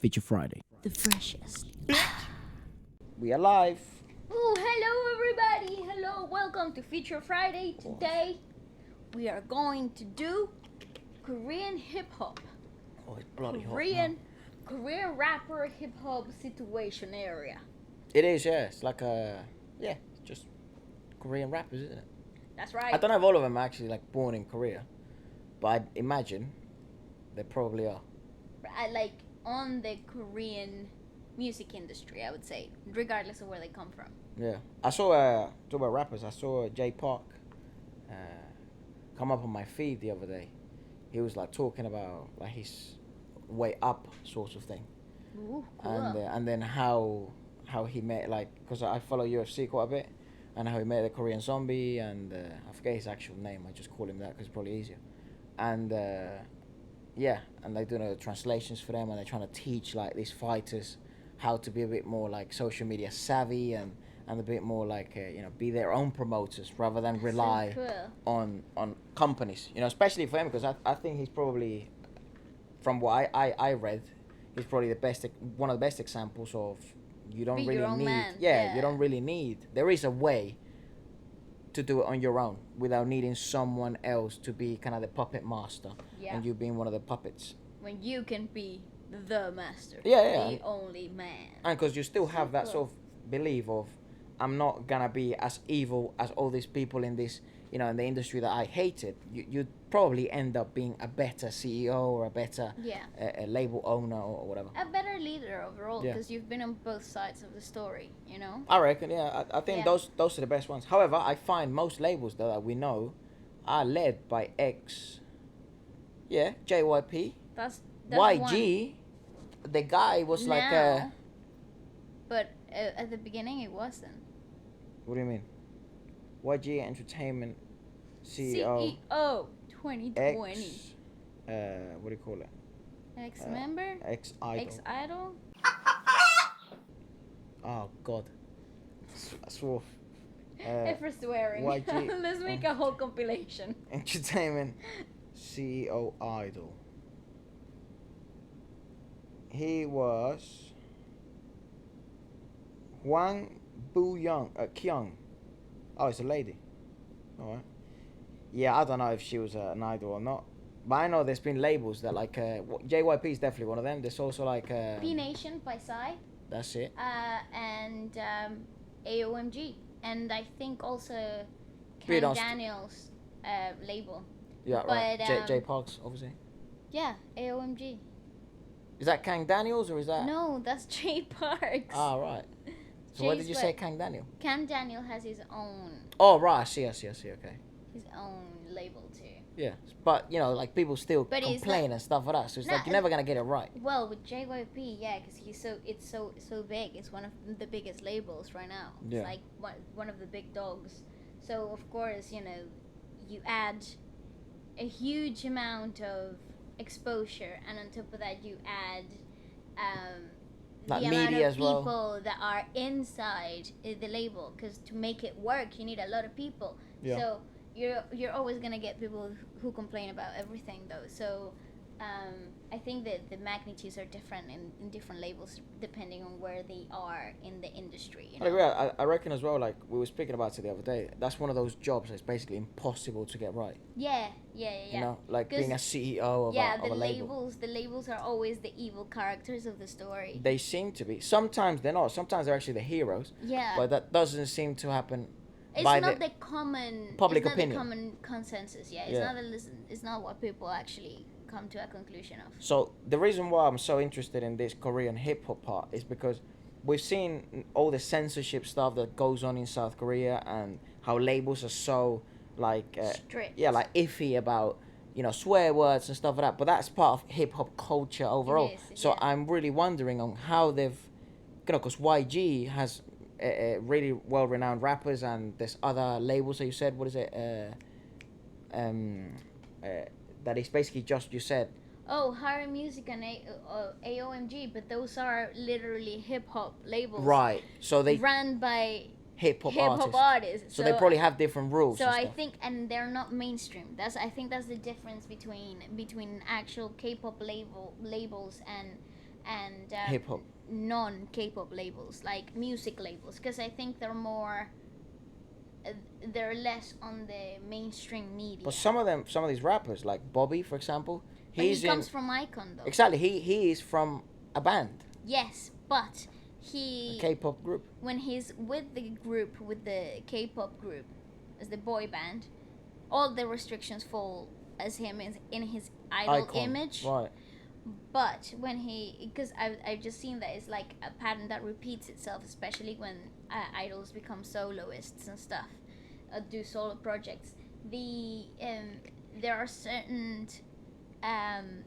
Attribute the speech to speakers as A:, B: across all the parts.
A: Feature Friday.
B: The freshest.
C: We are live.
B: Oh, hello everybody. Hello, welcome to Feature Friday. Today we are going to do Korean hip hop.
C: Oh, it's bloody
B: Korean rapper hip hop situation area.
C: It is, yeah. It's like just Korean rappers, isn't it?
B: That's right.
C: I don't know if all of them are actually like born in Korea, but I imagine they probably are.
B: Like on the Korean music industry, I would say, regardless of where they come from.
C: Yeah, I saw talk about rappers. I saw PARK come up on my feed the other day. He was like talking about like his way up sort of thing.
B: Ooh, cool.
C: And then how he met, like, because I follow UFC quite a bit, and how he met the Korean Zombie, and I forget his actual name. I just call him that because it's probably easier. And yeah, and they're doing the translations for them, and they're trying to teach like these fighters how to be a bit more like social media savvy and a bit more like be their own promoters rather than rely on companies. Especially for him, because I think he's probably, from what I read, he's probably one of the best examples of you don't really need. You don't really need. There is a way to do it on your own without needing someone else to be kind of the puppet master, and you being one of the puppets.
B: When you can be the master,
C: the
B: only man,
C: and because you still have that sort of belief of, I'm not gonna be as evil as all these people in this, in the industry that I hated. You'd probably end up being a better CEO or a better a label owner or whatever.
B: A better leader overall, because you've been on both sides of the story,
C: I reckon, I think those are the best ones. However, I find most labels that we know are led by JYP.
B: That's
C: YG, one. The guy was
B: now, but at the beginning it wasn't.
C: What do you mean? YG Entertainment CEO
B: 2020.
C: What do you call it?
B: Ex-member?
C: Ex-idol. Oh God, I swore.
B: If we're swearing, YG, let's make a whole compilation.
C: Entertainment CEO idol. He was Hwang Kyung. Oh, it's a lady. All right. Yeah, I don't know if she was an idol or not, but I know there's been labels that like JYP is definitely one of them. There's also like
B: P Nation by Psy.
C: That's it.
B: And AOMG, and I think also Kang Daniel's label.
C: Yeah, right. J Parks, obviously.
B: Yeah, AOMG.
C: Is that Kang Daniels or is that?
B: No, that's J Parks.
C: Ah, right. So what did you say, Kang Daniel?
B: Kang Daniel has his own.
C: Oh, right. I see. Okay.
B: His own label too.
C: Yeah, but like people still complain and stuff like that. So it's like you're never gonna get it right.
B: Well, with JYP, because it's so big. It's one of the biggest labels right now. It's like one of the big dogs. So of course, you add a huge amount of exposure, and on top of that you add the amount of people that are inside the label, because to make it work you need a lot of people. So you're always gonna get people who complain about everything though. So I think that the magnitudes are different in different labels depending on where they are in the industry.
C: I agree. I reckon as well, like we were speaking about it the other day, that's one of those jobs that's basically impossible to get right.
B: Yeah.
C: Like being a CEO of a label.
B: The labels are always the evil characters of the story.
C: They seem to be. Sometimes they're not. Sometimes they're actually the heroes.
B: Yeah.
C: But that doesn't seem to happen.
B: It's not the common
C: public
B: It's
C: opinion.
B: not the common consensus. It's not what people actually come to a conclusion of.
C: So the reason why I'm so interested in this Korean hip hop part is because we've seen all the censorship stuff that goes on in South Korea, and how labels are so like
B: strict.
C: Like iffy about swear words and stuff like that. But that's part of hip hop culture overall. So I'm really wondering on how they've, because YG has really well renowned rappers, and there's other labels that you said. What is it? That is basically just you said.
B: Oh, Harry Music and AOMG, but those are literally hip hop labels.
C: Right. So they
B: run by
C: hip hop
B: artists.
C: So they probably have different rules.
B: So I think, and they're not mainstream. I think that's the difference between actual K-pop labels and
C: hip hop,
B: non-K-pop labels, like music labels, because I think they're less on the mainstream media.
C: But some of these rappers, like Bobby, for example,
B: he comes from Icon, though.
C: Exactly, he is from a band.
B: Yes, but a
C: K-pop group.
B: When he's with the K-pop group, as the boy band, all the restrictions fall as him in his idol image.
C: Right.
B: But when because I've just seen that it's like a pattern that repeats itself, especially when idols become soloists and stuff, do solo projects. There are certain,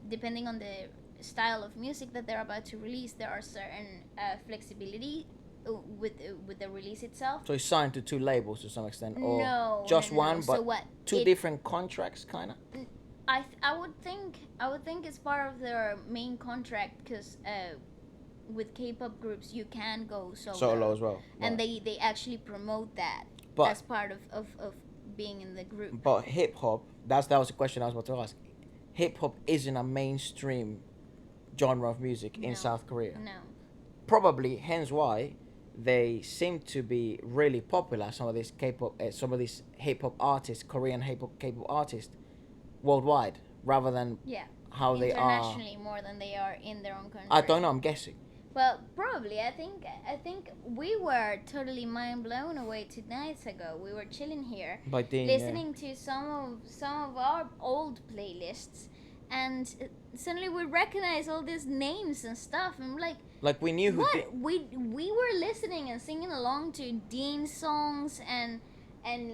B: depending on the style of music that they're about to release, there are certain flexibility with the release itself.
C: So he's signed to 2 labels to some extent, or
B: no,
C: just
B: no,
C: one,
B: no.
C: but
B: so what,
C: 2 different contracts, kind of.
B: I would think it's part of their main contract, because with K-pop groups you can go solo
C: as well,
B: and they actually promote that as part of being in the group.
C: But hip hop, that was the question I was about to ask. Hip hop isn't a mainstream genre of music in South Korea.
B: No.
C: Probably, hence why they seem to be really popular. Some of these K-pop, some of these hip hop artists, Korean K-pop artists, worldwide, rather than how they are
B: internationally, more than they are in their own country.
C: I don't know. I'm guessing.
B: Well, probably. I think we were totally mind blown away 2 nights ago. We were chilling here, listening to some of our old playlists, and suddenly we recognize all these names and stuff, and we're
C: like we knew who.
B: What we were listening and singing along to Dean's songs and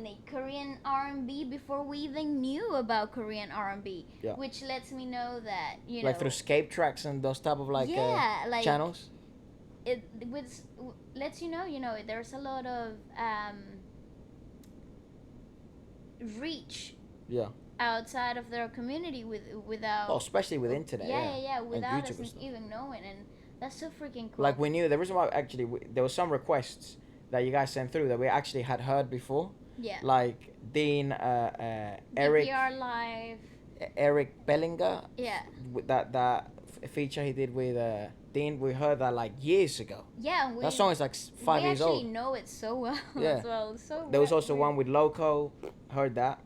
B: like Korean R&B before we even knew about Korean R&B, which lets me know that, you know,
C: like through Scape tracks and those type of like channels.
B: It lets you know there's a lot of reach outside of their community without
C: especially with internet
B: without us even knowing, and that's so freaking cool.
C: Like we knew the reason why actually there were some requests that you guys sent through that we actually had heard before.
B: Yeah.
C: Like Dean, Eric.
B: DPR Live.
C: Eric Bellinger.
B: Yeah.
C: With that feature he did with Dean, we heard that like years ago.
B: Yeah.
C: That song is like 5 years old.
B: We actually know it so well as well. So
C: there was also one with Loco. Heard that.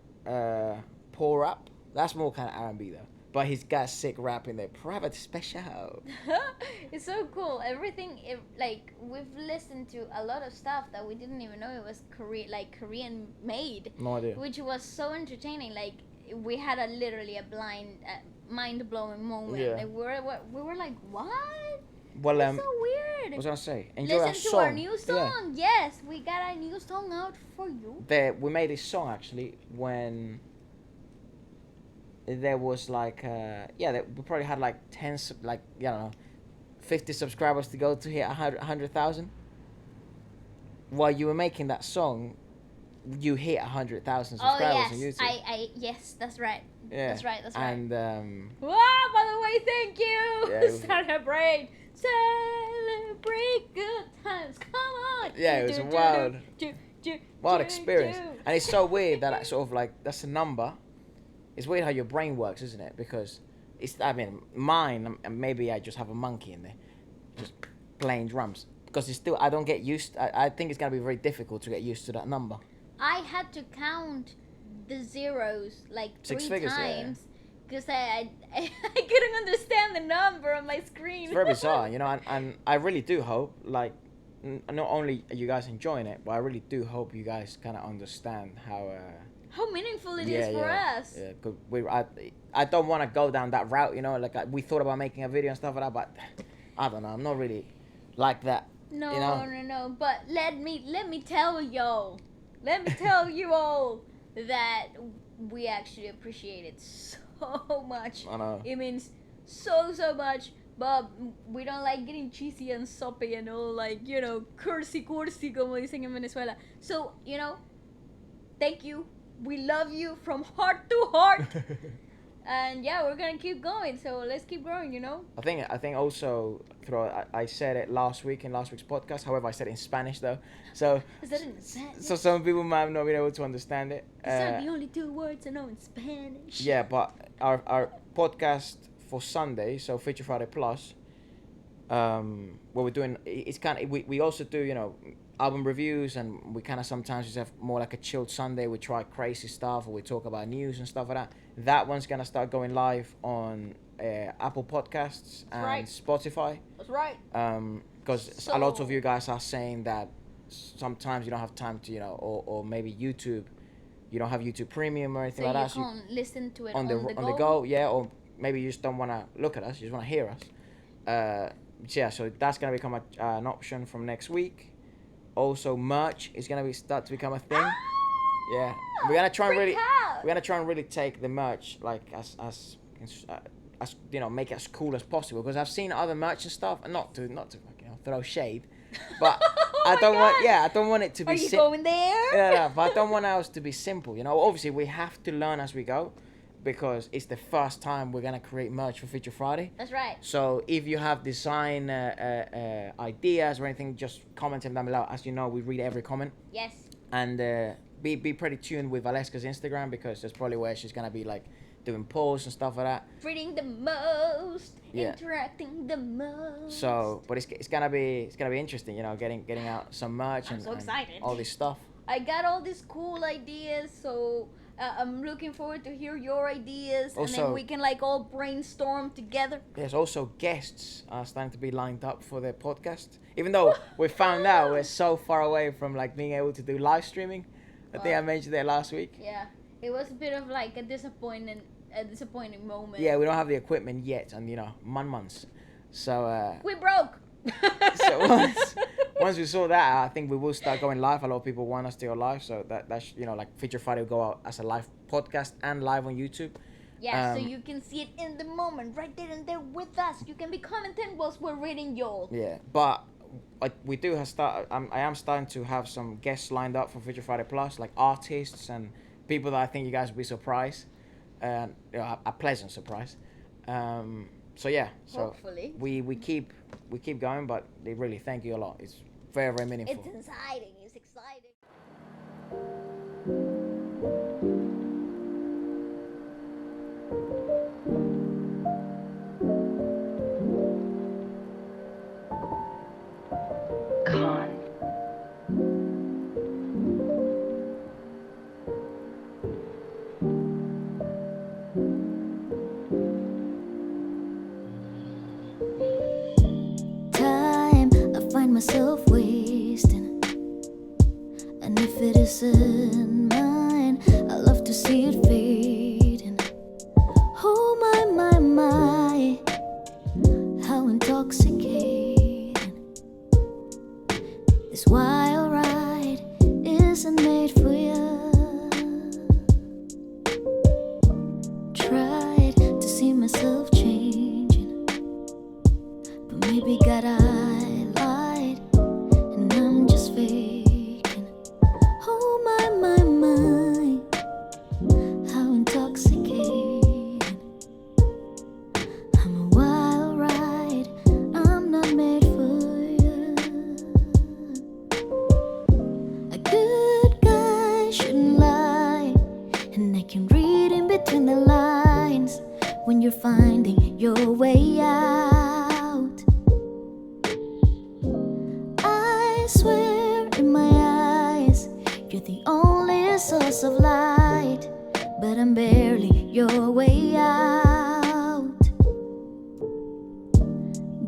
C: Pour Up. That's more kind of R&B though. But he's got sick rap in there. Private special.
B: It's so cool. Everything, like, we've listened to a lot of stuff that we didn't even know it was Korean made.
C: No idea.
B: Which was so entertaining. Like, we had literally a mind blowing moment.
C: Yeah.
B: Like, we were like, what?
C: Well,
B: it's so weird.
C: What was I gonna say? Enjoy
B: Listen to our new song. Yeah. Yes, we got a new song out for you.
C: We made this song actually when there was like we probably had like 10 like I don't know 50 subscribers to go to hit 100,000. While you were making that song, you hit 100,000 subscribers on YouTube.
B: Yes, that's right.
C: Yeah.
B: That's right.
C: And
B: wow, by the way, thank you. Celebrate good times. Come on.
C: Yeah, it was a wild experience. And it's so weird that sort of like that's a number. It's weird how your brain works, isn't it? Because mine, maybe I just have a monkey in there, just playing drums. Because it's still, I don't get used, I think it's going to be very difficult to get used to that number.
B: I had to count the zeros like
C: 6
B: 3
C: figures,
B: times. Because I couldn't understand the number on my screen.
C: It's very bizarre, and I really do hope, like, not only are you guys enjoying it, but I really do hope you guys kind of understand
B: how meaningful it is for us.
C: Yeah, cause I don't want to go down that route, like we thought about making a video and stuff like that, but I don't know, I'm not really like that.
B: No. But let me tell y'all, that we actually appreciate it so much.
C: I know.
B: It means so much. But we don't like getting cheesy and soppy and all like, cursi como dicen en Venezuela. So, thank you. We love you from heart to heart. And yeah, we're gonna keep going. So let's keep growing,
C: I think also I said it last week in last week's podcast. However, I said it in Spanish though. So
B: is that in Spanish?
C: So some people might have not been able to understand it.
B: These are the only 2 words I know in Spanish.
C: Yeah, but our podcast for Sunday, so Feature Friday Plus, what we're doing, it's kind of, we also do, you know, album reviews, and we kind of sometimes just have more like a chilled Sunday. We try crazy stuff, or we talk about news and stuff like that. That one's gonna start going live on Apple Podcasts and Spotify.
B: That's right.
C: Because a lot of you guys are saying that sometimes you don't have time to, you know, or maybe YouTube, you don't have YouTube Premium or anything like that.
B: So you can't listen to it
C: on the go, yeah, or maybe you just don't want to look at us, you just want to hear us. Yeah, so that's gonna become an option from next week. Also, merch is gonna start to become a thing. Yeah, we're gonna try and really take the merch like as you know, make it as cool as possible, because I've seen other merch and stuff, and not to you know, throw shade, but I don't want it to be.
B: Are you going there?
C: Yeah, but I don't want ours to be simple. You know, obviously we have to learn as we go, because it's the first time we're gonna create merch for Feature Friday.
B: That's right.
C: So if you have design ideas or anything, just comment them down below. As you know, we read every comment.
B: Yes.
C: And be pretty tuned with Valeska's Instagram, because that's probably where she's gonna be like doing posts and stuff like that.
B: Reading the most, interacting the most.
C: So, but it's gonna be interesting, you know, getting out some merch and all this stuff.
B: I got all these cool ideas, so I'm looking forward to hear your ideas, also, and then we can like all brainstorm together.
C: There's also guests starting to be lined up for the podcast. Even though we found out we're so far away from like being able to do live streaming. I think I mentioned that last week.
B: Yeah, it was a bit of like a disappointing moment.
C: Yeah, we don't have the equipment yet, and you know, months. So
B: we broke.
C: So once we saw that, I think we will start going live. A lot of people want us to go live, so that's you know, like Feature Friday will go out as a live podcast and live on YouTube.
B: Yeah, so you can see it in the moment, right there and there with us. You can be commenting whilst we're reading y'all.
C: Yeah, but we do have I am starting to have some guests lined up for Feature Friday Plus, like artists and people that I think you guys will be surprised, and you know, a pleasant surprise. So yeah, so
B: hopefully
C: we keep going, but they really thank you a lot. It's very, very meaningful.
B: It's exciting. It's exciting.
A: Myself wasting, and if it isn't mine, I love to see it fading. Oh my, how intoxicating. This wild ride isn't made for you. Tried to see myself changing, but maybe got finding your way out. I swear in my eyes, you're the only source of light, but I'm barely your way out.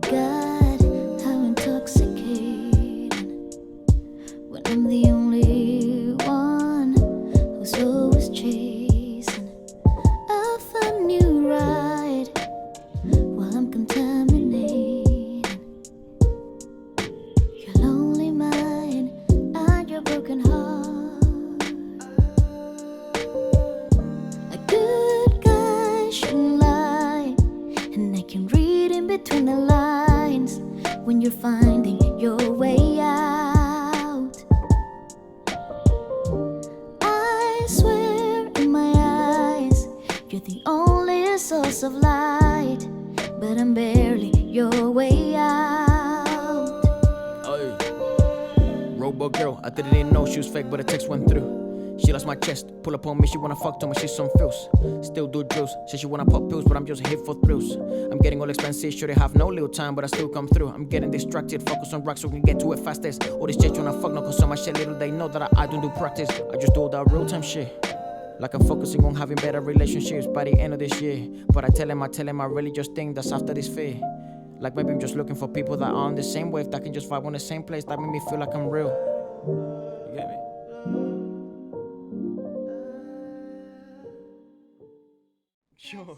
A: God, how intoxicating when I'm the only one who's always chasing a new ride while I'm contaminating your lonely mind and your broken heart. A good guy shouldn't lie, and I can read in between the lines when you're finding your way out. I swear in my eyes, you're the only source of light, but I'm barely your way out.
C: Hey. Robot girl, I didn't even know she was fake, but a text went through. She lost my chest, pull up on me, she wanna fuck to me, she's some feels. Still do drills, says she wanna pop pills, but I'm just here for thrills. I'm getting all expensive, sure they have no little time, but I still come through. I'm getting distracted, focus on racks so we can get to it fastest. All this shit tryna fuck, no, cause so much shit, little they know that I don't do practice. I just do all that real time shit. Like I'm focusing on having better relationships by the end of this year. But I tell him I really just think that's after this fear. Like maybe I'm just looking for people that are on the same wave, that can just vibe on the same place, that make me feel like I'm real. You get me? Sure.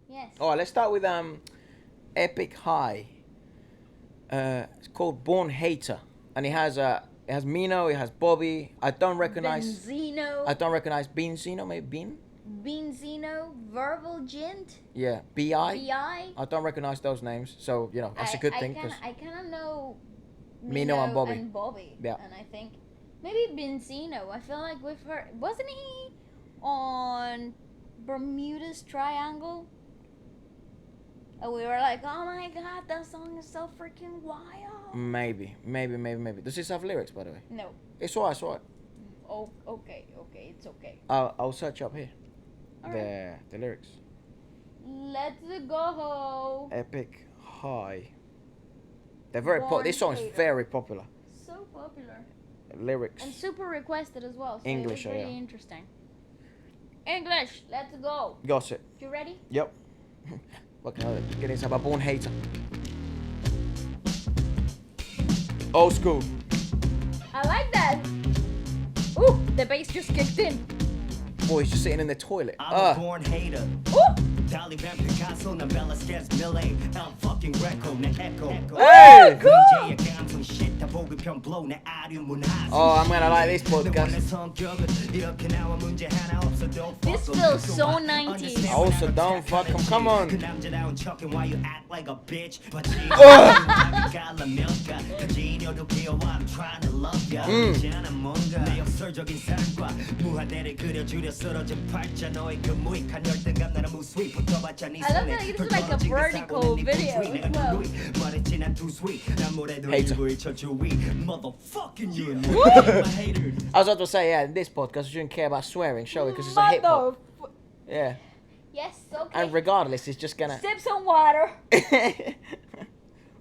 B: Yes.
C: Oh, let's start with EPIK HIGH. It's called Born Hater, and it has MINO, it has Bobby. I don't recognize BEENZINO, maybe Bean.
B: BEENZINO, Verbal JINT.
C: Yeah, BI.
B: BI.
C: I don't recognize those names, so you know that's a good thing.
B: I kind of know
C: MINO and
B: Bobby.
C: Yeah.
B: And I think maybe BEENZINO. I feel like we've heard. Wasn't he on Bermuda's Triangle? And we were like, oh my god, that song is so freaking wild.
C: Maybe. Does this have lyrics, by the way?
B: No.
C: It's alright.
B: Oh, okay, it's okay.
C: I'll search up here.
B: All
C: the lyrics.
B: Let's go.
C: EPIK HIGH. They're very this song is very popular.
B: So popular.
C: Lyrics.
B: And super requested as well. So
C: English,
B: it was really interesting. English, let's go.
C: Got it.
B: You ready?
C: Yep. What can I get into about Born Hater? Old school.
B: I like that. Ooh, the bass just kicked in.
C: Boy, he's just sitting in the toilet.
D: I'm a born hater.
B: Ooh.
D: Taliban Picasso na Velasquez Millet El fucking Greco na Echo.
C: Hey!
D: DJ 감성 shit 다 보고 편 blow 나 아류 문화지.
C: Oh, I'm gonna like this podcast.
B: This feels so 90s.
C: I also don't fuck him. Come on.
D: 남자다운 척해 why you act like a bitch. But I'm trying to love ya. 이제는 뭔가 내 역설적인 삶과 무한대를 그려주려 쓰러진 팔자 너의 그 무익한 열등감 나는 무수히
B: I love that this is like a vertical video as well.
C: I was about to say, yeah, in this podcast we shouldn't care about swearing, shall we? Because it's a hip hop. Yeah.
B: Yes, okay.
C: And regardless, it's just gonna.
B: Sip some water.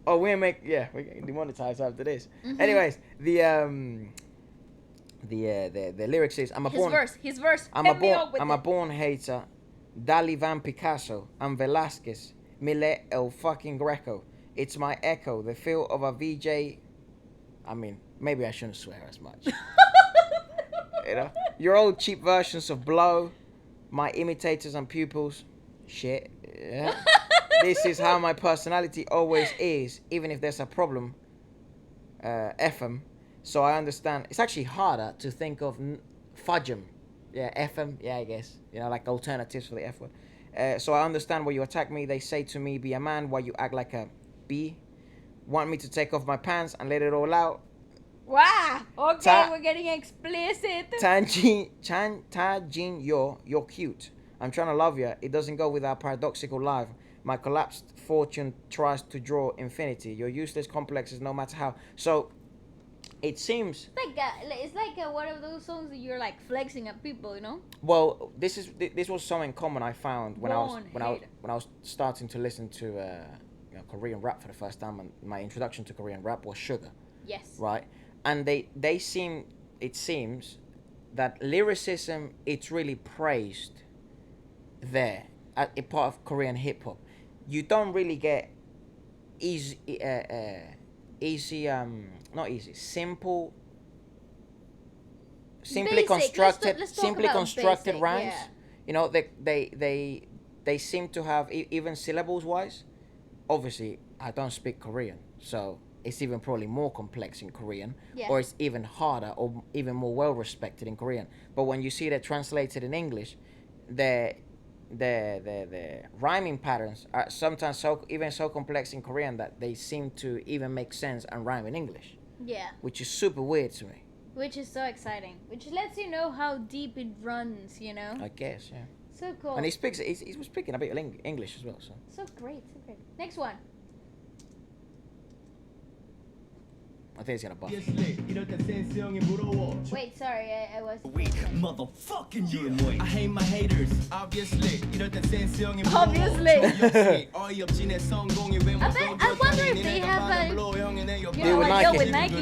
C: Oh, we get demonetized after this. Anyways, the lyrics is
B: His verse.
C: I'm a born hater. Dali Van Picasso, I'm Velasquez, Millet El fucking Greco. It's my echo, the feel of a VJ. I mean, maybe I shouldn't swear as much. You know, your old cheap versions of Blow, my imitators and pupils. Shit. Yeah. This is how my personality always is, even if there's a problem. FM. So I understand. It's actually harder to think of fudgem. Yeah, FM, yeah, I guess. You know, like alternatives for the F word. So I understand why you attack me. They say to me, be a man, why you act like a bee. Want me to take off my pants and let it all out.
B: Wow, okay, we're getting explicit.
C: Tajin, you're cute. I'm trying to love you. It doesn't go with our paradoxical life. My collapsed fortune tries to draw infinity. Your useless complexes, no matter how. So, it seems
B: it's like one of those songs that you're like flexing at people, you know.
C: Well, this was something common I found when I was starting to listen to Korean rap for the first time, and my introduction to Korean rap was Sugar.
B: Yes.
C: Right, and it seems that lyricism it's really praised there at a part of Korean hip hop. You don't really get simply constructed rhymes.
B: Yeah.
C: You know, they seem to have even syllables wise. Obviously, I don't speak Korean, so it's even probably more complex in Korean, or it's even harder or even more well respected in Korean. But when you see that translated in English, the rhyming patterns are sometimes so complex in Korean that they seem to even make sense and rhyme in English.
B: Yeah.
C: Which is super weird to me.
B: Which is so exciting. Which lets you know how deep it runs, you know?
C: I guess, yeah.
B: So cool.
C: And he was speaking a bit of English as well, so.
B: So great, so great. Next one.
C: I think it's gonna bust.
B: Wait, sorry, I was.
D: Motherfucking yeah. I hate my haters. Obviously.
B: Obviously. I wonder if they have a, you know, like deal with Nike.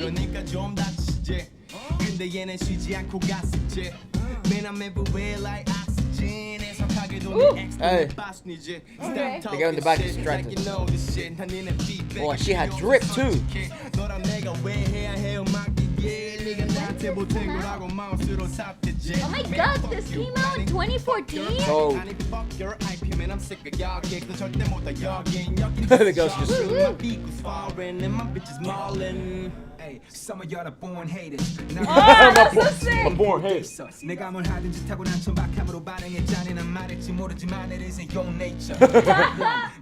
C: Hey. Okay. They go in the back distracted. Oh, she had drip too.
B: Oh my god, this came out in 2014?
C: Oh. The girls just.
D: Some of y'all are born haters.
B: Oh, that's so sick.
C: Born haters.
D: 내가 뭘 하든지 타고난 천박함으로 반응했자니 난 말했지 모르지만 it isn't your nature.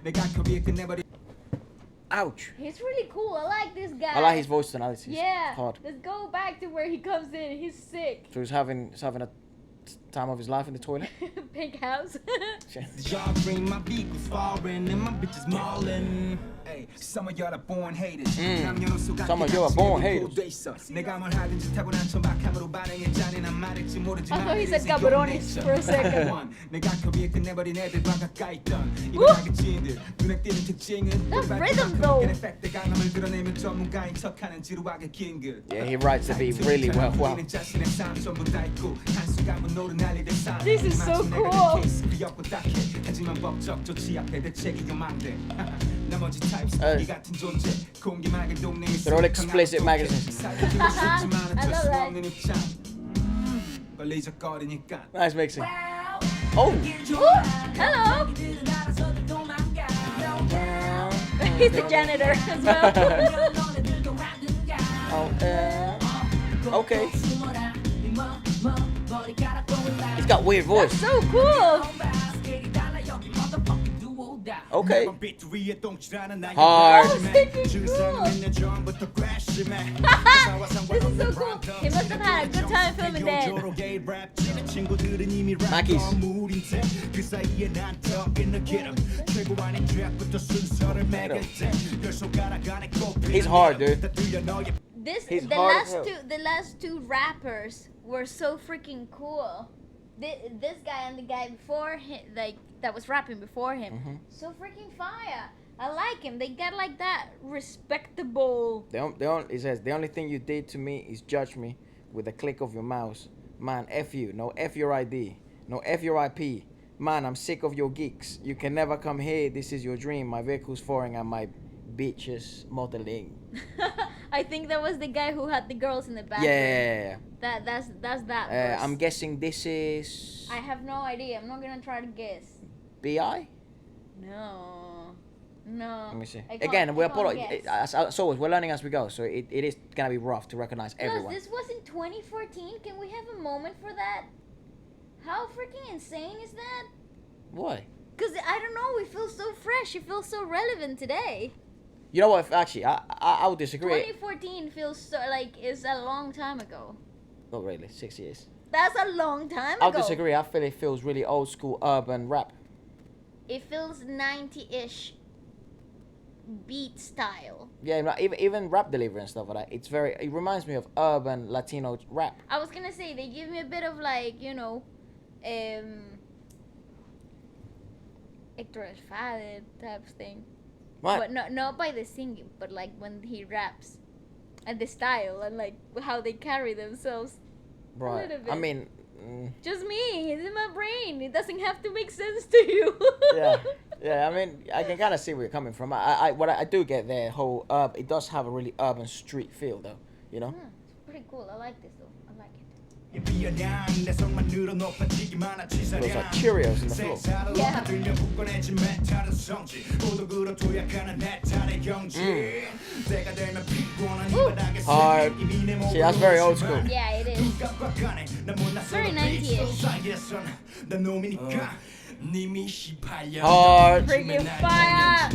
D: 내가 커비에 끝내버리.
C: Ouch.
B: He's really cool. I like this guy.
C: I like his voice tonality.
B: Yeah.
C: It's hard.
B: Let's go back to where he comes in. He's sick.
C: So he's having a time of his life in the toilet.
B: Pink house.
D: Y'all bring my beat was foreign and my bitches maulin'. Hey, some of y'all are born haters.
C: Some of y'all are born haters.
D: 내가 뭘 하든지 타고난 천박함으로 반응했자니 난 말했지
B: I
D: 모르지만
B: thought he said cabrones for a second.
D: 내가 커비에 끝내버린 애들과 가까이 있던 이번하게 지인들 눈에 띄는 특징은
B: That rhythm though.
D: 강함을 드러내면 전문가인 척하는 지루하게 긴 글.
C: Yeah, he writes the beat really well. Wow.
D: 자신의 삶 전부 다 있고 한순간 노를 날리듯 살.
B: This is so cool.
D: 귀엽고 딱해. 하지만 법적 조치 앞에 대책이 요망돼. 나머지 타입스 이 같은 존재 공기 맑은 동네에
C: They're all explicit magazines.
B: I love that.
D: 걸리적거리니까.
C: Nice mixing. Oh.
B: Ooh, hello. He's the janitor as well.
C: Oh, okay. He's got weird voice.
B: So cool.
C: Okay.
B: Oh,
C: Hard.
B: this is so cool. He must have had a good time filming that.
C: Mackies. He's hard, dude. He's hard as hell.
B: The last two rappers were so freaking cool. This guy and the guy before him, like that was rapping before him, so freaking fire. I like him. They got like that respectable.
C: He says the only thing you did to me is judge me with a click of your mouse. Man, F you. No F your ID. No F your IP. Man, I'm sick of your geeks. You can never come here. This is your dream. My vehicle's foreign and my bitches modeling.
B: I think that was the guy who had the girls in the back.
C: Yeah.
B: That's that. Verse.
C: I'm guessing this is.
B: I have no idea. I'm not gonna try to guess.
C: BI?
B: No.
C: Let me see. Again, we're as always, we're learning as we go, so it is gonna be rough to recognize everyone.
B: This was in 2014. Can we have a moment for that? How freaking insane is that?
C: Why?
B: Cause I don't know. It feels so fresh. It feels so relevant today.
C: You know what? Actually, I would disagree.
B: 2014 feels so like it's a long time ago.
C: Not really. 6 years.
B: That's a long time ago.
C: I'll disagree. I feel it feels really old school urban rap.
B: It feels 90-ish beat style.
C: Yeah, even rap delivery and stuff like that. It reminds me of urban Latino rap.
B: I was gonna say they give me a bit of like, you know, Hector El Father type thing.
C: What?
B: But not by the singing, but like when he raps, and the style and like how they carry themselves.
C: Right.
B: A little bit.
C: I mean.
B: Just me. It's in my brain. It doesn't have to make sense to you.
C: Yeah. I mean, I can kind of see where you're coming from. What I do get there, whole it does have a really urban street feel, though. You know.
B: It's pretty cool. I like this though. I like it.
C: Those are Cheerios in the floor.
B: Yeah.
C: Hard. See, that's very old school.
B: Yeah, it is. Very 90-ish.
C: Hard.
B: Freaking fire!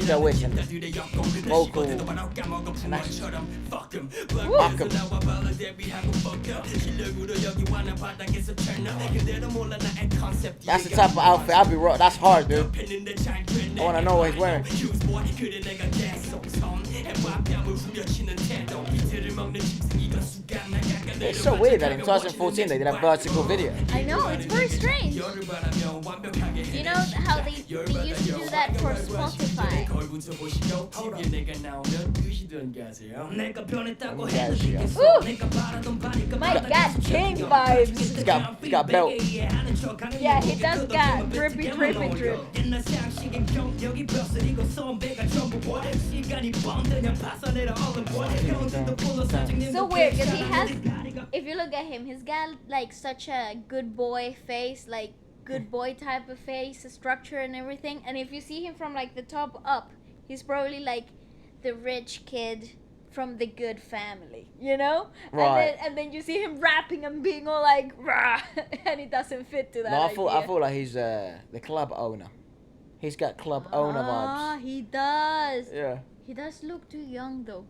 C: Still wishing. Vocal. And that's That's the type of outfit I'll be rock. That's hard, dude. I wanna know what he's wearing. It's so weird that in 2014 they did a vertical video.
B: I know, it's very strange. You know how they used to do that for Spotify? Ooh! My God, King vibes!
C: He's got belt.
B: Yeah, he does got drippy drip. So weird because he has, if you look at him, he's got like such a good boy face, like good boy type of face, structure and everything. And if you see him from like the top up, he's probably like the rich kid from the good family, you know?
C: Right.
B: And then you see him rapping and being all like, rah, and it doesn't fit to that.
C: No, I
B: idea.
C: feel like he's the club owner. He's got club owner
B: Ah,
C: vibes.
B: he does.
C: Yeah.
B: He does look too young though.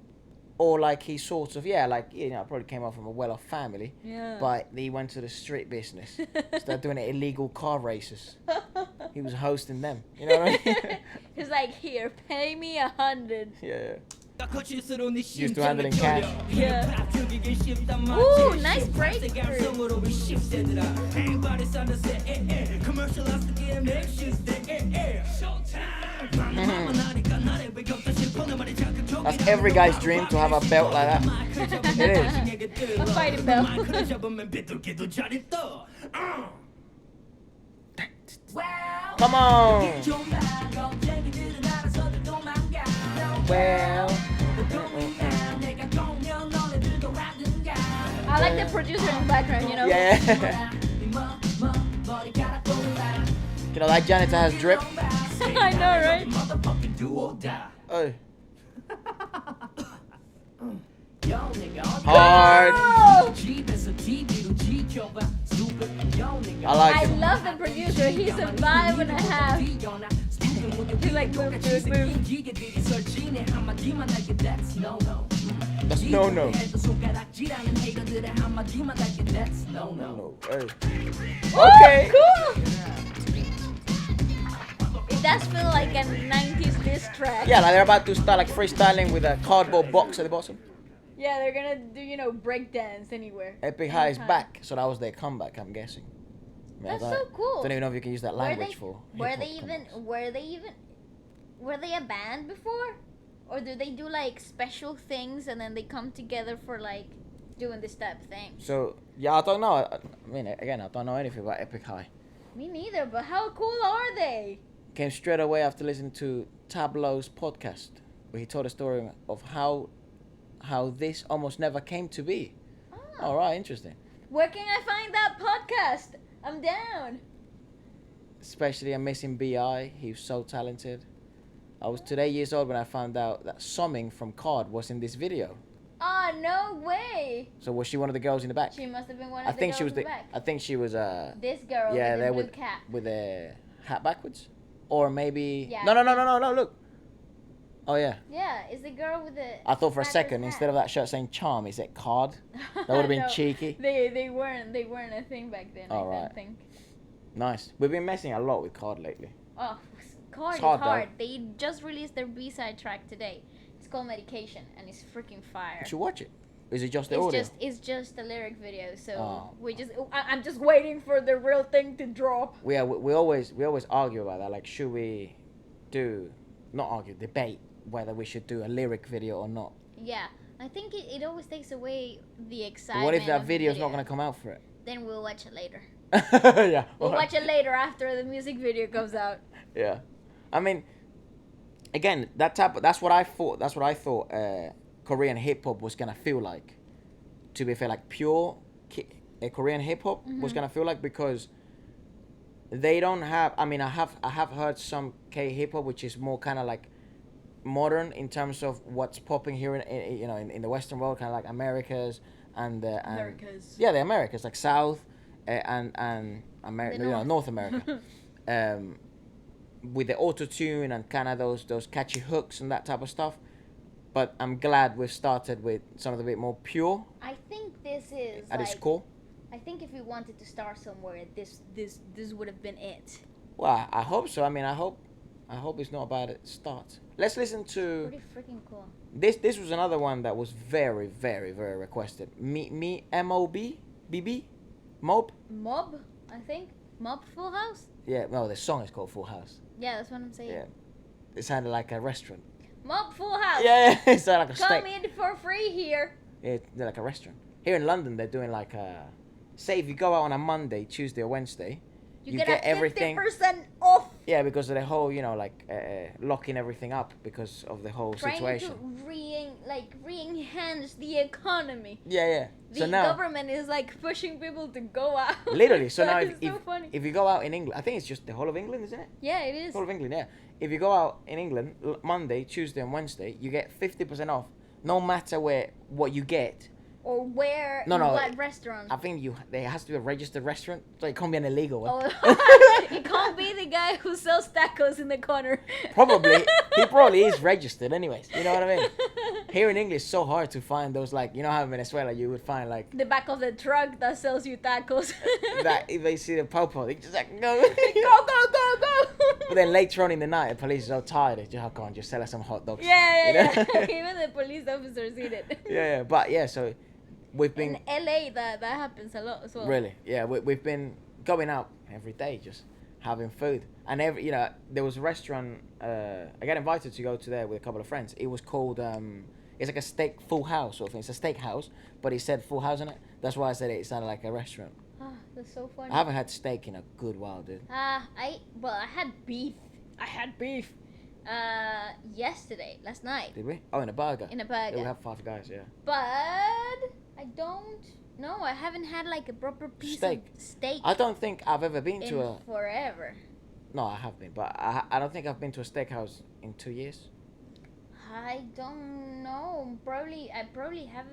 C: Or like he sort of, yeah, like, you know, probably came up from a well-off family.
B: Yeah.
C: But he went to the street business. Started doing illegal car races. He was hosting them. You know what I mean?
B: He's like, here, pay me 100.
C: Yeah. Used to handling cash.
B: Yeah. Ooh, nice breakthrough.
C: That's every guy's dream to have a belt like that. It is.
B: A fighting belt.
C: Come on. Well.
B: I like the producer in the background, you know?
C: Yeah. You know, that janitor has drip.
B: I know, right?
C: Oh. Hard.
B: Oh!
C: I like
B: I
C: him.
B: love the producer. He's a 5.5. He's like, move.
C: That's no.
B: Oh,
C: Okay.
B: cool! It does feel like a 90s diss track.
C: Yeah, like they're about to start like freestyling with a cardboard box at the bottom.
B: Yeah, they're gonna do, you know, breakdance anywhere.
C: EPIK High is
B: Anytime.
C: back, so that was their comeback, I'm guessing. I mean,
B: That's
C: I
B: so
C: don't-
B: cool.
C: Don't even know if you can use that language for.
B: Were
C: hip-hop
B: they even
C: comebacks.
B: were they a band before? Or do they do like special things and then they come together for like doing this type of thing?
C: So yeah, I don't know. I mean, again, I don't know anything about EPIK High.
B: Me neither, but how cool are they?
C: Came straight away after listening to Tableau's podcast, where he told a story of how this almost never came to be.
B: Oh.
C: All right, interesting.
B: Where can I find that podcast? I'm down.
C: Especially I'm missing Bi. He was so talented. I was today years old when I found out that Somming from Card was in this video.
B: Oh, no way.
C: So was she one of the girls in the back?
B: She must have been one
C: I
B: of the
C: think
B: girls
C: she was
B: in the
C: the.
B: back.
C: I think she was
B: This girl
C: yeah,
B: with
C: there
B: the blue
C: with
B: cap.
C: with a hat backwards, or maybe
B: Yeah.
C: no. Look. Oh yeah.
B: Yeah, it's the girl with the.
C: I thought for a
B: backwards
C: second
B: hat.
C: instead of that shirt saying charm, is it card? That would have been
B: No,
C: cheeky.
B: They weren't a thing back then. I
C: Alright.
B: don't think.
C: Nice. We've been messing a lot with card lately.
B: Oh, Card is
C: hard,
B: hard.
C: though.
B: They just released their B-side track today. It's called Medication, and it's freaking fire.
C: You should watch it. Is it just the audio?
B: It's just a lyric video. So
C: Oh.
B: I'm just waiting for the real thing to drop.
C: We always argue about that. Like, should we debate whether we should do a lyric video or not?
B: Yeah, I think it always takes away the
C: But
B: excitement.
C: what if that
B: of the
C: video's
B: video.
C: not gonna come out for it?
B: Then we'll watch it later.
C: Yeah.
B: We'll watch it later after the music video comes out.
C: Yeah, I mean, again, that's what I thought. That's what I thought Korean hip hop was gonna feel like. To be fair, like pure Korean hip hop was gonna feel like, because they don't have. I mean, I have heard some K hip hop which is more kind of like modern in terms of what's popping here in the Western world, kind of like Americas and
B: Americas.
C: yeah, the Americas, like South, and America,
B: The North.
C: North America, with the auto tune and kind of those catchy hooks and that type of stuff. But I'm glad we've started with something a bit more pure
B: I think this is
C: at its
B: like,
C: core.
B: I think if we wanted to start somewhere, this would have been it.
C: Well, I hope so. I mean, I hope it's not a bad start. Let's listen to
B: Pretty freaking cool.
C: this. This was another one that was very, very, very requested. MOBB, MOBB.
B: MOBB, I think. MOBB Full House.
C: Yeah, no, the song is called Full House.
B: Yeah, that's what I'm saying.
C: Yeah, it sounded like a restaurant.
B: MOBB Full House.
C: Yeah, it sounded like a
B: Come
C: steak.
B: in for free here.
C: They're like a restaurant. Here in London, they're doing like a. Say if you go out on a Monday, Tuesday, or Wednesday, you get everything.
B: 50% off.
C: Yeah, because of the whole, locking everything up because of the whole
B: Trying
C: situation.
B: to re-enhance the economy.
C: Yeah.
B: The
C: So now,
B: government is like pushing people to go out.
C: literally. So now,
B: It's so funny.
C: if you go out in England, I think it's just the whole of England, isn't it?
B: Yeah, it is.
C: Whole of England, yeah. If you go out in England Monday, Tuesday, and Wednesday, you get 50% off, no matter what you get.
B: Or where?
C: No,
B: in
C: no,
B: what restaurant?
C: I think there has to be a registered restaurant, so it can't be an illegal one.
B: Oh, it can't be the guy who sells tacos in the corner.
C: Probably, he probably is registered, anyways. You know what I mean? Here in England, it's so hard to find those, like, you know how in Venezuela you would find like
B: The back of the truck that sells you tacos.
C: that if they see the popo, they just like go.
B: go.
C: But then later on in the night, the police are so tired. They just how come just sell us some hot dogs.
B: Yeah.
C: You know?
B: Even the police officers eat it.
C: Yeah, but yeah, so we've been
B: In LA, that happens a lot as well.
C: really, yeah, we've been going out every day, just having food, and there was a restaurant. I got invited to go to there with a couple of friends. It was called it's like a steak Full House sort of thing. It's a steak house, but it said Full House in it. That's why I said it sounded like a restaurant.
B: Ah, that's so funny.
C: I haven't had steak in a good while, dude.
B: I had beef. Last night.
C: Did we? Oh, in a burger.
B: In a
C: Yeah,
B: burger.
C: we have Five Guys, yeah.
B: But I don't know. I haven't had like a proper piece
C: Steak.
B: of steak
C: I don't think I've ever been
B: in
C: to a.
B: forever.
C: No, I have been, but I don't think I've been to a steakhouse in 2 years.
B: I don't know. I probably have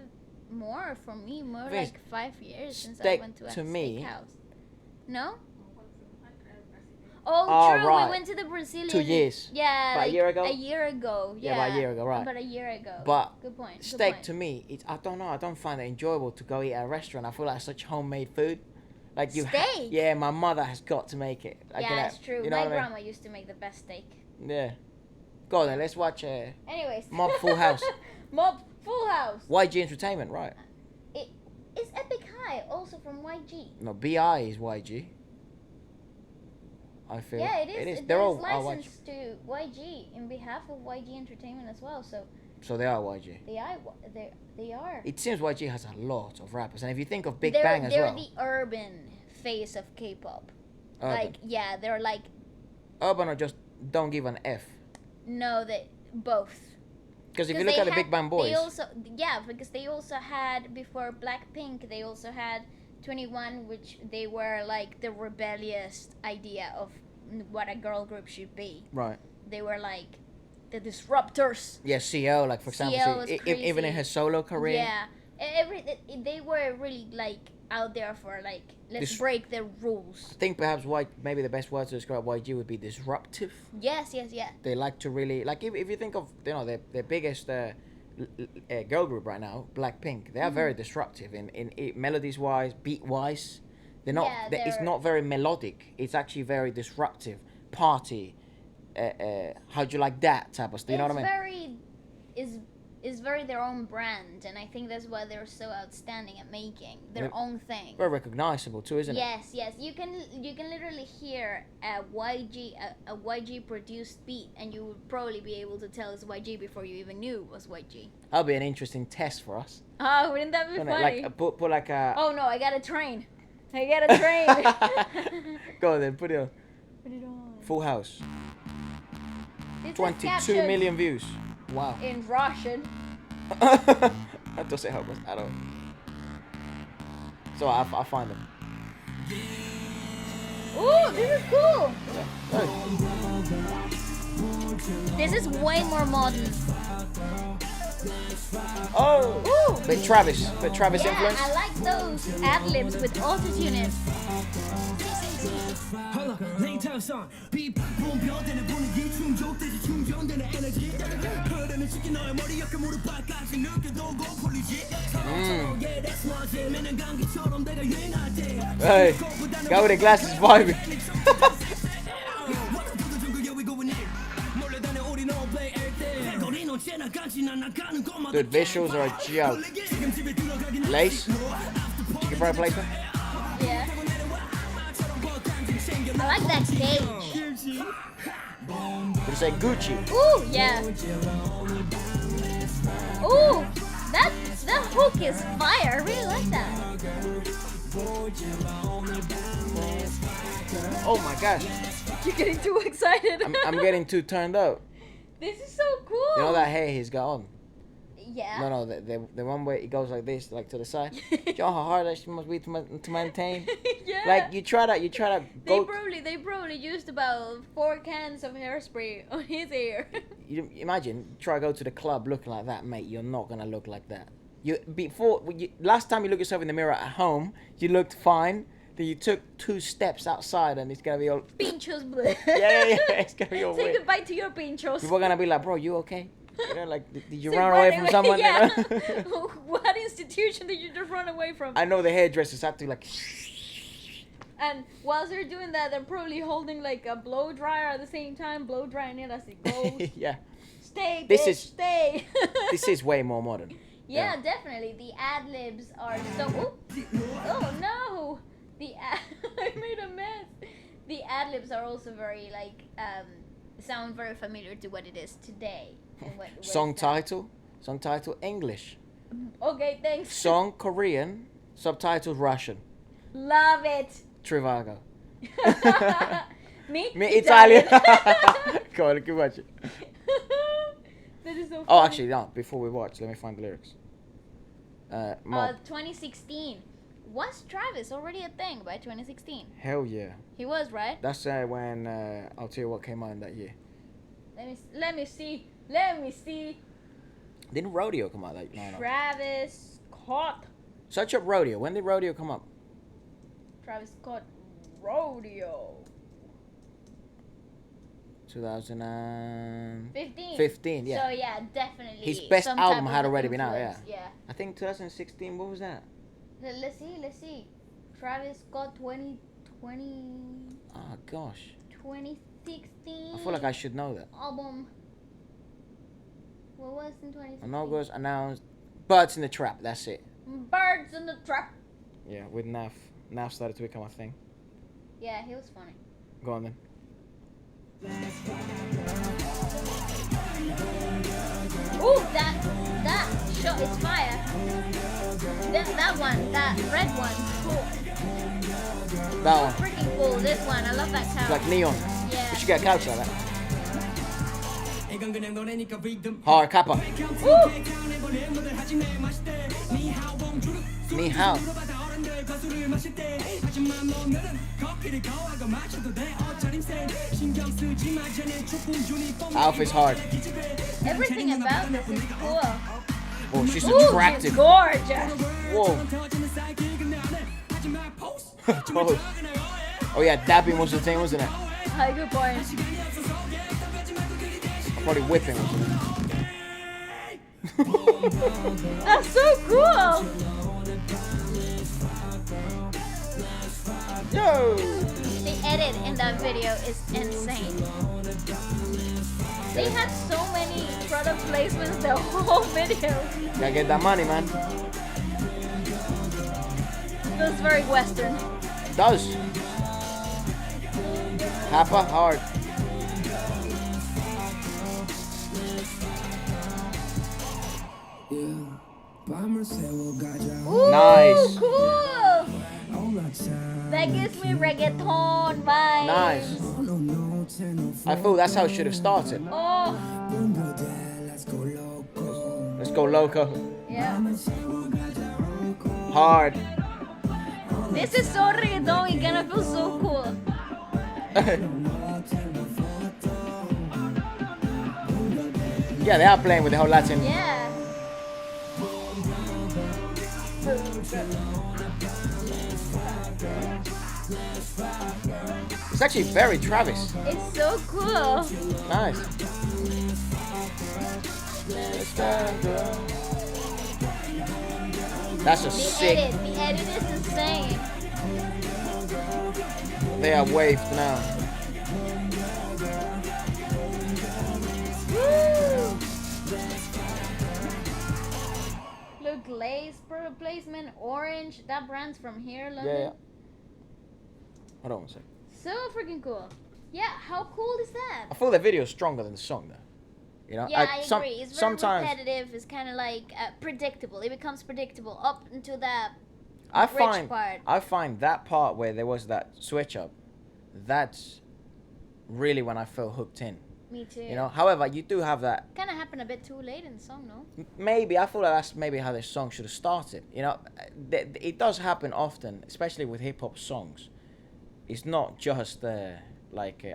B: more for me. More
C: Vince,
B: like 5 years since I
C: steak
B: went to a
C: to me-
B: steakhouse. No. Oh,
C: Oh,
B: true.
C: right.
B: We went to the Brazilian.
C: 2 years.
B: Yeah.
C: About a
B: like
C: year ago?
B: A year ago.
C: Yeah, about a year ago, right.
B: About a year ago.
C: But
B: good point.
C: Steak to me, I don't know. I don't find it enjoyable to go eat at a restaurant. I feel like such homemade food. Like
B: Steak?
C: Yeah, my mother has got to make it. Like,
B: Yeah, it's true.
C: You know
B: My
C: what I mean?
B: grandma used to make the best steak.
C: Yeah. Go on then. Let's watch
B: Anyways.
C: MOBB Full House.
B: MOBB Full House.
C: YG Entertainment, right?
B: Is EPIK HIGH also from YG?
C: No, BI is YG. I feel.
B: Yeah, it is.
C: It is.
B: It
C: They're
B: is
C: all
B: licensed to YG in behalf of YG Entertainment as well. So
C: So they are YG.
B: they are.
C: It seems YG has a lot of rappers, and if you think of Big
B: they're,
C: Bang as
B: they're
C: well.
B: the urban face of K-pop.
C: Urban.
B: Like they're like
C: Urban or just don't give an F.
B: no, they both.
C: Because if you look at the Big Bang Boys,
B: They also because they also had before Blackpink. They also had 21, which they were like the rebellious idea of what a girl group should be.
C: right?
B: They were like the disruptors.
C: Yeah, CL, like for example,
B: CL was
C: even in
B: crazy.
C: her solo career.
B: Yeah, they were really like out there for like let's break the rules.
C: I think perhaps maybe the best word to describe YG would be disruptive.
B: Yes.
C: They like to really like if you think of their biggest girl group right now, Blackpink. They are very disruptive in melodies wise, beat wise. They're not. It's not very melodic. It's actually very disruptive. Party. How'd you like that type of stuff? You know what I mean?
B: Is very their own brand, and I think that's why they're so outstanding at making their own thing.
C: Very recognizable too, isn't it?
B: Yes. You can literally hear a YG produced beat, and you would probably be able to tell it's YG before you even knew it was YG.
C: That'll be an interesting test for us.
B: Oh, wouldn't that be
C: Wouldn't it?
B: funny?
C: Like put like a.
B: Oh no, I got a train. Train.
C: Go on then, put it on.
B: Put it on.
C: Full House.
B: This is
C: 22
B: captured
C: million views. Wow.
B: in Russian.
C: That doesn't help us at all. So I find them.
B: Ooh, this is cool.
C: Yeah.
B: This is way more modern.
C: Oh,
B: Ooh.
C: bit Travis
B: Yeah,
C: influence.
B: I like those ad libs with auto-tune in.
C: Hey, guy with the glasses vibing. Dude, visuals are a joke. Lace, chicken fried placement.
B: Yeah. I like that stage.
C: Would you say Gucci?
B: Ooh, yeah. Ooh, that hook is fire. I really like that.
C: Oh my gosh,
B: You're getting too excited.
C: I'm getting too turned up.
B: This is so cool.
C: You know that hair he's got on?
B: Yeah.
C: No, the one where it goes like this, like to the side. You know how hard that must be to maintain?
B: Yeah.
C: Like you try to
B: They
C: go.
B: probably used about 4 cans of hairspray on his hair.
C: You imagine try to go to the club looking like that, mate. You're not gonna look like that. Last time you look yourself in the mirror at home, you looked fine. Then you took 2 steps outside, and it's gonna be all.
B: Pinchos, bleh.
C: Yeah, it's gonna be all
B: Say
C: weird.
B: goodbye to your pinchos.
C: People are gonna be like, bro, you okay? You know, like, did you
B: Say
C: run away from someone?
B: Yeah.
C: You know?
B: What institution did you just run away from?
C: I know the hairdressers have to like.
B: And whilst they're doing that, they're probably holding like a blow dryer at the same time, blow drying it as it goes.
C: Yeah,
B: Stay,
C: This
B: bitch,
C: is-
B: stay.
C: this is way more modern.
B: Yeah, definitely. The ad libs are so. Oh no! I made a mess. The ad libs are also very like sound very familiar to what it is today. And what
C: Song
B: it's now.
C: title English.
B: Okay, thanks.
C: Song Korean, subtitles Russian.
B: Love it.
C: Trivago.
B: Me?
C: Me Italian. Go on, keep watching.
B: That is so funny.
C: Oh, actually, no. Before we watch, let me find the lyrics. Mob.
B: 2016. Was Travis already a thing by 2016?
C: Hell yeah.
B: He was, right?
C: That's when I'll tell you what came out in that year.
B: Let me see.
C: Didn't Rodeo come out that year? No.
B: Travis Scott.
C: Search up Rodeo. When did Rodeo come up?
B: Travis Scott Rodeo.
C: 2015.
B: 15.
C: Yeah.
B: So yeah, definitely.
C: His best
B: some
C: album
B: type
C: had
B: of
C: already been out,
B: influence, Yeah.
C: I think 2016. What was that?
B: Let's see. Travis Scott 2020.
C: Oh gosh.
B: 2016.
C: I feel like I should know that.
B: Album. What was in 2016?
C: I know it was announced. Birds in the Trap. That's it.
B: Birds in the Trap.
C: Yeah, with Nav. Nav started to become a thing.
B: Yeah, he was funny.
C: Go on then.
B: Ooh, that shot is fire. That one, that red one, cool.
C: That one.
B: Freaking cool. This one, I love that couch.
C: It's like neon.
B: Yeah.
C: We should get a couch like that. Hard kappa.
B: Ooh.
C: Ni hao. Outfit's hard.
B: Everything about this is cool.
C: Oh, she's
B: Ooh,
C: attractive.
B: she's gorgeous.
C: Whoa. Oh yeah, dabbing was the thing, wasn't it?
B: Hi, good point.
C: Probably whipping, wasn't it?
B: That's so cool.
C: Yo!
B: The edit in that video is insane. They had so many product placements the whole video.
C: Gotta get that money, man.
B: Feels very Western.
C: Does. Kappa, hard.
B: Ooh,
C: Nice.
B: cool. That gives me reggaeton vibes.
C: Nice. I feel that's how it should have started.
B: Oh,
C: Let's go Loco.
B: yeah.
C: Hard.
B: This is so reggaeton. It gonna feel so cool.
C: Yeah, they are playing with the whole Latin.
B: Yeah.
C: It's actually very Travis.
B: It's so cool.
C: Nice. That's a sick.
B: The edit is insane.
C: They are waved now.
B: Woo! Look, lace product placement, orange. That brand's from here, London.
C: Yeah. Hold on one second.
B: So freaking cool. Yeah, how cool is that?
C: I feel the video is stronger than the song, though. You know,
B: Yeah, I agree. It's very
C: sometimes
B: repetitive. It's kind of like predictable. It becomes predictable up until that
C: I
B: bridge part.
C: find that part where there was that switch up, that's really when I felt hooked in.
B: Me too.
C: You know, however, you do have that.
B: Kind of happened a bit too late in the song, no?
C: Maybe I feel like that's maybe how this song should have started. You know, it does happen often, especially with hip hop songs. It's not just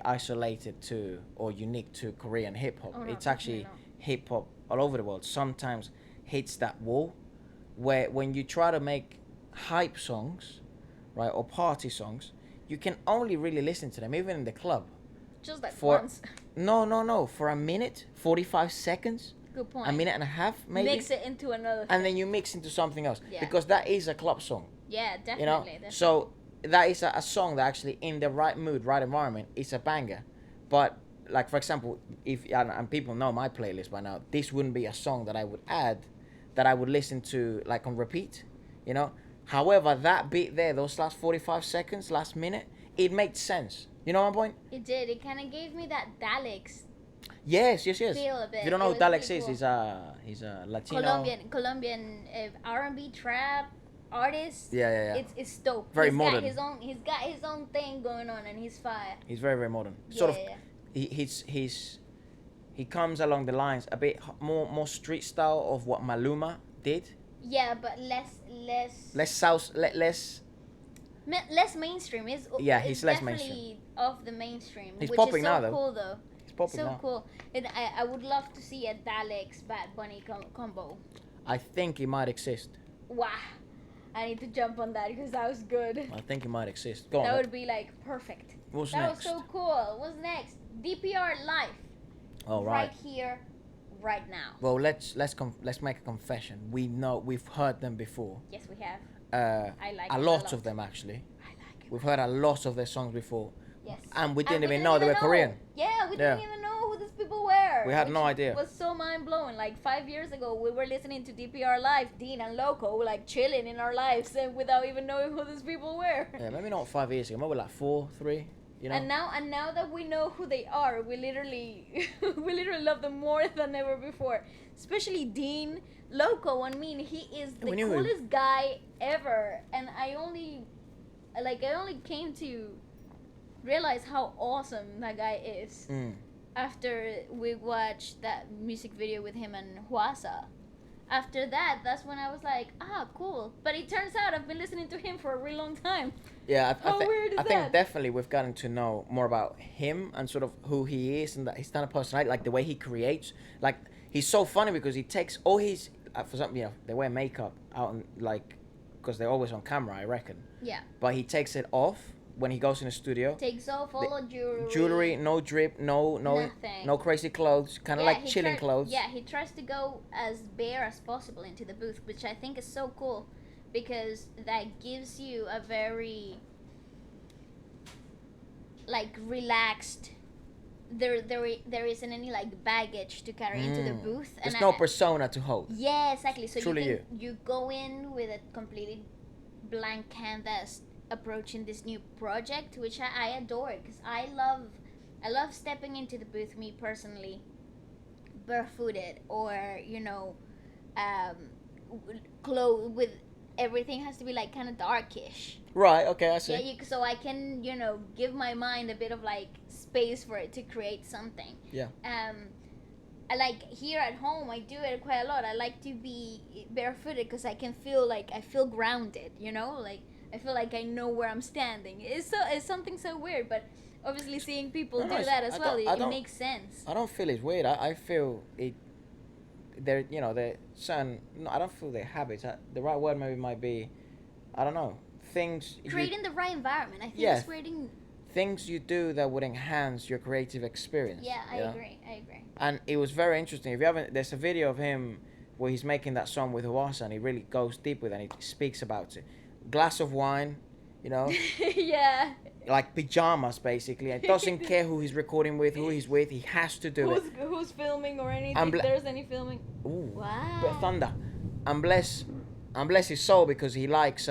C: isolated to or unique to Korean hip hop.
B: Oh, no,
C: It's actually
B: definitely
C: hip hop all over the world. Sometimes hits that wall where when you try to make hype songs, right, or party songs, you can only really listen to them, even in the club.
B: Just like
C: For-
B: once.
C: No, for a minute, 45 seconds,
B: Good point.
C: a minute and a half, maybe.
B: Mix it into another
C: And
B: thing.
C: then you mix into something else.
B: Yeah.
C: Because that is a club song,
B: Yeah, definitely.
C: you know?
B: Definitely.
C: So that is a song that actually, in the right mood, right environment, is a banger. But, like, for example, if and people know my playlist by now, this wouldn't be a song that I would add, that I would listen to, like, on repeat, you know? However, that bit there, those last 45 seconds, last minute, it made sense. You know my point?
B: It did. It kind of gave me that Daleks
C: Yes.
B: feel a bit.
C: If you don't know
B: It
C: who
B: was
C: Daleks
B: really
C: is,
B: cool.
C: he's a Latino.
B: Colombian R&B trap artist.
C: Yeah.
B: It's dope.
C: Very
B: He's
C: modern.
B: He's got his own thing going on, and he's fire.
C: He's very, very modern.
B: Yeah.
C: He comes along the lines a bit more street style of what Maluma did.
B: Yeah, but less less mainstream.
C: He's less
B: definitely
C: mainstream.
B: off the mainstream.
C: He's
B: which
C: popping
B: is so
C: now, though.
B: cool though.
C: He's popping
B: So
C: now.
B: cool. And I would love to see a Daleks Bad Bunny combo.
C: I think it might exist.
B: Wow. I need to jump on that because that was good.
C: I think it might exist. Go on.
B: That would be like perfect.
C: What's
B: That
C: next?
B: was so cool. What's next? DPR Life.
C: All
B: Right
C: right.
B: here, right now.
C: Well, let's make a confession. We've heard them before.
B: Yes, we have.
C: I
B: like
C: a
B: them a
C: lot
B: lot.
C: of them actually.
B: I like it.
C: We've heard a lot of their songs before.
B: Yes.
C: And we didn't even know they were Korean.
B: Yeah, we
C: Yeah.
B: didn't even know who these people were.
C: We had
B: which
C: no idea.
B: It was so mind blowing. Like 5 years ago, we were listening to DPR Live, Dean and Loco, like chilling in our lives, and without even knowing who these people were.
C: Yeah, maybe not 5 years ago. Maybe like 4, 3. You know.
B: And now that we know who they are, we literally love them more than ever before. Especially Dean, Loco. I mean, he is the
C: We knew him.
B: coolest guy ever, and I only came to realize how awesome that guy is after we watched that music video with him and Huasa. After that's when I was like, cool. But it turns out I've been listening to him for a really long time.
C: Yeah,
B: How weird is
C: I think
B: that?
C: definitely we've gotten to know more about him and sort of who he is and that his kind of personality, like the way he creates. Like he's so funny because he takes all his for some, you know, they wear makeup out and like because they're always on camera, I reckon.
B: Yeah.
C: But he takes it off when he goes in the studio.
B: Takes off all the jewelry.
C: Jewelry, no drip,
B: Nothing.
C: no crazy clothes, kind of like
B: he
C: chilling clothes.
B: Yeah, he tries to go as bare as possible into the booth, which I think is so cool because that gives you a very like relaxed. There isn't any like baggage to carry into the booth.
C: There's no persona to hold.
B: Yeah, exactly. So
C: Truly
B: you go in with a completely blank canvas approaching this new project, which I adore because I love stepping into the booth, me personally, barefooted or clothes with everything has to be like kind of darkish.
C: Right. Okay. I see.
B: Yeah, so I can give my mind a bit of like space for it to create something.
C: Yeah.
B: I like here at home I do it quite a lot. I like to be barefooted because I can feel like I feel grounded. Like I feel like I know where I'm standing. It's something so weird, but obviously seeing people do that as well, it makes sense.
C: I don't feel it's weird. I feel it. They're certain. No, I don't feel their habits. The right word maybe might be I don't know, things
B: Creating the right environment. I think
C: Yeah.
B: it's creating.
C: things you do that would enhance your creative experience.
B: Yeah, I
C: you know?
B: agree. I agree.
C: And it was very interesting. If you haven't, there's a video of him where he's making that song with Huasa, and he really goes deep with it, and he speaks about it. Glass of wine, you know,
B: Yeah.
C: like pajamas basically, and doesn't care who he's recording with, who he's with. He has to do it.
B: Who's filming or anything?
C: I'm
B: If there's any filming.
C: Ooh,
B: Wow.
C: bit of thunder. And bless his soul, because he likes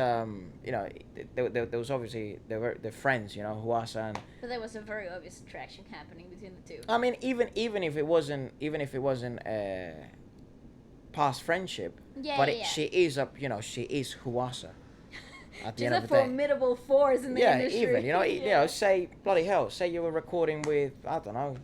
C: you know, there was obviously they're friends, you know, Huasa and.
B: But there was a very obvious attraction happening between the two.
C: I mean, even if it wasn't past friendship,
B: Yeah,
C: but
B: yeah.
C: she is she is Huasa. At the
B: She's
C: end
B: a
C: of the day.
B: formidable force in the
C: Yeah,
B: industry.
C: even you know, say bloody hell, say you were recording with, I don't know,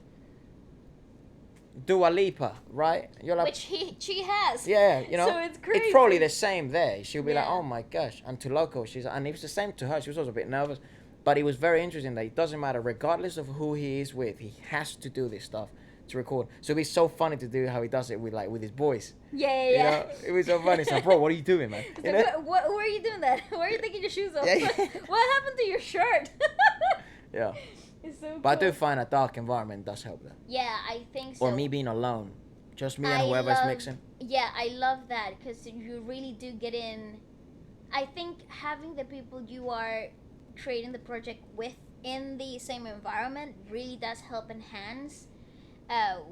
C: Dua Lipa, right? You're like,
B: Which she has.
C: yeah, you know,
B: So it's crazy.
C: it's probably the same there. She'll be like,
B: Yeah.
C: oh my gosh, and to Loco, and it was the same to her. She was also a bit nervous, but it was very interesting that it doesn't matter, regardless of who he is with, he has to do this stuff to record. So it'd be so funny to do how he does it with his boys.
B: Yeah.
C: You know, it was so funny. It's like, bro, what are you doing, man?
B: It's
C: You
B: like,
C: know?
B: why are you doing that? Why are you taking your shoes off?
C: Yeah, yeah.
B: What happened to your shirt?
C: Yeah.
B: It's so
C: But I
B: cool.
C: do find a dark environment does help though.
B: Yeah, I think so.
C: Or me being alone. Just me and
B: I
C: whoever's
B: love-
C: mixing.
B: Yeah, I love that because you really do get in. I think having the people you are creating the project with in the same environment really does help enhance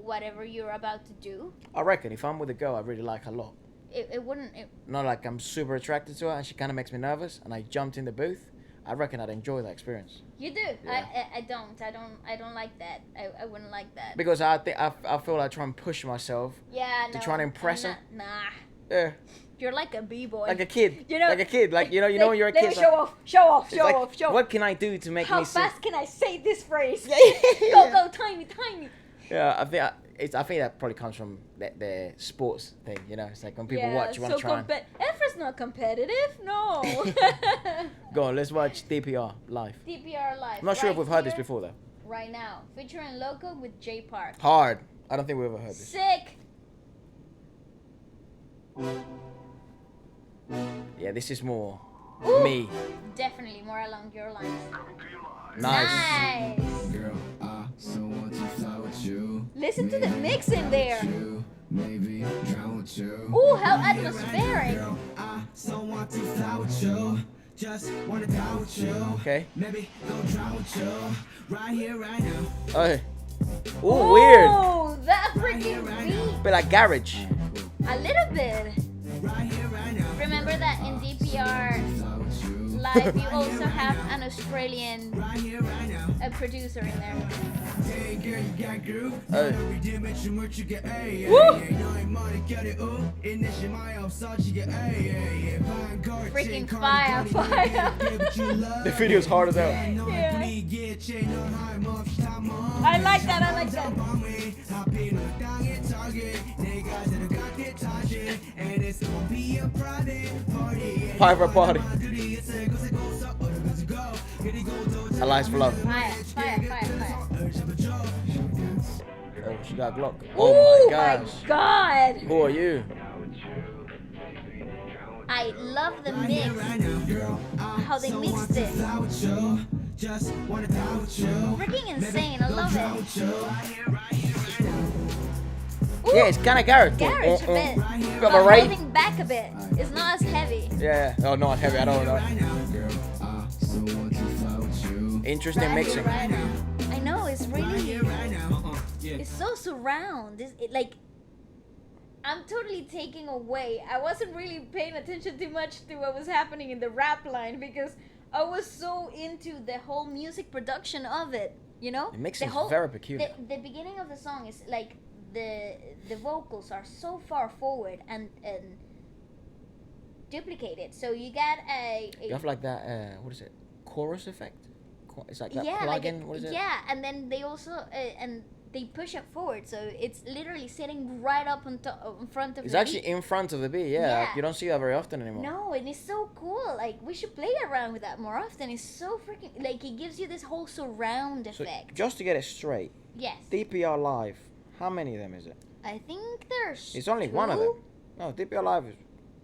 B: whatever you're about to do.
C: I reckon if I'm with a girl I really like her a lot.
B: It wouldn't.
C: Not like I'm super attracted to her and she kind of makes me nervous and I jumped in the booth. I reckon I'd enjoy that experience.
B: You do.
C: Yeah.
B: I don't like that. I wouldn't like that.
C: Because I think I feel like I try and push myself.
B: Yeah.
C: To
B: No,
C: try and impress
B: I'm
C: her?
B: not- Nah.
C: Yeah.
B: You're like a b-boy.
C: Like a kid.
B: You know,
C: like a kid. Like you know when you're a
B: let
C: kid.
B: me
C: it's
B: show
C: like-
B: off, show off,
C: it's
B: show
C: like,
B: off, show off.
C: what can I do to make
B: How
C: me see?
B: fast can I say this phrase?
C: Yeah, yeah,
B: Go,
C: yeah.
B: go, time me.
C: Yeah, I think that probably comes from the sports thing, you know. It's like when people watch, you want to try.
B: Efra's not competitive, no.
C: Go on, let's watch DPR live.
B: DPR live.
C: I'm not sure if we've heard this
B: here,
C: before though.
B: Right now, featuring Loco with J Park.
C: Hard. I don't think we've ever heard this.
B: Sick.
C: Yeah, this is more
B: Ooh.
C: me.
B: Definitely more along your lines.
C: Nice.
B: Nice.
E: Girl, I so want to fly with you.
B: Listen to the mix in there.
E: You, maybe drown with you.
B: Ooh, how atmospheric.
E: Girl, I so want to fly with you. Just wanna die with you.
C: Okay.
E: Maybe go drown with you. Right here, right now.
C: Oh. Ooh, weird.
B: Oh, that freaking beat.
C: Bit like garage.
B: A little bit.
E: Right here, right now.
B: Remember that in DPR
E: Fly with you.
B: live, you also have an Australian
E: Right here, right now.
B: producer in there.
E: Hey, girl, you got groove.
C: Hey.
E: 리듬에 춤을 추게, ayy,
B: Woo!
E: ayy. 너의 머릿결에 인내심이 없어지게, ayy, ayy. 반걸,
B: Freaking
E: 찐
B: fire,
E: 걸,
B: fire.
E: give it your love.
C: The video's hard as hell.
E: 너의 분위기에 채 넌 하염없이 탐험.
B: I like that, I like that.
E: 밤에 하필 넌 땅에 target. 내가 들어갈게 target. And it's gonna be a private party.
C: Private party.
E: 사람들이 있을 곳에 곳에 어디까지 go. 그리고 또
C: Elias Flow.
B: Fire.
C: Oh, she got a Glock.
B: Oh
C: Oh my
B: my
C: gosh.
B: god.
C: Who are you?
B: I love the mix. How they mixed it. Freaking insane. I love it. Ooh,
C: Yeah, it's kind of garage.
B: garage a bit.
C: Got
B: But
C: the right.
B: holding back a bit. It's not as heavy.
C: Yeah. Oh, not heavy at all. No. Interesting mixing.
B: Right. I know, it's really... It's so surround. Like... I'm totally taking away. I wasn't really paying attention too much to what was happening in the rap line because I was so into the whole music production of it, you know?
C: The mixing is
B: whole-
C: very peculiar.
B: The beginning of the song is like the vocals are so far forward and duplicated. So you get a
C: You have like that. What is it? Chorus effect. It's like that
B: yeah,
C: plug-in. What is it?
B: yeah, and then they also and they push it forward, so it's literally sitting right up on in front of
C: It's
B: the
C: actually
B: beat.
C: in front of the beat. Yeah.
B: Yeah.
C: Like, you don't see that very often anymore.
B: No, and it's so cool. Like we should play around with that more often. It's so freaking like it gives you this whole surround
C: So
B: effect.
C: just to get it straight,
B: Yes,
C: DPR Live. How many of them is it?
B: I think there's.
C: It's only one of
B: two.
C: them. No, DPR Live is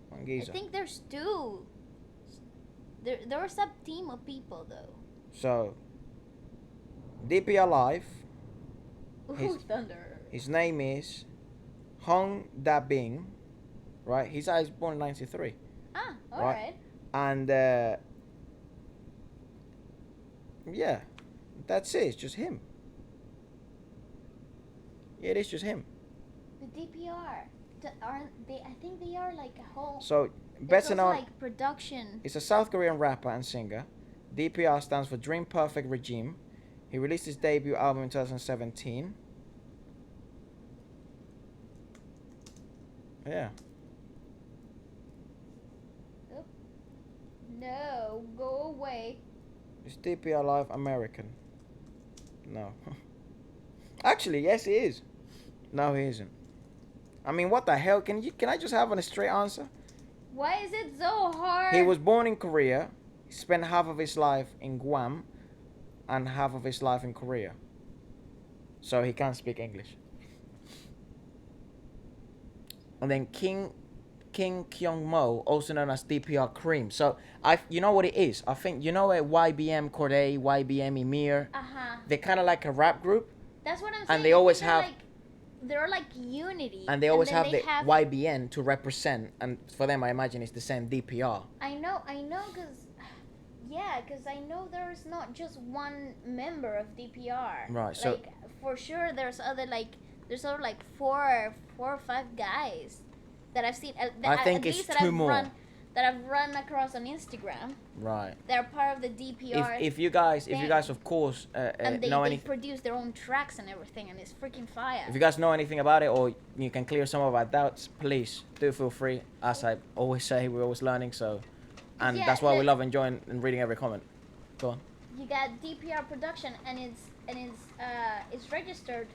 C: one
B: I
C: geezer.
B: think there's two. There was a team of people though.
C: So, DPR Live.
B: Ooh, Thunder.
C: His name is Hong Da Bing, right? He's born in '93.
B: Ah, alright.
C: And yeah, that's it. It's just him. Yeah, it is just him.
B: The DPR. Aren't they? I think they are like a whole.
C: So
B: there's
C: better
B: also
C: known.
B: like production.
C: He's a South Korean rapper and singer. DPR stands for Dream Perfect Regime. He released his debut album in 2017. Yeah.
B: Oh. No, go away.
C: Is DPR Live American? No. Actually, yes, he is. No, he isn't. I mean, what the hell? Can I just have a straight answer?
B: Why is it so hard?
C: He was born in Korea. He spent half of his life in Guam and half of his life in Korea. So he can't speak English. And then King Kyung Mo, also known as DPR Cream. So you know what it is? I think you know YBM Corday, YBM Emir. They're kind of like a rap group.
B: That's what I'm saying.
C: And they always have.
B: They're like unity.
C: And they always have the YBN to represent, and for them, I imagine it's the same DPR.
B: I know, cause I know there's not just one member of DPR.
C: Right. So
B: like for sure, there's other four or five guys that I've seen.
C: I think it's two more
B: that I've run across on Instagram.
C: Right.
B: They're part of the DPR.
C: If you guys, of course,
B: and
C: know
B: they
C: anything,
B: produce their own tracks and everything, and it's freaking fire.
C: if you guys know anything about it, or you can clear some of our doubts, please do feel free. As I always say, we're always learning, so, and
B: Yeah,
C: that's why we love enjoying and reading every comment. Go on.
B: You got DPR production, and it's registered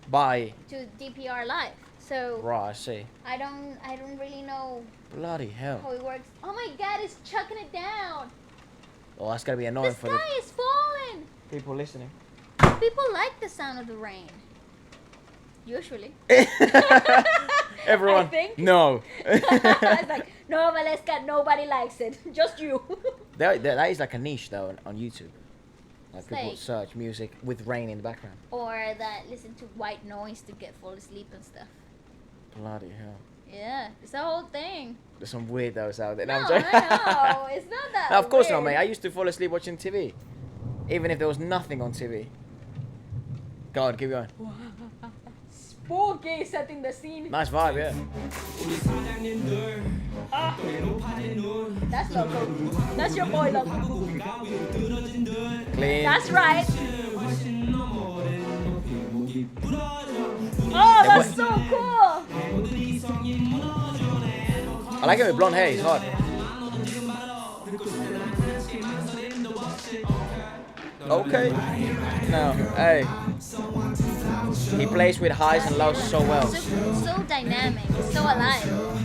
C: Bye.
B: to DPR Live. So
C: Right, I see.
B: I don't really know
C: Bloody hell.
B: how it works. Oh my God, it's chucking it down.
C: Oh, that's gonna be annoying
B: The
C: for the
B: sky is falling.
C: people listening.
B: People like the sound of the rain. Usually.
C: Everyone.
B: I think.
C: No.
B: It's like, no, Valeska, nobody likes it. Just you.
C: That is like a niche though on YouTube. Like
B: It's
C: people
B: like-
C: search music with rain in the background.
B: Or that listen to white noise to get fall asleep and stuff.
C: Bloody hell.
B: Yeah, it's a whole thing.
C: There's some weirdos out there.
B: No,
C: I'm joking.
B: I know. It's not that
C: No, of course not,
B: weird.
C: mate. I used to fall asleep watching TV. Even if there was nothing on TV. Go on, keep going.
B: Spooky, setting the scene.
C: Nice vibe, yeah.
B: That's Loco. That's your boy, Loco.
C: Clean.
B: That's right. Oh, that's so cool.
C: I like it with blonde hair. He's hot. Okay. No, hey. He plays with highs and lows so well.
B: So dynamic. So alive.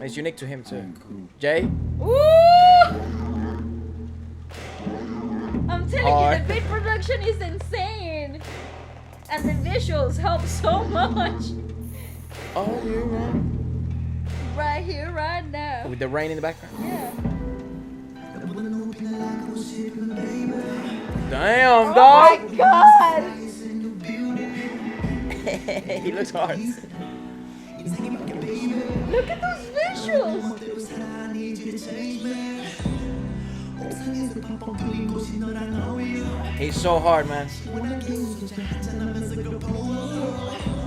C: It's unique to him too. Jay?
B: Ooh! I'm telling you, the beat production is insane. And the visuals help so much.
C: Oh, you man.
B: Right here, right now.
C: With the rain in the background.
B: Yeah.
C: Damn,
B: Oh
C: dog.
B: my God!
C: He looks hard.
B: Look at those visuals.
C: He's so hard, man.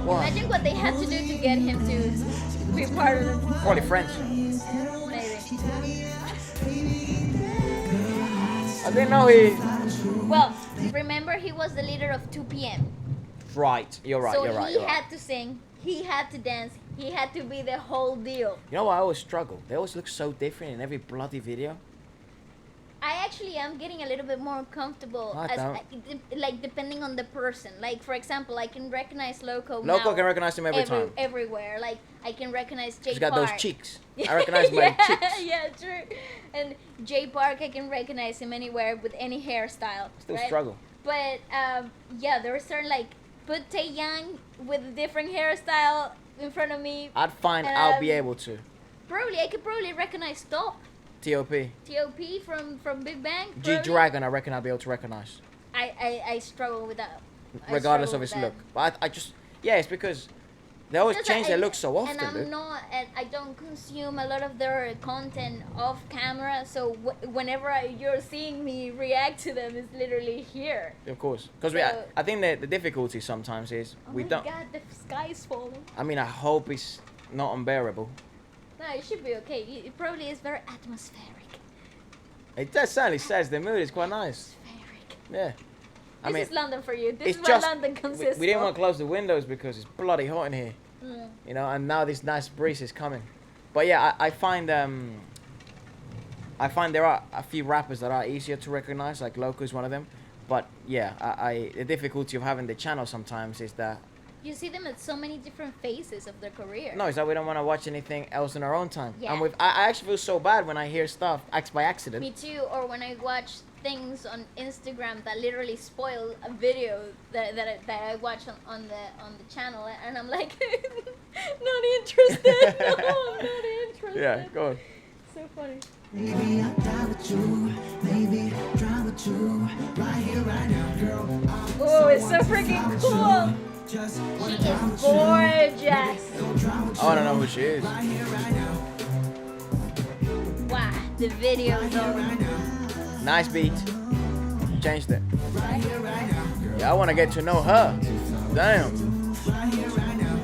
C: Wow.
B: Imagine what they had to do to get him to be part of it.
C: Probably French.
B: Maybe.
C: I didn't know he.
B: Well, remember he was the leader of 2 p.m.
C: Right, you're right.
B: So
C: You're right.
B: he
C: You're right.
B: had to sing, he had to dance, he had to be the whole deal.
C: You know what? I always struggle. They always look so different in every bloody video.
B: I actually am getting a little bit more comfortable,
C: I don't.
B: like depending on the person. Like for example, I can recognize Loco.
C: Loco
B: now
C: can recognize him every time.
B: everywhere. Like I can recognize J
C: He's got
B: Park.
C: those cheeks. I recognize my
B: Yeah,
C: cheeks.
B: yeah, true. And J Park, I can recognize him anywhere with any hairstyle.
C: Still
B: right?
C: struggle.
B: But yeah, there were certain like put Taeyang with a different hairstyle in front of me.
C: I'd find
B: And,
C: I'll be able to.
B: I could probably recognize T.O.P.
C: T.O.P.
B: T.O.P from Big Bang.
C: G-Dragon, I reckon I'll be able to recognize.
B: I struggle with that.
C: Regardless of his look. But I just, yeah, it's because they always change their look so often,
B: and
C: dude.
B: I don't consume a lot of their content off camera, so whenever you're seeing me react to them, it's literally here.
C: Of course, because I think the difficulty sometimes is we don't.
B: Oh my god, the sky's falling.
C: I mean, I hope it's not unbearable.
B: No, it should be okay. It probably is very atmospheric.
C: It does certainly says the mood is quite nice.
B: Atmospheric.
C: Yeah. I mean,
B: This is London for you. This
C: it's
B: is what
C: just
B: London consists
C: we didn't
B: of.
C: want to close the windows because it's bloody hot in here.
B: Mm.
C: You know, and now this nice breeze is coming. But yeah, I find there are a few rappers that are easier to recognize, like Loco is one of them. But yeah, the difficulty of having the channel sometimes is that
B: You see them at so many different phases of their career.
C: no, it's that we don't want to watch anything else in our own time.
B: Yeah.
C: And I actually feel so bad when I hear stuff by accident.
B: Me too, or when I watch things on Instagram that literally spoil a video that I watch on the channel, and I'm like, not interested. No, I'm not interested.
C: Yeah, go on.
B: So funny.
E: Maybe I'll die with you, maybe try with you, right here, right now, girl.
B: Oh, it's so freaking cool.
E: Just
B: She is gorgeous.
C: I want to know who she is.
E: right here, right now,
B: Wow, the video though.
C: Nice beat. Changed it.
E: right here, right now, girl.
C: Yeah, I want to get to know her. Damn.
E: Right here, right now.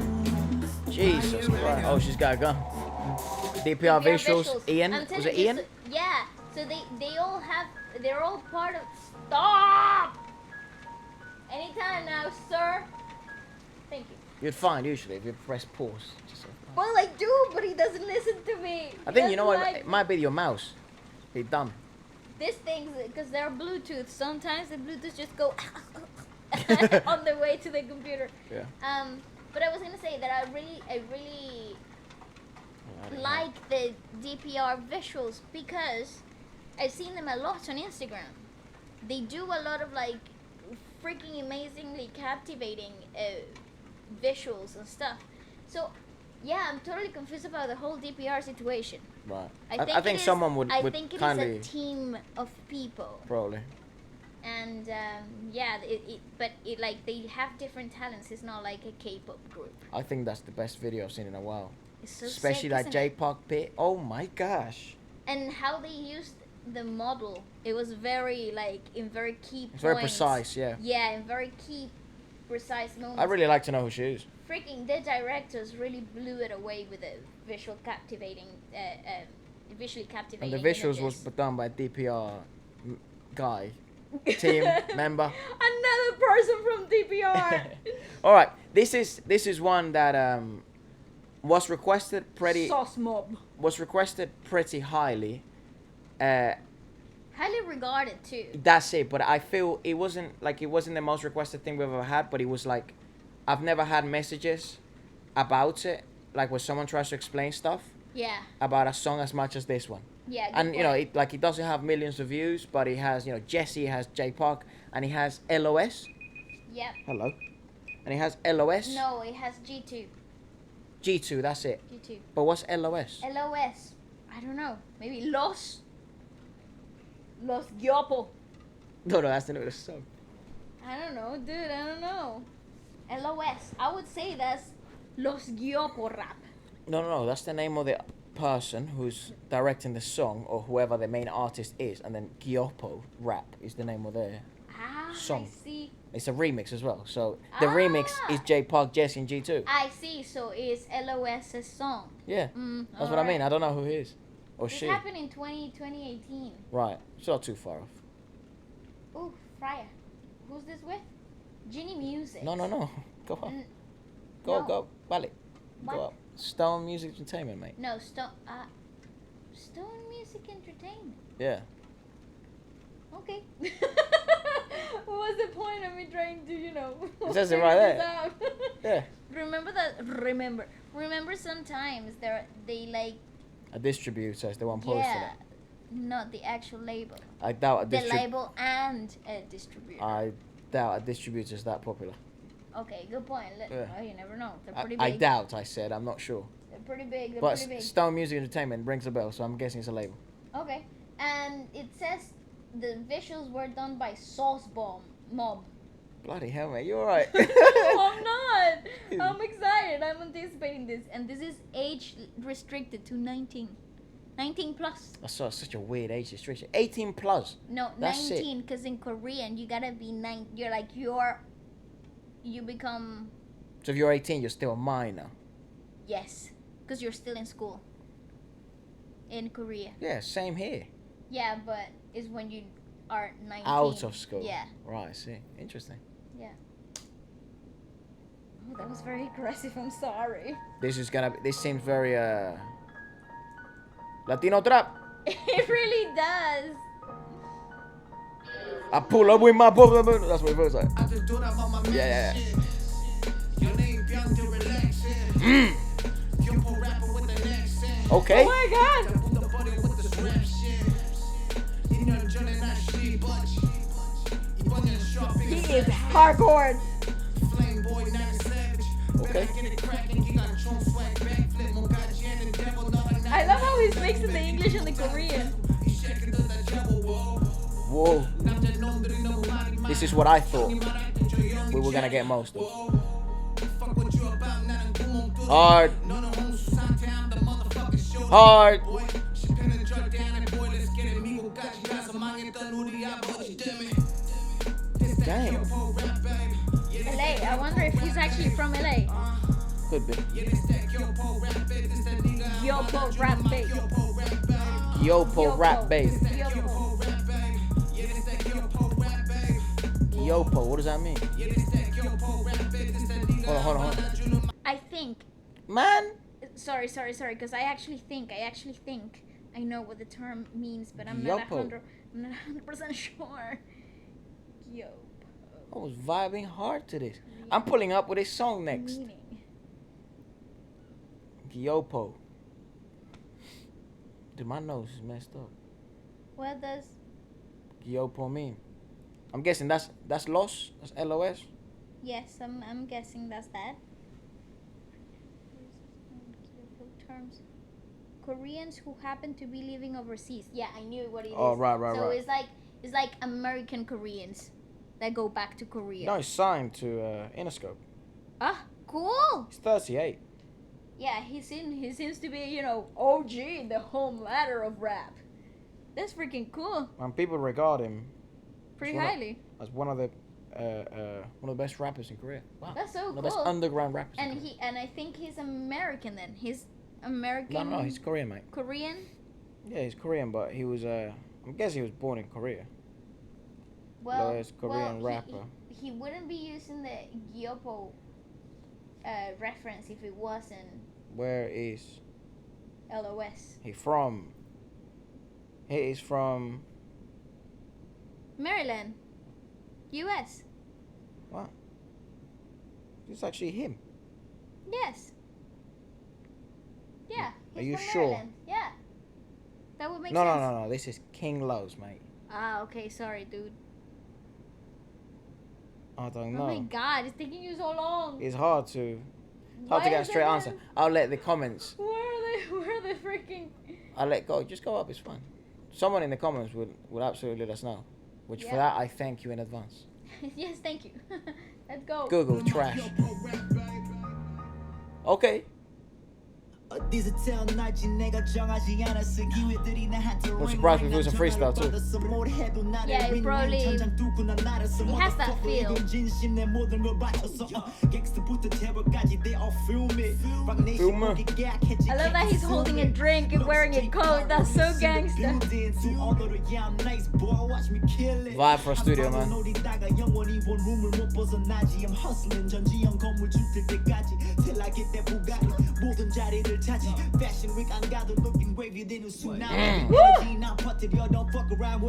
C: Jesus Christ. Oh, she's got a gun. DPR visuals. Ian?
B: I'm telling
C: Was it
B: you,
C: Ian?
B: so- yeah. So they're all part of. Stop. Anytime now, sir. Thank you.
C: You'd find usually if you press pause. Just
B: Well, I do, but he doesn't listen to me.
C: I think
B: He
C: you know what?
B: doesn't
C: It might be your mouse. Be dumb.
B: This thing, because they're Bluetooth. Sometimes the Bluetooth just go on the way to the computer.
C: Yeah.
B: But I was gonna say that I really like the DPR visuals because I've seen them a lot on Instagram. They do a lot of like freaking amazingly captivating visuals and stuff. So yeah, I'm totally confused about the whole DPR situation.
C: Right.
B: I think
C: someone would
B: I think it
C: kindly.
B: is a team of people,
C: Probably.
B: and yeah, but like they have different talents. It's not like a K-pop group.
C: I think that's the best video I've seen in a while.
B: It's so
C: Especially
B: sick,
C: that
B: isn't it?
C: J-Park bit. Oh my gosh.
B: And how they used the model, it was very like in very key points.
C: It's very precise, yeah.
B: Yeah, in very key, precise moments.
C: I'd really like to know who she is.
B: Freaking the directors really blew it away with a visually captivating
C: And the visuals was
B: images.
C: done by DPR guy, team member.
B: Another person from DPR.
C: All right, this is one that was requested pretty
B: Sauce mob.
C: pretty highly.
B: Highly regarded too.
C: That's it, but I feel it wasn't the most requested thing we've ever had, but it was like I've never had messages about it, like when someone tries to explain stuff
B: Yeah.
C: about a song as much as this one.
B: Yeah. good
C: And you know,
B: point.
C: it doesn't have millions of views, but it has, you know, Jessi, has J-Park, and he has LOS.
B: Yep.
C: Hello. And he has LOS.
B: No, it has G2.
C: G2, that's it.
B: G2.
C: But what's LOS?
B: LOS. I don't know. Maybe Los Gyopo.
C: No, that's the name of the song.
B: I don't know, dude. I don't know. LOS. I would say that's Los Gyopo rap.
C: No, that's the name of the person who's directing the song, or whoever the main artist is, and then Gyopo rap is the name of the
B: Ah,
C: Song.
B: I see.
C: It's a remix as well. So the remix is J-Park, Jessi, and G2.
B: I see. So it's LOS's song.
C: Yeah, that's what I mean. I don't know who he is or
B: This
C: she.
B: happened in 2018.
C: Right, it's not too far off.
B: Ooh, Fryer. Who's this with? Ginny Music.
C: No. Go on.
B: N-
C: Go,
B: no.
C: go, Valley. Go
B: What?
C: up. Stone Music Entertainment, mate.
B: No, Stone Music Entertainment.
C: Yeah.
B: Okay. What was the point of me trying to, you know?
C: It says it right there. Yeah.
B: Remember sometimes they like,
C: A distributor is the one posted
B: yeah,
C: it.
B: not the actual label.
C: I doubt a
B: The
C: distributor.
B: label and a distributor.
C: I doubt a distributor is that popular.
B: Okay, good point.
C: Yeah.
B: Well, you never know. They're pretty big.
C: I doubt, I said. I'm not sure.
B: They're pretty big. They're
C: But
B: pretty big.
C: Stone Music Entertainment rings a bell, so I'm guessing it's a label.
B: Okay. And it says the visuals were done by Sauce Bomb MOBB.
C: Bloody hell, mate, you alright?
B: I'm not. I'm excited. I'm anticipating this, and this is age restricted to 19. 19 plus.
C: I saw such a weird age restriction. 18 plus.
B: No,
C: That's
B: 19, because in Korean you gotta be 9. You're like you become.
C: So if you're 18, you're still a minor.
B: Yes, because you're still in school. In Korea.
C: Yeah, same here.
B: Yeah, but it's when you are 19.
C: Out of school.
B: Yeah.
C: Right, I see. Interesting.
B: Yeah. Oh, that was very aggressive. I'm sorry.
C: This is gonna be, this seems very Latino trap.
B: It really does.
C: I pull up with my bubble. That's what it feels like. Yeah. Okay.
B: Oh my god. He is hardcore.
C: Okay.
B: I love how he's mixing the English and the Korean.
C: Whoa. This is what I thought we were gonna get most of. Hard. Damn.
B: LA. I wonder if he's actually from LA.
C: Could be.
B: Yopo rap babe.
C: Yopo rap babe. Yopo, what does that mean? Hold on.
B: I think.
C: Man.
B: Sorry, because I actually think I know what the term means, but I'm not
C: Yopo.
B: 100% sure. Yopo.
C: I was vibing hard to this. I'm pulling up with this song next.
B: Meaning.
C: Yopo. Dude, my nose is messed up.
B: What does?
C: Yopo mean? I'm guessing that's los. That's LOS.
B: Yes, I'm guessing that's that. Terms. Koreans who happen to be living overseas. Yeah, I knew what it is.
C: Oh, right.
B: So it's like American Koreans that go back to Korea.
C: No, he's signed to Interscope.
B: Ah, cool.
C: He's 38.
B: Yeah, he seems to be, OG in the home ladder of rap. That's freaking cool.
C: And people regard him
B: Pretty highly.
C: as one of the best rappers in Korea. Wow.
B: That's so
C: one of the
B: cool.
C: best underground rappers.
B: And
C: in Korea.
B: and I think he's American then. He's American.
C: No, he's Korean, mate.
B: Korean?
C: Yeah, he's Korean, but he was I'm guessing he was born in Korea.
B: Well,
C: Lowest Korean rapper.
B: He wouldn't be using the Gyopo reference if it wasn't
C: Where is
B: LOS.
C: he from? He is from
B: Maryland, US.
C: what? It's actually him.
B: Yes. Yeah.
C: Are
B: He's
C: you
B: from
C: sure?
B: Maryland. Yeah. That would make
C: No,
B: sense.
C: no. This is King Lowe's, mate.
B: Ah, okay. Sorry, dude.
C: I don't
B: Oh
C: know.
B: my God, it's taking you so long.
C: It's hard to
B: Why
C: get a
B: is
C: straight
B: it
C: answer.
B: then?
C: I'll let the comments.
B: Where are they freaking?
C: I'll let go. Just go up. It's fine. Someone in the comments will absolutely let us know. Which for
B: Yeah.
C: that I thank you in advance.
B: Yes, thank you. Let's go.
C: Google trash. Okay. I'm surprised we do some freestyle too.
B: Yeah, it probably he has that feel. I love that he's holding a drink and wearing a coat. That's so gangster.
C: Vibe for a studio, man.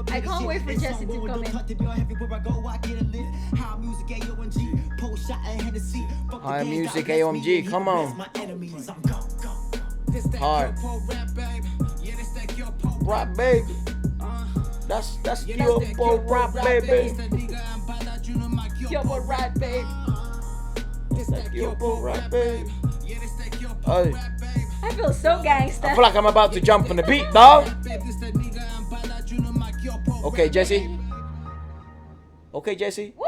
B: I can't wait for Jessi to come in.
C: High music AOMG, come on. Hard. Rap baby. That's Yopo rap baby.
B: Yopo rap babe.
C: Yopo rap baby. Hey.
B: I feel so gangster.
C: I feel like I'm about to jump on the beat, dog. Okay, Jessie. Okay, Jessie.
B: Woo!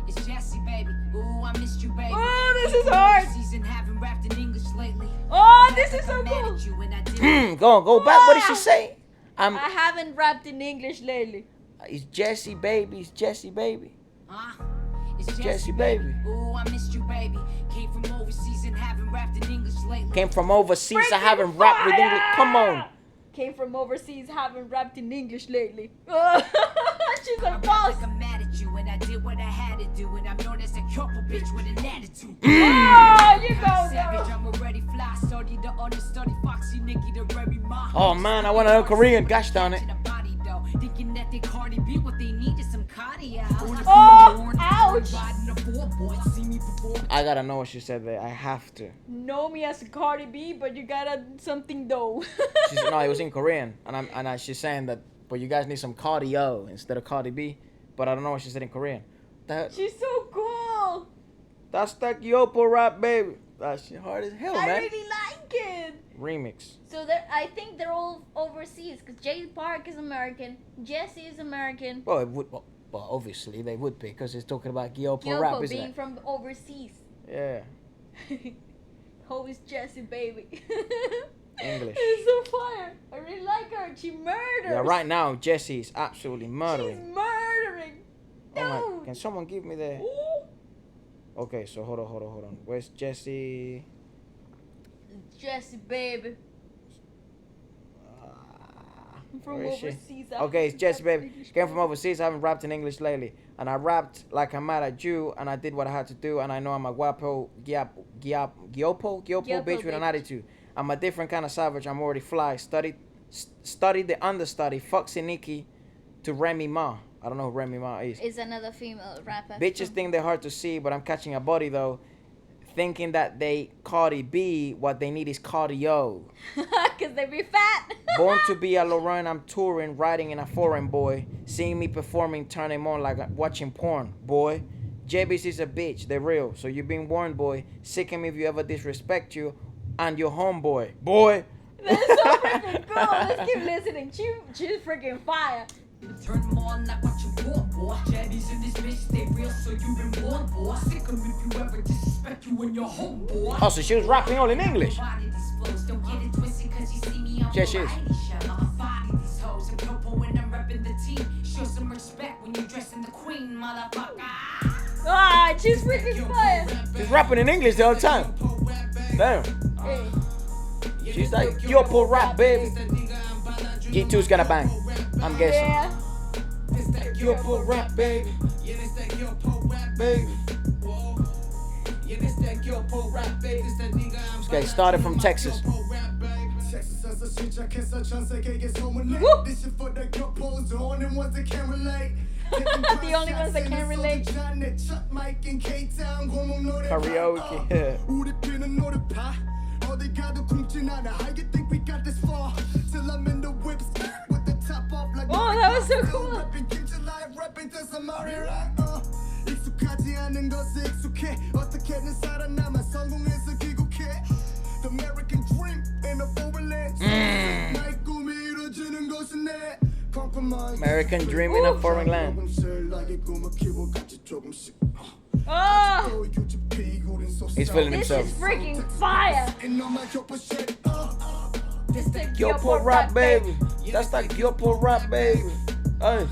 E: It's Jessie, baby. Ooh, I missed you, baby.
B: Oh, this is hard.
E: Season haven't rapped in English lately.
B: Oh, this is so cool.
C: Go back. What did she say?
B: I haven't rapped in English lately.
C: It's Jessie, baby. It's Jessie, baby.
E: It's
C: Jessie, baby.
E: Ooh, I missed you, baby. Came from overseas and haven't rapped in English lately.
C: Came from overseas. I
B: Freaking
C: haven't rapped with English.
B: fire!
C: Come on.
B: Came from overseas, haven't rapped in English lately. She's a
E: I rap
B: boss.
E: like I'm mad at you, and I did what I had to do, and I'm known as a couple bitch with an attitude.
B: Oh, you go,
E: Savage,
B: girl.
E: I'm already fly. Study the understudy, Foxy, Nikki, the Remy Ma.
C: Oh man, I want to learn Korean. Gosh darn it.
E: Thinking that they Cardi B, what they need is some cardio.
B: Oh, ouch.
C: I gotta know what she said there. I have to.
B: Know me as a Cardi B, but you gotta something though.
C: She said, no, it was in Korean, and she's saying that, but you guys need some cardio instead of Cardi B. But I don't know what she said in Korean.
B: She's so cool.
C: That's that Yopo rap, baby. That shit hard as hell,
B: I
C: man.
B: really like it.
C: Remix.
B: So I think they're all overseas because Park is American, Jessie is American.
C: Well, it would. Well, obviously they would be because it's talking about Yopo rap, isn't
B: being
C: it?
B: from overseas.
C: Yeah.
B: How is Jessie, baby?
C: English.
B: It's so fire. I really like her. She murders.
C: Yeah, right now Jessie is absolutely murdering.
B: She's murdering.
C: Oh
B: Dude.
C: my, can someone give me the?
B: Ooh.
C: Okay, so hold on. Where's Jessie?
B: Jessie, baby. From
C: Where is she?
B: overseas.
C: Okay, it's Jessie, baby. Came from overseas. I haven't rapped in English lately, and I rapped like I'm mad at you, and I did what I had to do, and I know I'm a guapo, gyopo bitch with an
B: bitch.
C: attitude. I'm a different kind of savage. I'm already fly. Studied the understudy, Foxy Nikki, to Remy Ma. I don't know who Remy Ma is.
B: Is another female rapper.
C: Bitches think they're hard to see, but I'm catching a body though. Thinking that they Cardi B, what they need is cardio.
B: Because they be fat.
C: Born to be a Lorraine, I'm touring, riding in a foreign boy. Seeing me performing, turning on like watching porn, boy. JB's is a bitch, they're real, so you've been warned, boy. Sick him if you ever disrespect you and your homeboy, boy.
B: That's so freaking cool. Let's keep listening. She's freaking fire.
E: Turn them on like what you want, boy. Jetties in this bitch, they real, so you been born, boy. Sick 'em if you ever disrespect you and your homeboy.
C: Oh, so she was rapping all in English.
E: Body these flows, don't get it twisted 'cause you see me on
C: Yeah, she is.
E: variety show. I'ma body these hoes and Popo when I'm repping the team. Show some respect when you dressing the queen, motherfucker.
B: Ah, she's freaking fire.
C: She's rapping in English the whole time. Damn.
B: Hey.
C: She's like, Yopo rap, baby. G2's gonna bang. I'm guessing.
B: Yeah.
C: Yopo rap, baby. Baby. Okay, started from Texas.
B: The only ones that can relate.
C: Karaoke. Yeah.
B: Oh, that was so cool.
C: American dream in a foreign land.
B: Oh,
C: He's feeling
B: this
C: himself.
B: is freaking fire. This the
C: Yopo rap, baby. That's that Yopo rap, baby. Hey.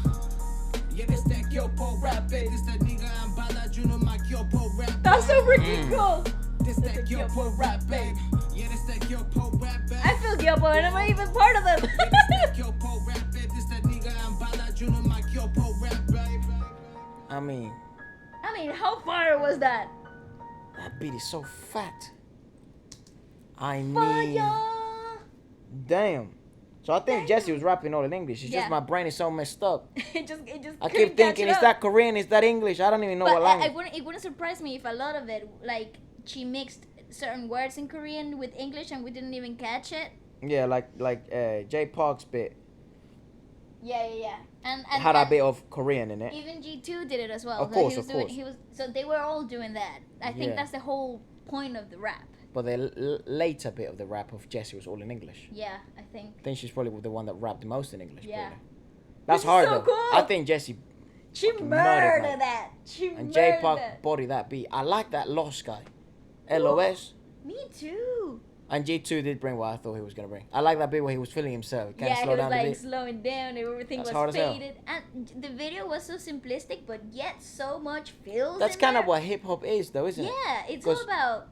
B: That's so freaking cool. I feel Gyopo and I'm not even part of them.
C: I mean,
B: How fire was that?
C: that beat is so fat. I mean,
B: Fire.
C: damn. So I think Jessie was rapping all in English. It's
B: Yeah.
C: just my brain is so messed up.
B: it just
C: I
B: couldn't
C: keep
B: catch
C: thinking,
B: it
C: is
B: up.
C: that Korean? Is that English? I don't even know
B: But
C: what language.
B: it wouldn't surprise me if a lot of it, like, she mixed certain words in Korean with English and we didn't even catch it.
C: Yeah, like J Park's bit
B: Yeah. And
C: had a bit of Korean in it.
B: even G2 did it as well.
C: Of
B: So
C: course,
B: he was
C: of course.
B: He was so they were all doing that. I think
C: Yeah.
B: that's the whole point of the rap.
C: But the later bit of the rap of Jessie was all in English.
B: Yeah, I think.
C: I think she's probably the one that rapped the most in English.
B: Yeah.
C: Probably. That's
B: This is
C: hard
B: so
C: though.
B: cool.
C: I think Jessie
B: She
C: fucking
B: murdered
C: like-
B: that. She
C: and
B: murdered
C: J-Park
B: that.
C: body that beat. I like that Lost guy. LOS.
B: Me too.
C: And G2 did bring what I thought he was gonna bring. I like that bit where he was feeling himself. Kind of
B: Yeah,
C: slow
B: he was
C: down a
B: like
C: bit.
B: slowing down. Everything
C: That's
B: was
C: hard as hell.
B: faded, and the video was so simplistic, but yet so much feels.
C: That's
B: in
C: kind of
B: there.
C: what hip hop is, though, isn't it?
B: Yeah, it's all
C: 'Cause
B: about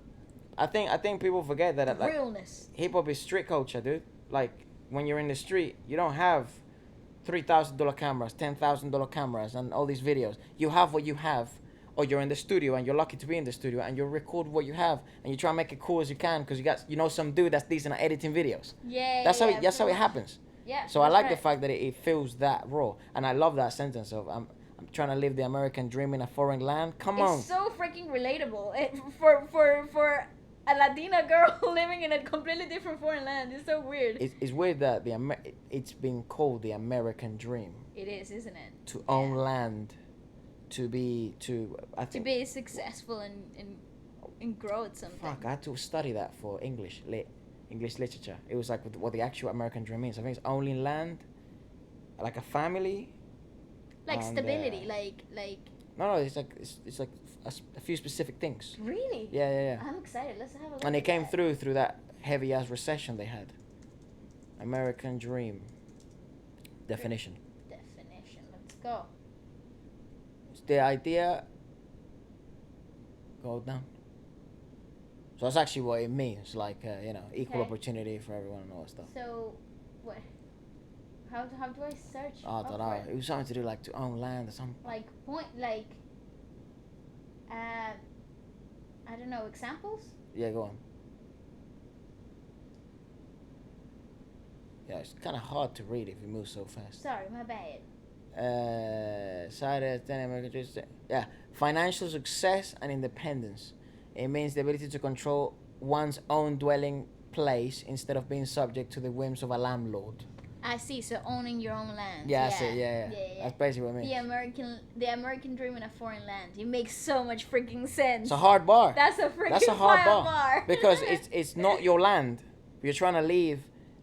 C: I think people forget that like
B: realness.
C: hip hop is street culture, dude. Like when you're in the street, you don't have $3,000 cameras, $10,000 cameras, and all these videos. You have what you have, or you're in the studio and you're lucky to be in the studio and you record what you have and you try and make it cool as you can because you know some dude that's decent at editing videos.
B: Yeah.
C: That's how
B: yeah,
C: that's how it
B: pretty much.
C: happens.
B: Yeah.
C: So I
B: that's
C: like
B: right.
C: the fact that it feels that raw, and I love that sentence of I'm trying to live the American dream in a foreign land. Come on.
B: It's so freaking relatable for a Latina girl living in a completely different foreign land. It's so weird.
C: It's weird that it's been called the American dream.
B: It is, isn't it?
C: To own land, to be I
B: To
C: think.
B: be successful and grow at something.
C: Fuck, I had to study that for English literature. It was like what the actual American dream means. I think it's owning land, like a family.
B: Like
C: and,
B: stability, like
C: No, it's like a few specific things.
B: really.
C: Yeah.
B: I'm excited. Let's have a look.
C: And it
B: at
C: came
B: that.
C: through that heavy ass recession they had. American dream. Definition.
B: Definition. Let's go.
C: It's the idea. Go down. So that's actually what it means, like equal
B: Okay.
C: opportunity for everyone and all that stuff.
B: So, what? How do I search?
C: I don't
B: up
C: know.
B: for it?
C: It was something to do like to own land or something.
B: Like I don't know, examples.
C: Yeah, go on. Yeah, it's kind of hard to read if you move so fast.
B: Sorry, my bad.
C: Yeah, financial success and independence. It means the ability to control one's own dwelling place instead of being subject to the whims of a landlord.
B: I see. So owning your own land.
C: Yeah, that's it. Yeah. That's basically what it means.
B: The American dream in a foreign land. It makes so much freaking sense.
C: It's a hard bar.
B: That's a freaking
C: That's a hard
B: fire
C: bar. Because it's not your land. You're trying to leave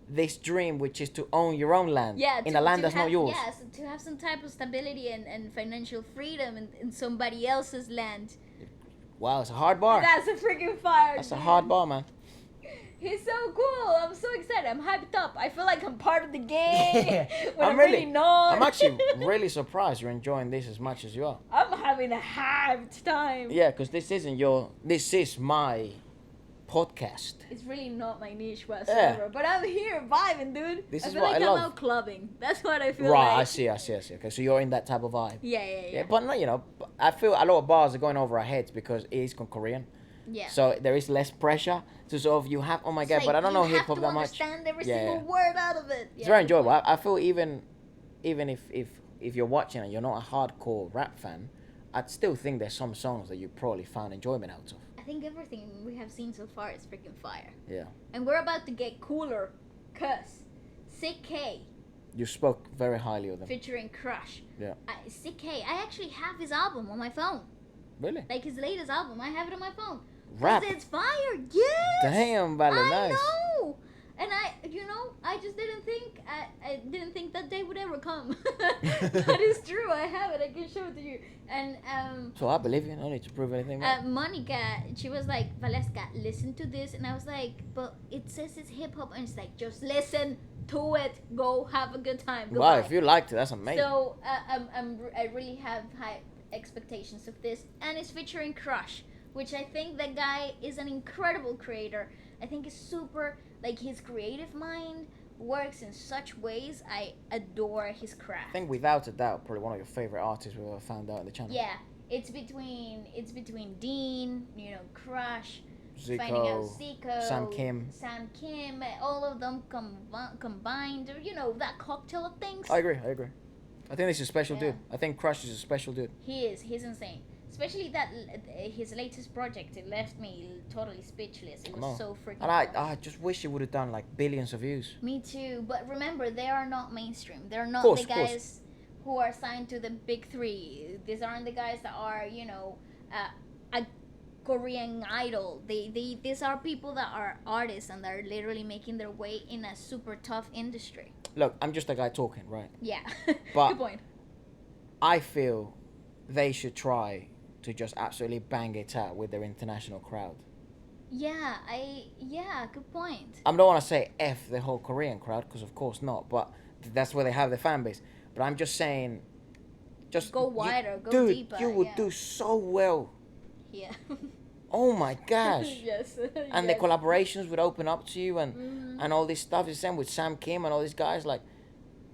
C: this dream, which is to own your own land.
B: Yeah,
C: in a land that's not yours.
B: Yes, to have some type of stability and financial freedom in somebody else's land.
C: Wow, it's a hard bar.
B: That's a freaking fire.
C: That's a
B: dude.
C: hard bar, man.
B: He's so cool. I'm so excited. I'm hyped up. I feel like I'm part of the game. when I'm
C: really
B: really not.
C: I'm actually really surprised you're enjoying this as much as you are.
B: I'm having a hyped time.
C: Yeah, because this is my podcast.
B: It's really not my niche whatsoever,
C: Yeah.
B: but I'm here vibing, dude.
C: This
B: I
C: is
B: feel
C: what
B: like
C: I
B: I'm
C: love.
B: out clubbing. That's what I feel
C: Right,
B: like.
C: I see. Okay, so you're in that type of vibe.
B: Yeah.
C: But no, I feel a lot of bars are going over our heads because it is Korean.
B: Yeah.
C: So there is less pressure to sort of oh my god,
B: It's
C: but I
B: like
C: don't know
B: you
C: hip hop
B: have
C: that
B: to
C: much.
B: understand every
C: Yeah,
B: single word out of it.
C: It's very enjoyable. I feel even if you're watching and you're not a hardcore rap fan, I'd still think there's some songs that you probably found enjoyment out of.
B: I think everything we have seen so far is freaking fire.
C: Yeah.
B: And we're about to get cooler, cause SIK K
C: You spoke very highly of them.
B: featuring Crush.
C: Yeah.
B: SIK K, I actually have his album on my phone.
C: Really?
B: Like his latest album, I have it on my phone. 'Cause
C: Rap.
B: It's fire, yes!
C: Damn, Vale,
B: I
C: nice.
B: know! And I just didn't think, I didn't think that day would ever come. But it's true, I have it, I can show it to you. And,
C: So I believe you. No need to prove anything. Man.
B: Monica, she was like, Valeska, listen to this. And I was like, but it says it's hip hop. And it's like, just listen to it. Go have a good time.
C: Wow,
B: Goodbye.
C: if you liked it, that's amazing.
B: So I really have high expectations of this. And it's featuring Crush, which I think that guy is an incredible creator. I think it's super, like his creative mind works in such ways. I adore his craft.
C: I think without a doubt, probably one of your favorite artists we've ever found out on the channel.
B: Yeah, it's between Dean, Crush,
C: Zico,
B: finding out Zico,
C: Sam Kim,
B: all of them combined, that cocktail of things.
C: I agree. I think this is a special
B: Yeah.
C: dude. I think Crush is a special dude.
B: He's insane. Especially that his latest project, it left me totally speechless. It
C: I know.
B: was so freaking
C: And
B: cool.
C: I just wish it would have done like billions of views.
B: Me too, but remember, they are not mainstream. They're not
C: Course,
B: the
C: course.
B: guys who are signed to the big three. These aren't the guys that are, a Korean idol. These are people that are artists and they're literally making their way in a super tough industry.
C: look, I'm just a guy talking, right?
B: Yeah.
C: But-
B: Good point.
C: I feel they should try to just absolutely bang it out with their international crowd.
B: Yeah, good point.
C: I don't want to say F the whole Korean crowd, because of course not, but that's where they have their fan base. But I'm just saying, just
B: Go wider, go
C: dude,
B: deeper,
C: you would
B: yeah.
C: do so well.
B: Yeah.
C: Oh my gosh.
B: Yes.
C: And
B: yes.
C: the collaborations would open up to you, and all this stuff. The same with Sam Kim and all these guys. Like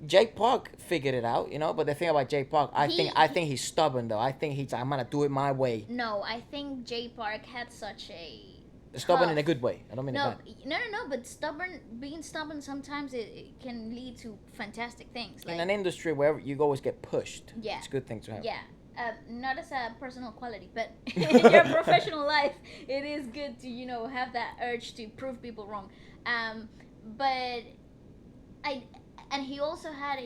C: J-Park figured it out, you know. But the thing about J-Park, I think he's stubborn though. I think he's I'm gonna do it my way.
B: No, I think J Park had such a
C: Stubborn in a
B: tough-
C: good way. I don't mean
B: No,
C: it bad.
B: no. But being stubborn, sometimes it can lead to fantastic things.
C: In an industry where you always get pushed,
B: Yeah.
C: it's a good thing to have.
B: Yeah, not as a personal quality, but in your professional life, it is good to have that urge to prove people wrong. But he also had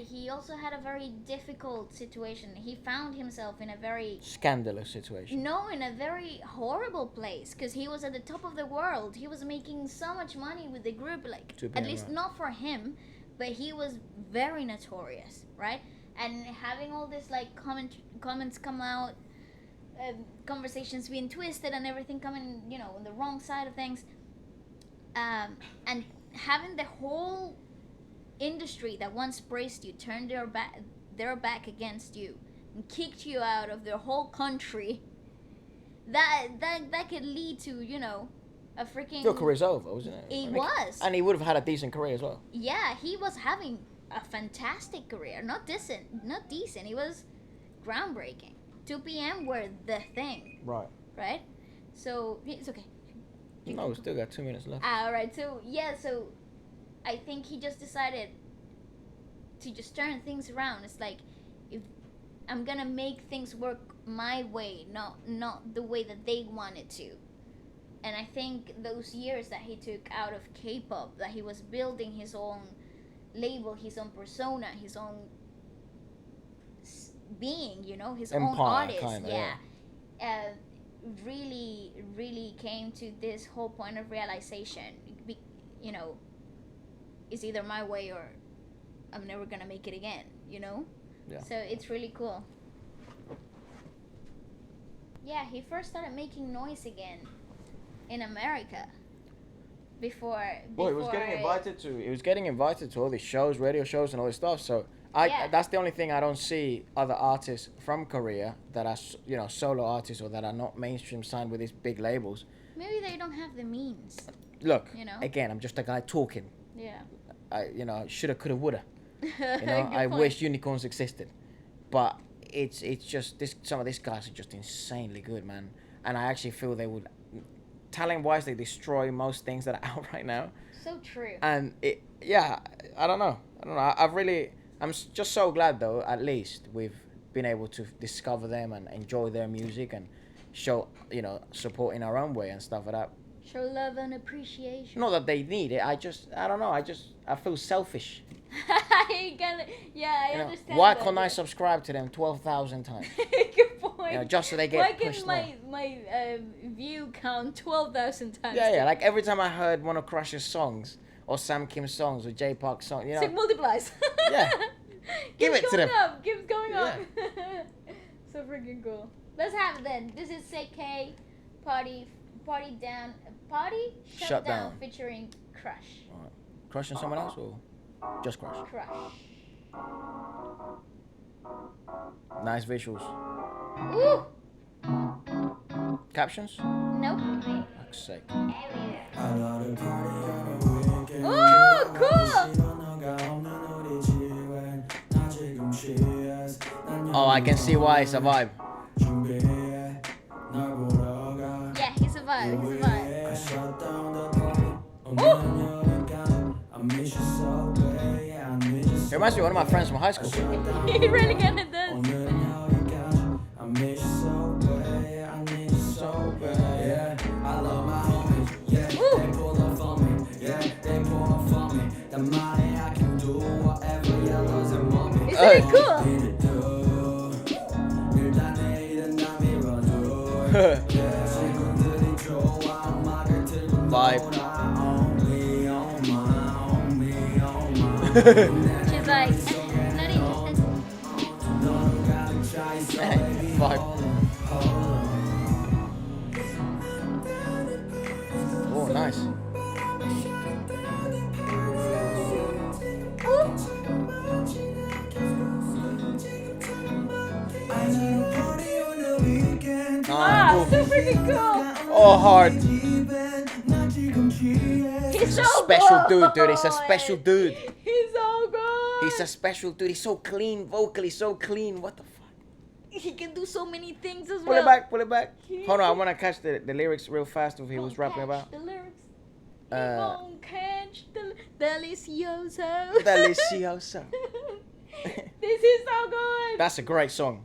B: a very difficult situation. He found himself in a very
C: Scandalous situation.
B: in a very horrible place, because he was at the top of the world. He was making so much money with the group, like
C: 2
B: at
C: PM,
B: least
C: right.
B: not for him, but he was very notorious, right? And having all this like comments come out, conversations being twisted and everything coming, on the wrong side of things, and having the whole industry that once praised you turn their back against you and kicked you out of their whole country, that could lead to a freaking
C: Your career's over, wasn't it?
B: It
C: I mean,
B: was.
C: And he would have had a decent career as well.
B: Yeah, he was having a fantastic career. Not decent. He was groundbreaking. 2 p.m. were the thing,
C: Right.
B: right? So it's okay.
C: No, we still got 2 minutes left.
B: All right. So I think he just decided to just turn things around. It's like, if I'm gonna make things work my way, not the way that they wanted to. And I think those years that he took out of K-pop, that he was building his own label, his own persona, his own being, his own
C: Empire,
B: artist,
C: kinda,
B: really, really came to this whole point of realization. It's either my way or I'm never gonna make it again.
C: Yeah.
B: So it's really cool. Yeah, he first started making noise again in America. Before
C: Well, he was getting invited to all these shows, radio shows, and all this stuff. So that's the only thing I don't see other artists from Korea that are solo artists or that are not mainstream signed with these big labels.
B: Maybe they don't have the means.
C: Look,
B: You know?
C: again, I'm just a guy talking.
B: Yeah.
C: Shoulda, coulda, woulda.
B: Good
C: I
B: point.
C: wish unicorns existed, but it's just some of these guys are just insanely good, man. And I actually feel they would, talent-wise, they destroy most things that are out right now.
B: So true.
C: And I don't know. I'm just so glad though. At least we've been able to discover them and enjoy their music and show support in our own way and stuff like that.
B: Show love and appreciation.
C: Not that they need it. I don't know. I feel selfish.
B: I understand.
C: Why
B: that.
C: can't I subscribe to them 12,000 times?
B: Good point.
C: Just so they get
B: Why
C: pushed
B: can my view count 12,000 times?
C: Yeah. Like every time I heard one of Crush's songs or Sam Kim's songs or J Park's songs,
B: So it multiplies.
C: Yeah. Give
B: Keeps
C: it to
B: going
C: them.
B: up. Keeps going up. So freaking cool. Let's have it then. This is SIK K Shut Down featuring Crush.
C: Alright. Crushing someone else or just Crush?
B: Crush.
C: Nice visuals.
B: Ooh.
C: Captions?
B: Nope.
C: Fuck's sake.
B: Ooh, cool.
C: Oh, I can see why it's a vibe.
B: Yeah, he's a vibe. He's a vibe.
C: It reminds me of one of my friends from high school.
B: He really kinda does. Isn't it cool?
C: Vibe.
B: Check freaking cool.
C: Oh, hard.
B: He's so
C: Special
B: good.
C: dude. He's a special dude.
B: He's so good.
C: He's a special dude. He's so clean vocally, so clean. What the fuck?
B: He can do so many things as
C: Pull
B: well.
C: it back, pull it back. Hold on, I want to catch the lyrics real fast of what he was rapping about.
B: The lyrics.
C: Uh,
B: Catch the delicioso.
C: Delicioso.
B: This is so good.
C: That's a great song.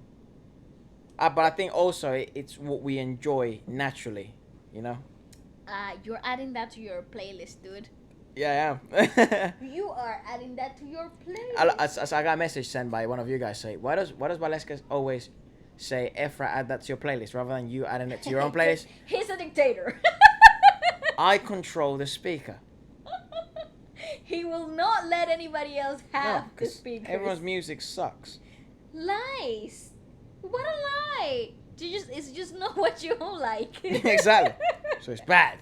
C: But I think also it's what we enjoy naturally, you know?
B: You're adding that to your playlist, dude.
C: Yeah, I am.
B: You are adding that to your playlist.
C: I got a message sent by one of you guys say, why does Valeska always say, Efra, add that to your playlist rather than you adding it to your own playlist?
B: He's a dictator.
C: I control the speaker.
B: He will not let anybody else have the
C: 'cause
B: speakers.
C: everyone's music sucks.
B: Lies. What a lie. It's just not what you like.
C: Exactly. So it's bad.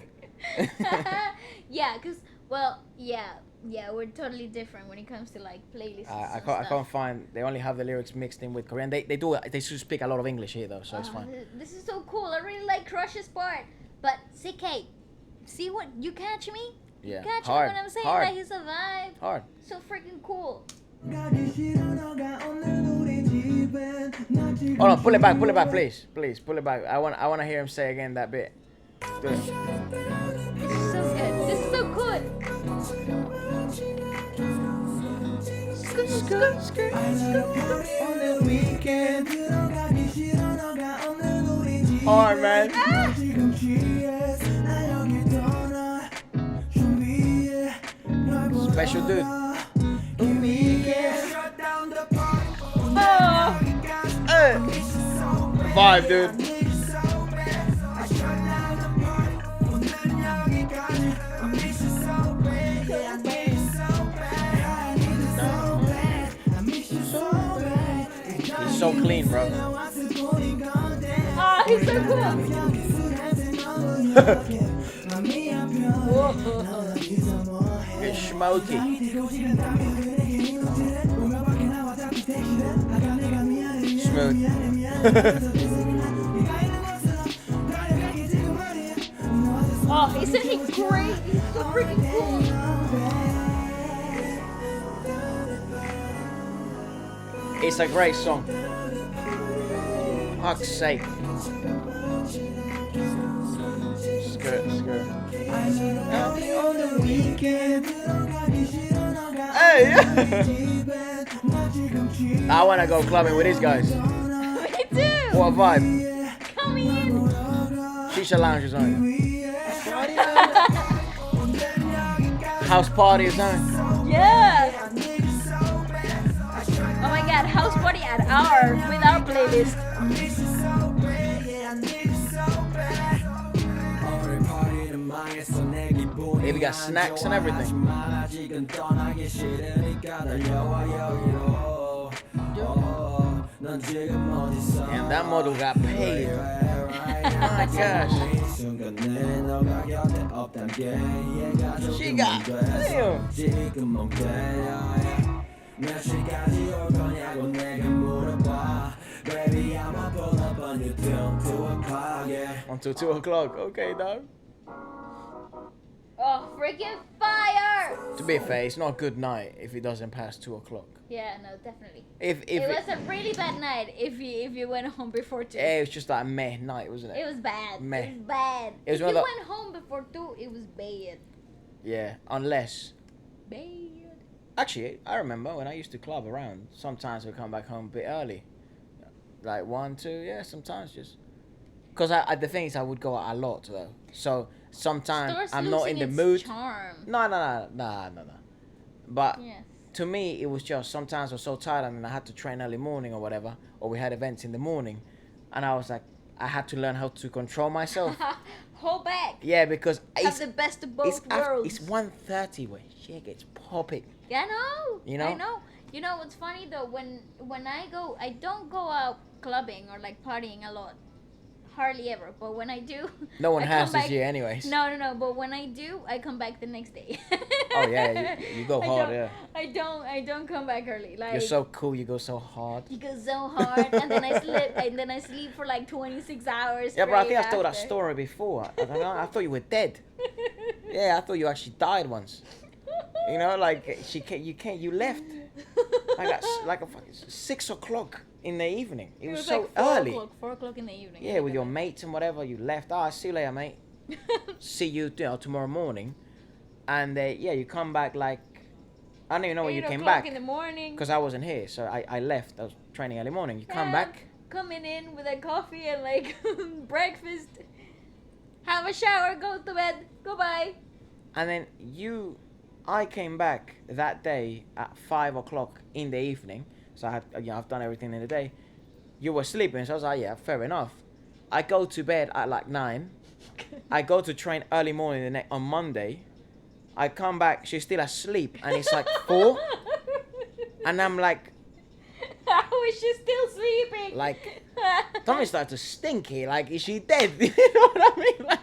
B: Yeah, we're totally different when it comes to like playlists.
C: I can't find. They only have the lyrics mixed in with Korean. They do. They should speak a lot of English here though, so it's fine.
B: This is so cool. I really like Crush's part. But CK, see what you catch me?
C: Yeah.
B: You catch
C: Hard.
B: me when I'm saying
C: Hard.
B: that he's a vibe.
C: Hard.
B: So freaking cool.
C: Hold on, pull it back, please, pull it back. I want to hear him say again that bit. Do it.
B: This is so good. This is so good.
C: Hard, man. Special dude. Vibe, dude. He's so clean, bro.
B: Oh, he's so cool.
C: It's smoky. Smooth.
B: Oh, isn't he great? He's so freaking cool.
C: It's a great song. Fuck's sake. Skirt. Hey! I wanna go clubbing with these guys.
B: Me too.
C: What a vibe.
B: Come in.
C: Shisha lounge is on. House party is on.
B: Yeah. Oh my god, house party with our playlist.
C: Hey, we got snacks and everything. Damn, that model got paid. Oh my gosh. She got damn. Until 2 o'clock. Okay, dog.
B: Oh, freaking fire!
C: To be fair, it's not a good night if it doesn't pass 2 o'clock.
B: Yeah, no, definitely.
C: If
B: it was a really bad night if you went home before 2.
C: Yeah, it was just like a meh night, wasn't it?
B: It was bad.
C: Meh.
B: It was bad.
C: It was
B: if you
C: one of
B: went home before 2, it was bad.
C: Yeah, unless.
B: Bad.
C: Actually, I remember when I used to club around, sometimes we'd come back home a bit early. Like 1, 2, yeah, sometimes just. Because the thing is, I would go out a lot though. So sometimes
B: Starts
C: I'm not in the
B: losing
C: mood.
B: its charm.
C: No. But
B: Yes.
C: to me, it was just sometimes I was so tired and I had to train early morning or whatever, or we had events in the morning, and I was like, I had to learn how to control myself.
B: Hold back.
C: Yeah, because
B: Have the best of both worlds.
C: It's 1:30 when shit gets popping.
B: Yeah, I know.
C: You know?
B: I know. You know what's funny though? When I don't go out clubbing or like partying a lot. hardly ever. But when I do,
C: No one
B: I
C: has
B: come
C: this
B: back-
C: year, anyways.
B: No. But when I do, I come back the next day.
C: Oh yeah, you go
B: I
C: hard,
B: don't-
C: yeah.
B: I don't come back early. Like
C: You're so cool. You go so hard.
B: you go so hard, and then I sleep for like 26 hours.
C: Yeah, but I think I've
B: straight
C: told that
B: after.
C: story before. I don't know. I thought you were dead. Yeah, I thought you actually died once. You know, like you left like a fucking 6 o'clock in the evening. It was so
B: like 4
C: early.
B: 4 o'clock in the evening.
C: Yeah, with your mates and whatever. You left. Ah, see you later, mate. See you, tomorrow morning. And yeah, you come back like I don't even know when you
B: 8
C: came
B: o'clock
C: back
B: in the morning.
C: because I wasn't here. So I left. I was training early morning. You come
B: Yeah,
C: back.
B: Coming in with a coffee and like breakfast. Have a shower, go to bed, goodbye.
C: And then I came back that day at 5 o'clock in the evening. So I've done everything in the day. You were sleeping, so I was like, yeah, fair enough. I go to bed at like 9. I go to train early morning on Monday. I come back, she's still asleep, and it's like 4. And I'm like,
B: How is she still sleeping?
C: Like, something started to stink here. Like, is she dead? You know what I mean? Like,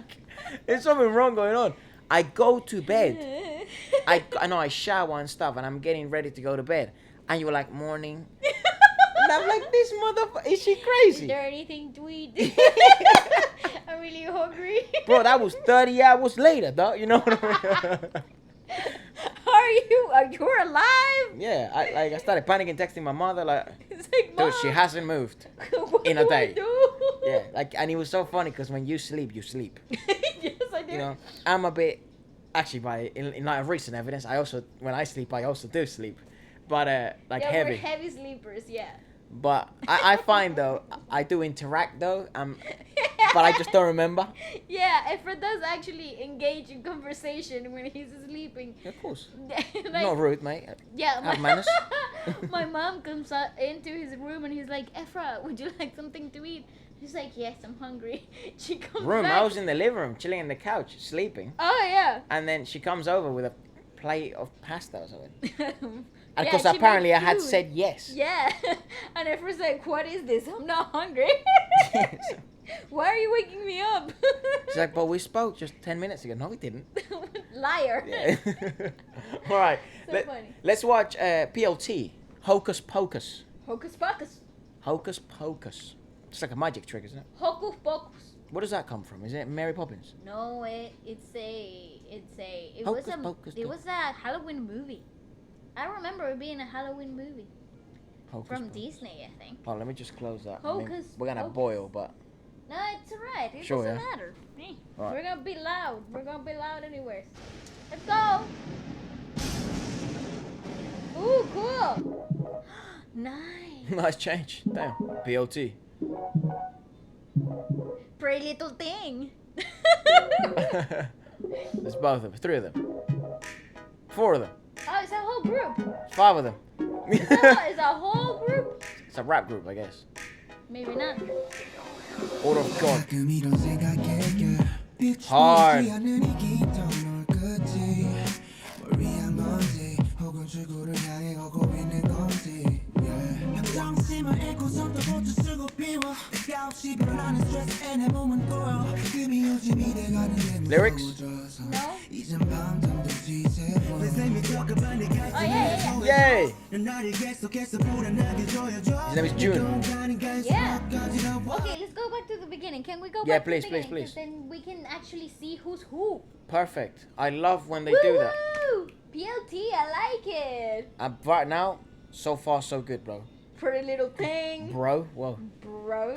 C: there's something wrong going on. I go to bed. I know I shower and stuff, and I'm getting ready to go to bed. And you were like, morning. And I'm like, this motherfucker, is she
B: Is
C: crazy?
B: there anything to eat? I'm really hungry.
C: Bro, that was 30 hours later, dog. You know what I mean?
B: Are you alive?
C: Yeah, I started panicking, texting my mother, like,
B: It's like,
C: dude, she
B: Mom,
C: hasn't moved.
B: what
C: in a
B: do I
C: day.
B: do?
C: Yeah, like, and it was so funny because when you sleep, you sleep.
B: Yes, I do.
C: You know, I'm a bit, actually, in light of recent evidence, when I sleep, I also do sleep. But, like,
B: Yeah,
C: heavy.
B: we're heavy sleepers, yeah.
C: But I find, though, I do interact, though, but I just don't remember.
B: Yeah, Efra does actually engage in conversation when he's sleeping.
C: Of course.
B: Like,
C: Not rude, mate.
B: yeah,
C: Have manners.
B: my mom comes into his room and he's like, Efra, would you like something to eat? He's like, yes, I'm hungry. She comes
C: Room,
B: back.
C: I was in the living room, chilling on the couch, sleeping.
B: Oh, yeah.
C: And then she comes over with a plate of pasta or something.
B: Yeah,
C: Because
B: she
C: apparently
B: made
C: I had
B: food.
C: said yes.
B: Yeah. And Efra's like, what is this? I'm not hungry. Why are you waking me up?
C: She's like, but we spoke just 10 minutes ago. No, we didn't.
B: Liar.
C: Yeah. All right.
B: So funny.
C: Let's watch PLT, Hocus Pocus.
B: Hocus pocus.
C: Hocus Pocus. It's like a magic trick, isn't it?
B: Hocus pocus.
C: Where does that come from? Is it Mary Poppins?
B: No, it
C: Hocus pocus,
B: was a Halloween movie. I remember it being a Halloween movie
C: Hocus
B: from
C: Pocus.
B: Disney, I think.
C: Oh, let me just close that.
B: Hocus
C: we're gonna
B: Pocus.
C: boil, but
B: No, it's alright. It
C: Sure,
B: doesn't
C: yeah.
B: matter. Eh,
C: Alright.
B: We're gonna be loud. We're gonna be loud anyways. Let's go. Ooh, cool. Nice.
C: nice change. Damn. PLT.
B: Pretty little thing.
C: There's both of them. 3 of them. 4 of them.
B: Oh, it's a whole group.
C: 5 of them.
B: Oh, it's a whole group.
C: It's a rap group, I guess.
B: Maybe not.
C: Order of God.
E: 가끔 이런 생각에 빛이
C: Hard.
E: 보이지 않는 이 깃털 널 끝이 뭘 위한 건지 혹은 출구를 향해 걷고 있는 건지 평정심을 잃고선 또 보트 쓰고 비워 때가 없이 변하는 스트레스에 내 몸은 꼬여 그 미우짐이 돼가는 내
C: Lyrics?
E: 무서워져서
B: No?
E: 이젠 밤잠든 뒤새워 Let's let me talk about the guys
B: Oh, yeah, yeah,
C: Yay!
E: 넌 나를 계속해서 불안하게 조여줘
C: His name is June.
B: Yeah. Okay, let's go back to the beginning. Can we go
C: Yeah,
B: back
C: please,
B: to the
C: please,
B: beginning?
C: please.
B: 'Cause then we can actually see who's who.
C: Perfect. I love when they do that.
B: Woo! PLT, I like it.
C: Right now, so far so good, bro.
B: Pretty little thing.
C: Bro? Whoa.
B: Bro.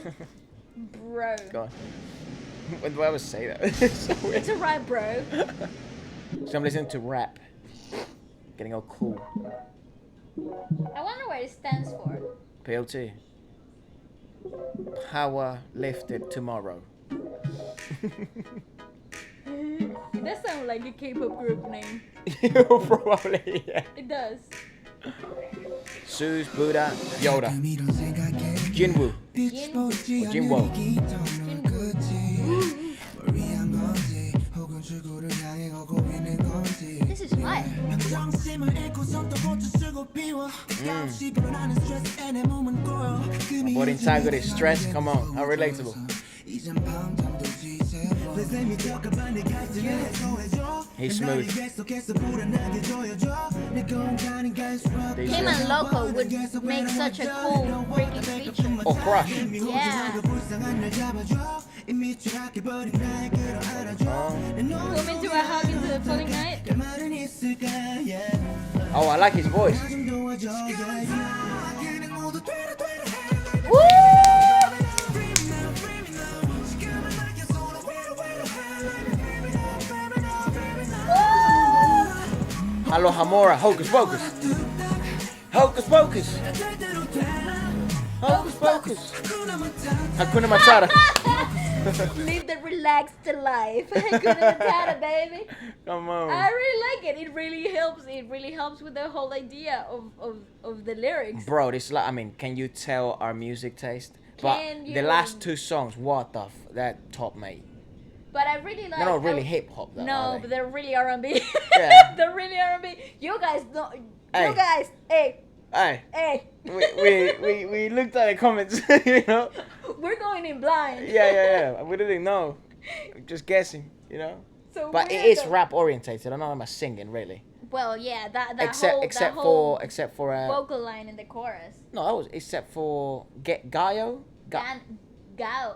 B: Bro.
C: God. When do I ever say that? It's so weird.
B: It's alright, bro.
C: So I'm listening to rap. Getting all cool.
B: I wonder what it stands for.
C: PLT. Power lifted tomorrow.
B: It does sound like a K-pop group name.
C: Probably, yeah.
B: It does.
C: Zeus, Buddha, Yoda. Jinwoo. Jinwo.
B: This is fun.
C: But inside with his stress, come on, how relatable.
E: 이젠 밤잠도 지새워 Please let me talk about 내 갈증을 해소해줘
C: He's smooth.
E: 계속해서 불안하게 조여줘 내 공간이 갈수록
B: Him and Loco would make such a cool freaking feature.
C: Or Crush.
B: Yeah.
E: 불쌍한 날 잡아줘 이미 추락해버린 날 끌어안아줘
B: Come into a hug into the floating night.
E: 그 말은 있을까 yeah
C: Oh, I like his voice.
E: 좀 도와줘 yeah 그냥 모두 되라
B: Woo!
C: Hello Hamora, Hocus Pocus. Hocus Pocus. Hocus Pocus. Hakuna Matata.
B: Live the relaxed life. Hakuna Matata, baby.
C: Come on.
B: I really like it. It really helps. It really helps with the whole idea of the lyrics.
C: Bro, this like, I mean, can you tell our music taste? But
B: Can
C: the
B: you?
C: last two songs, what the that top mate.
B: But I really like.
C: They're not really hip hop though.
B: No,
C: are
B: but
C: they?
B: they're really R&B.
C: Yeah.
B: They're really R&B. You guys don't.
C: Hey.
B: You guys, hey,
C: Hey,
B: hey.
C: we looked at the comments, you know.
B: We're going in blind.
C: Yeah. We didn't know. Just guessing, you know.
B: So
C: But it
B: we're
C: is rap orientated. I know I'm singing really.
B: Well, yeah, that
C: Except
B: whole
C: for
B: vocal line in the chorus.
C: no, that was except for Gayo.
B: Gaho.
C: Gaho.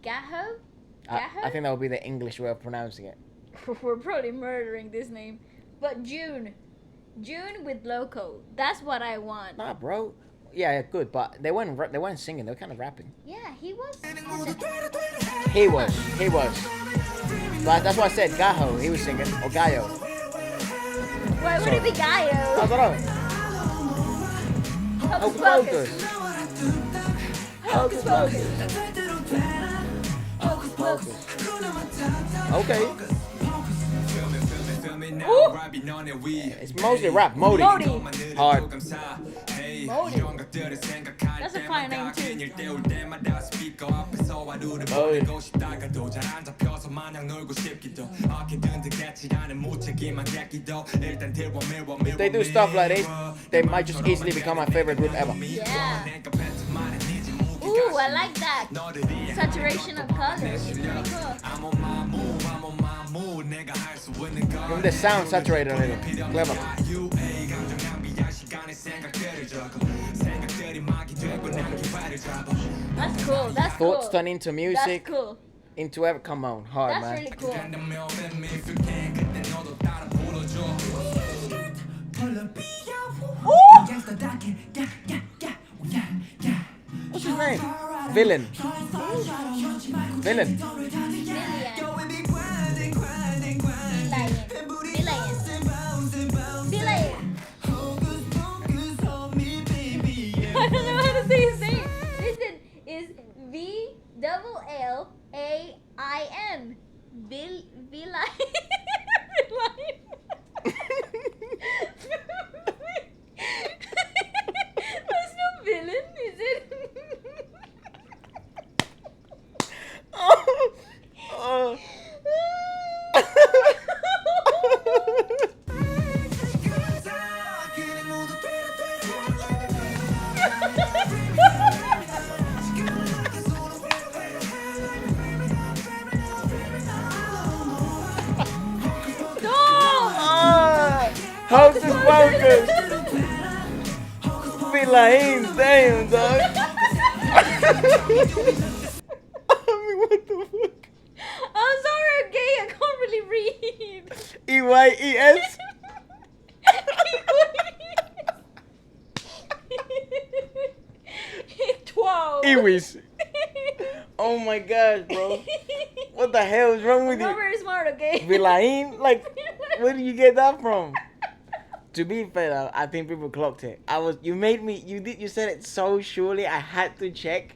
B: Gaho.
C: I think that would be the English way of pronouncing it.
B: We're probably murdering this name. But June with Loco. That's what I want.
C: Nah, bro. Yeah, good, but they weren't singing. They were kind of rapping.
B: Yeah, he was.
C: He was. But that's why I said Gaho. He was singing or Gayo.
B: Why would it be
C: I
B: Gaio?
C: don't know.
B: Hocus
C: Hocus
B: Pocus.
C: Pocus. Hocus Pocus. Okay.
B: Ooh.
C: It's mostly rap. Modi.
B: Modi.
C: Hard.
B: That's a fine name too.
C: If they do stuff like this, they might just easily become my favorite group ever.
B: Yeah. Ooh, I like that. Saturation of colors. It's pretty cool.
C: Even the sound saturated a little. Clever.
B: That's cool. That's
C: Thoughts
B: cool.
C: turn into music,
B: That's cool.
C: into ever. Come on, hard
B: That's
C: man.
B: really cool.
C: What's his name? Villain. Villain.
B: I don't know how to say his name. Listen, is VLLAIN. Villain. That's no villain, is it?
C: Oh. Hocus Pocus. Villain, damn, dog. I mean, what the fuck?
B: I'm sorry, okay, I can't really read.
C: EYES?
B: 12.
C: Iwis. Oh my gosh, bro. What the hell is wrong with
B: I'm not
C: you?
B: very smart, okay?
C: Villain? Like, where did you get that from? To be fair, though, I think people clocked it. You said it so surely, I had to check.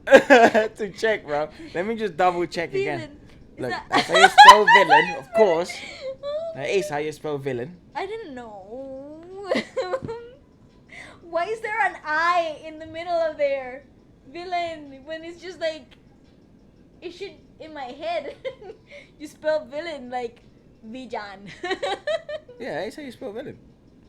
C: I had to check, bro. Let me just double check again.
B: Villain. Is
C: Look,
B: that-
C: that's how you spell villain, of course. That is how you spell villain.
B: I didn't know. Why is there an I in the middle of there? Villain, when it's just like, it should, in my head, you spell villain like Vijan.
C: Yeah, that's how you spell villain.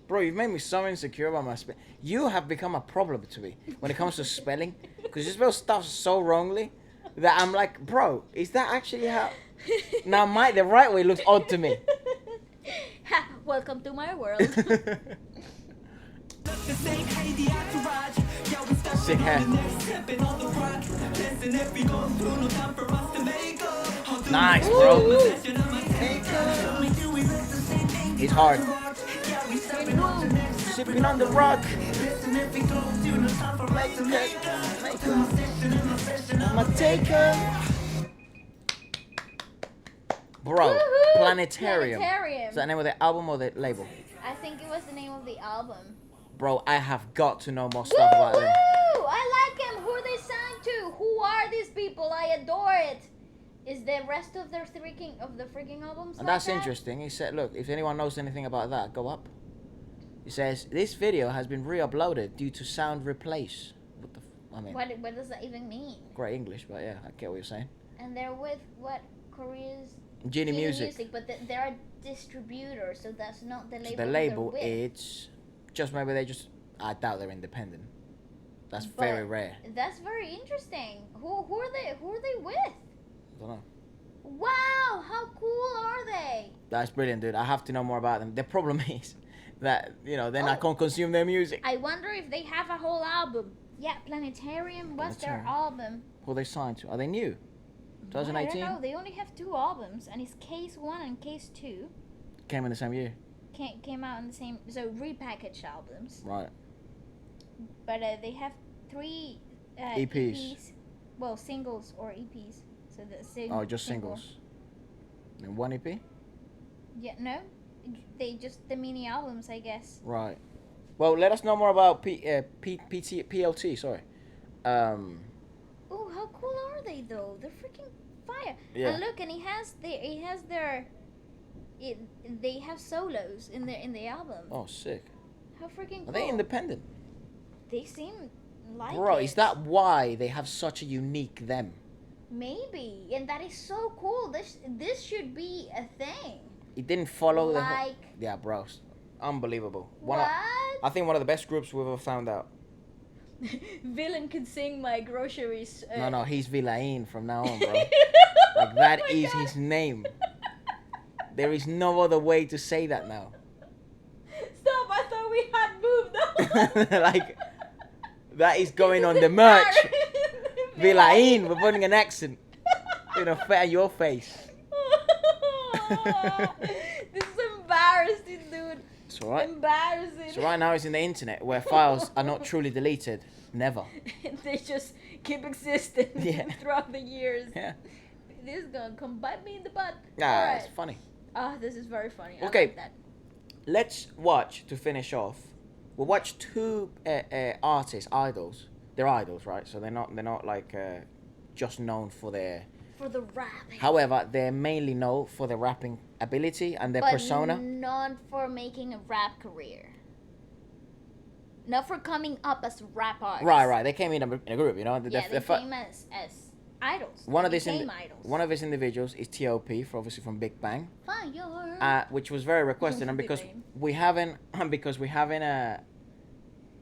C: Bro, you've made me so insecure about my spelling. You have become a problem to me when it comes to spelling. Because you spell stuff so wrongly that I'm like, bro, is that actually how? Now, the right way looks odd to me.
B: Ha, welcome to my world.
C: Sick hair. Nice, bro. He's hard. Sipping on the rock. I'ma take her. Bro,
B: Woohoo!
C: Planetarium.
B: Planetarium.
C: Is that the name of the album or the label?
B: I think it was the name of the album.
C: Bro, I have got to know more stuff about them.
B: Woo! I like them. Who are they signed to? Who are these people? I adore it. Is the rest of their freaking albums?
C: And
B: like
C: that's
B: that?
C: interesting. He said, look, if anyone knows anything about that, go up. He says, this video has been re-uploaded due to sound replace. What the I mean,
B: What does that even mean?
C: great English, but yeah, I get what you're saying.
B: And they're with what? Korea's
C: Genie Music.
B: but they're a distributor, so that's not the label.
C: So the label, it's just maybe they just, I doubt they're independent. That's very rare.
B: That's very interesting. Who are they with?
C: I don't know.
B: Wow, how cool are they?
C: That's brilliant, dude. I have to know more about them. The problem is that, then I can't consume their music.
B: I wonder if they have a whole album. Yeah, Planetarium was their album.
C: Who are they signed to? Are they new? 2018?
B: I don't know. They only have 2 albums, and it's Case 1 and Case 2.
C: Came in the same year.
B: Came out in the same, so repackaged albums.
C: Right.
B: But they have 3
C: EPs.
B: Well, singles or EPs. So
C: Oh, just singles. And 1 EP?
B: Yeah, no. They just the mini albums, I guess.
C: Right. Well, let us know more about PLT. Sorry.
B: Oh, how cool are they though? They're freaking fire.
C: Yeah.
B: And look, and they have solos in the album.
C: Oh, sick.
B: How freaking cool.
C: Are they independent?
B: They seem like
C: Bro,
B: it.
C: is that why they have such a unique them?
B: Maybe, and that is so cool. This should be a thing.
C: It didn't follow the whole...
B: Like...
C: Yeah, bro. Unbelievable.
B: What?
C: I think one of the best groups we've ever found out.
B: Villain could sing my groceries.
C: No, he's Villain from now on, bro. Like, that
B: Oh
C: is his name. There is no other way to say that now.
B: Stop, I thought we had moved on.
C: Like, that is going on the merch. Villain, we're putting an accent. On your face.
B: This is embarrassing, dude.
C: It's alright.
B: Embarrassing.
C: So right now it's in the internet where files are not truly deleted. Never.
B: They just keep existing throughout the years.
C: Yeah.
B: This is gonna come bite me in the butt.
C: Nah, it's funny.
B: Ah, this is very funny.
C: Okay.
B: I like that.
C: Let's watch, to finish off, we'll watch 2 artists, idols. They're idols, right? So they're not like just known for their...
B: For the rapping.
C: However, they're mainly known for their rapping ability and their persona.
B: Not for making a rap career. Not for coming up as rap artists.
C: Right. They came in a group,
B: They came as idols.
C: One of these individuals is T.O.P, obviously from Big Bang.
B: Fire.
C: Which was very requested, and because we haven't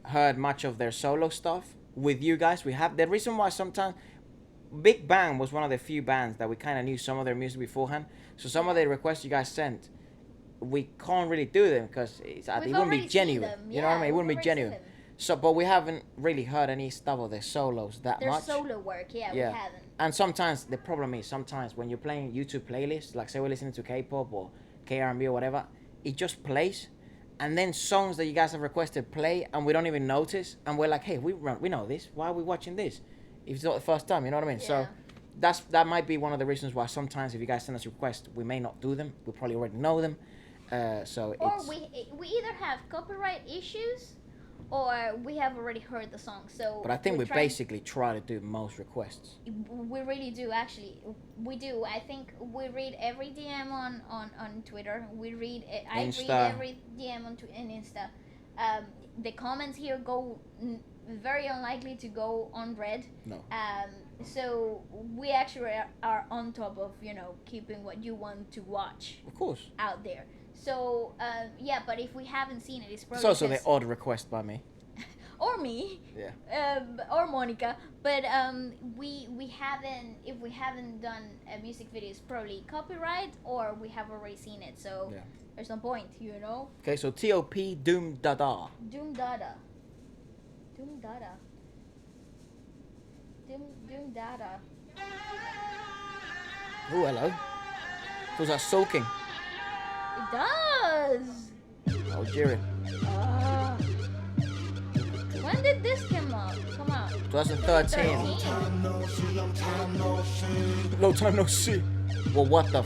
C: heard much of their solo stuff with you guys. The reason why sometimes Big Bang was one of the few bands that we kind of knew some of their music beforehand. So some of the requests you guys sent, we can't really do them because it wouldn't be genuine. You know what I mean? It wouldn't be genuine. So, but we haven't really heard any stuff of their solos that much.
B: Their solo work, we haven't.
C: And sometimes the problem is when you're playing YouTube playlists, like say we're listening to K-pop or K-R&B or whatever, it just plays, and then songs that you guys have requested play, and we don't even notice, and we're like, hey, we know this. Why are we watching this? If it's not the first time, you know what I mean?
B: Yeah.
C: So that might be one of the reasons why sometimes if you guys send us requests, we may not do them. We probably already know them.
B: We either have copyright issues, or we have already heard the song. So.
C: But I think we basically try to do most requests.
B: We really do, actually. We do. I think we read every DM on Twitter. I read every DM on Insta. The comments here go very unlikely to go unread.
C: No.
B: So we actually are on top of keeping what you want to watch.
C: Of course.
B: Out there. So but if we haven't seen it, it's probably
C: it's also the odd request by me.
B: or me,
C: Yeah.
B: or Monica. But we haven't, if we haven't done a music video, it's probably copyright or we have already seen it. So
C: Yeah.
B: there's no point, you know.
C: Okay, so T.O.P, Doom Dada.
B: Doom Dada. Doom Dada. Doom Dada.
C: Oh, hello. Feels like sulking.
B: It does.
C: Algerian.
B: When did this come out?
C: 2013. Long time no see. Well, what the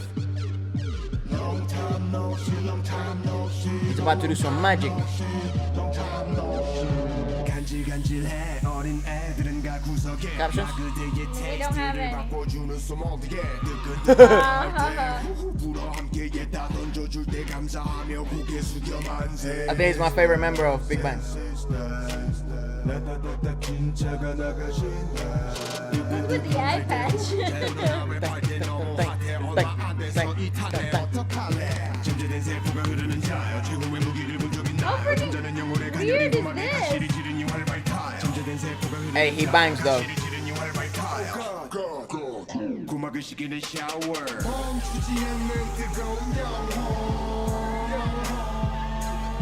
C: He's about to do some magic. Captions?
B: We don't have any.
C: I think he's my favorite member of Big Bang.
B: Who's with the eye patch? How freaking weird is this?
C: Hey, he bangs though.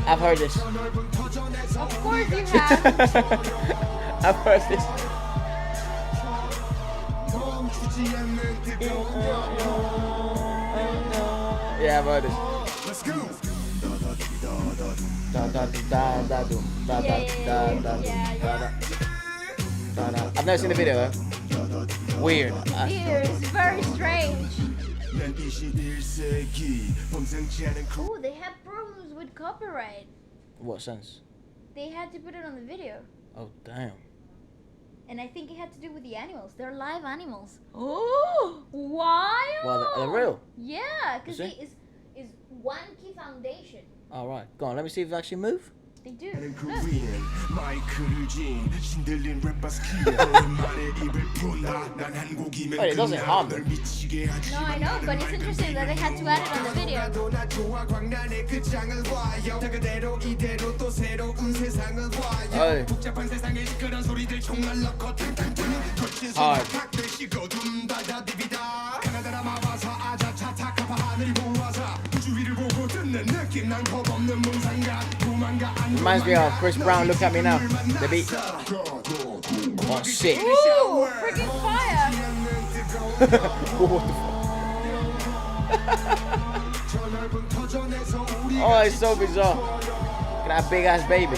C: I've heard this.
B: Of course you have.
C: I've heard this. Yeah, I've heard this.
E: Let's go.
C: I've never seen the video though. Weird.
B: Weird, it's very strange. Oh, they had problems with copyright.
C: What sense?
B: They had to put it on the video.
C: Oh damn.
B: And I think it had to do with the animals. They're live animals. Oh, wild!
C: Well, they're real.
B: Yeah, because
C: Is
B: it is One Key Foundation.
C: All right, go on. Let me see if they actually move.
B: They do.
C: Oh, it doesn't harm them.
B: No, I know, but it's interesting that they had to add it on the video.
C: Hard. Reminds me of Chris Brown, Look At Me Now. The beat. Oh, sick.
B: Ooh, freaking fire!
C: What the fuck? Oh, it's so bizarre. Look at that big ass baby.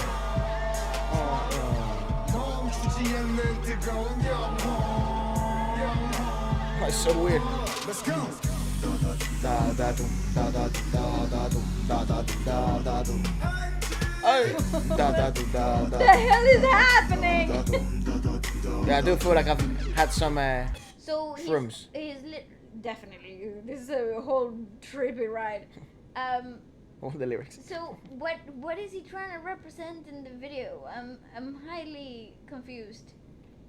C: Oh, it's so weird.
E: Let's go.
C: Da da dum da da da da dum da da da da dum. Hey, da da da da.
B: The hell is happening?
C: Yeah, I do feel like I've had some
B: So
C: shrooms.
B: Definitely. This is a whole trippy ride.
C: All the lyrics.
B: So what is he trying to represent in the video? I'm highly confused.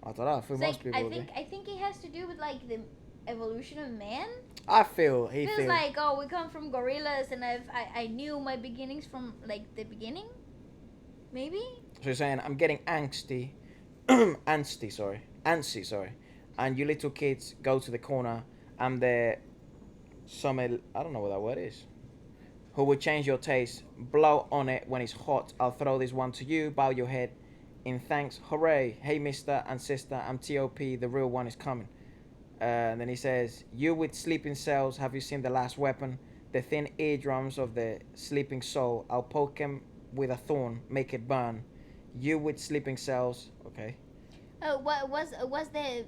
C: I don't know. I feel
B: It's
C: most
B: like,
C: people do.
B: I think it has to do with like the evolution of man.
C: I feel he
B: Feels
C: feels
B: like, oh, we come from gorillas, and I knew my beginnings from like the beginning. Maybe.
C: So you're saying I'm getting angsty, antsy, sorry, and you little kids go to the corner and they're I don't know what that word is. Who will change your taste? Blow on it when it's hot. I'll throw this one to you. Bow your head in thanks. Hooray! Hey, mister and sister, I'm T.O.P. The real one is coming. And then he says, you with sleeping cells, have you seen The Last Weapon? The thin eardrums of the sleeping soul. I'll poke him with a thorn, make it burn. You with sleeping cells. Okay.
B: Oh, what was the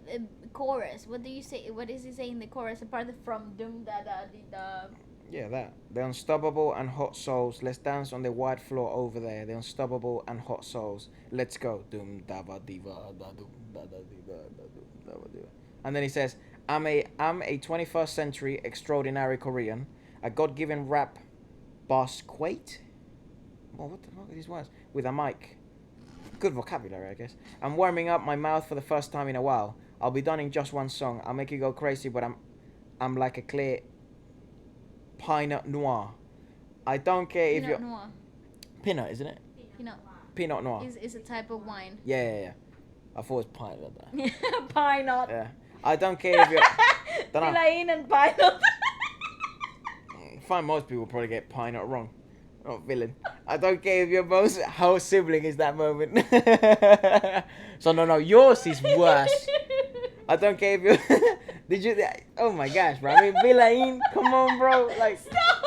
B: chorus? What do you say? What is he saying in the chorus apart from dum da da di da?
C: Yeah, that. The unstoppable and hot souls. Let's dance on the white floor over there. The unstoppable and hot souls. Let's go. Dum da ba diva da dum da da di da da dum da ba diva. And then he says, I'm a 21st century extraordinary Korean, a God-given rap boss quate. Oh, what the fuck are these words? With a mic. Good vocabulary, I guess. I'm warming up my mouth for the first time in a while. I'll be done in just one song. I'll make you go crazy, but I'm like a clear Pinot Noir. I don't care if you're...
B: Noir.
C: Pinot, isn't it?
B: Pinot.
C: Pinot Noir.
B: Is a type of wine.
C: Yeah. I thought it was Pinot.
B: Pinot.
C: Yeah. I don't care if you're. Don't know.
B: Villain and Pinot.
C: I find most people probably get Pinot wrong. Not villain. I don't care if your most whole sibling is that moment. So no, yours is worse. I don't care if you. Did you? Oh my gosh, bro. I mean, villain. Come on, bro. Like.
B: Stop.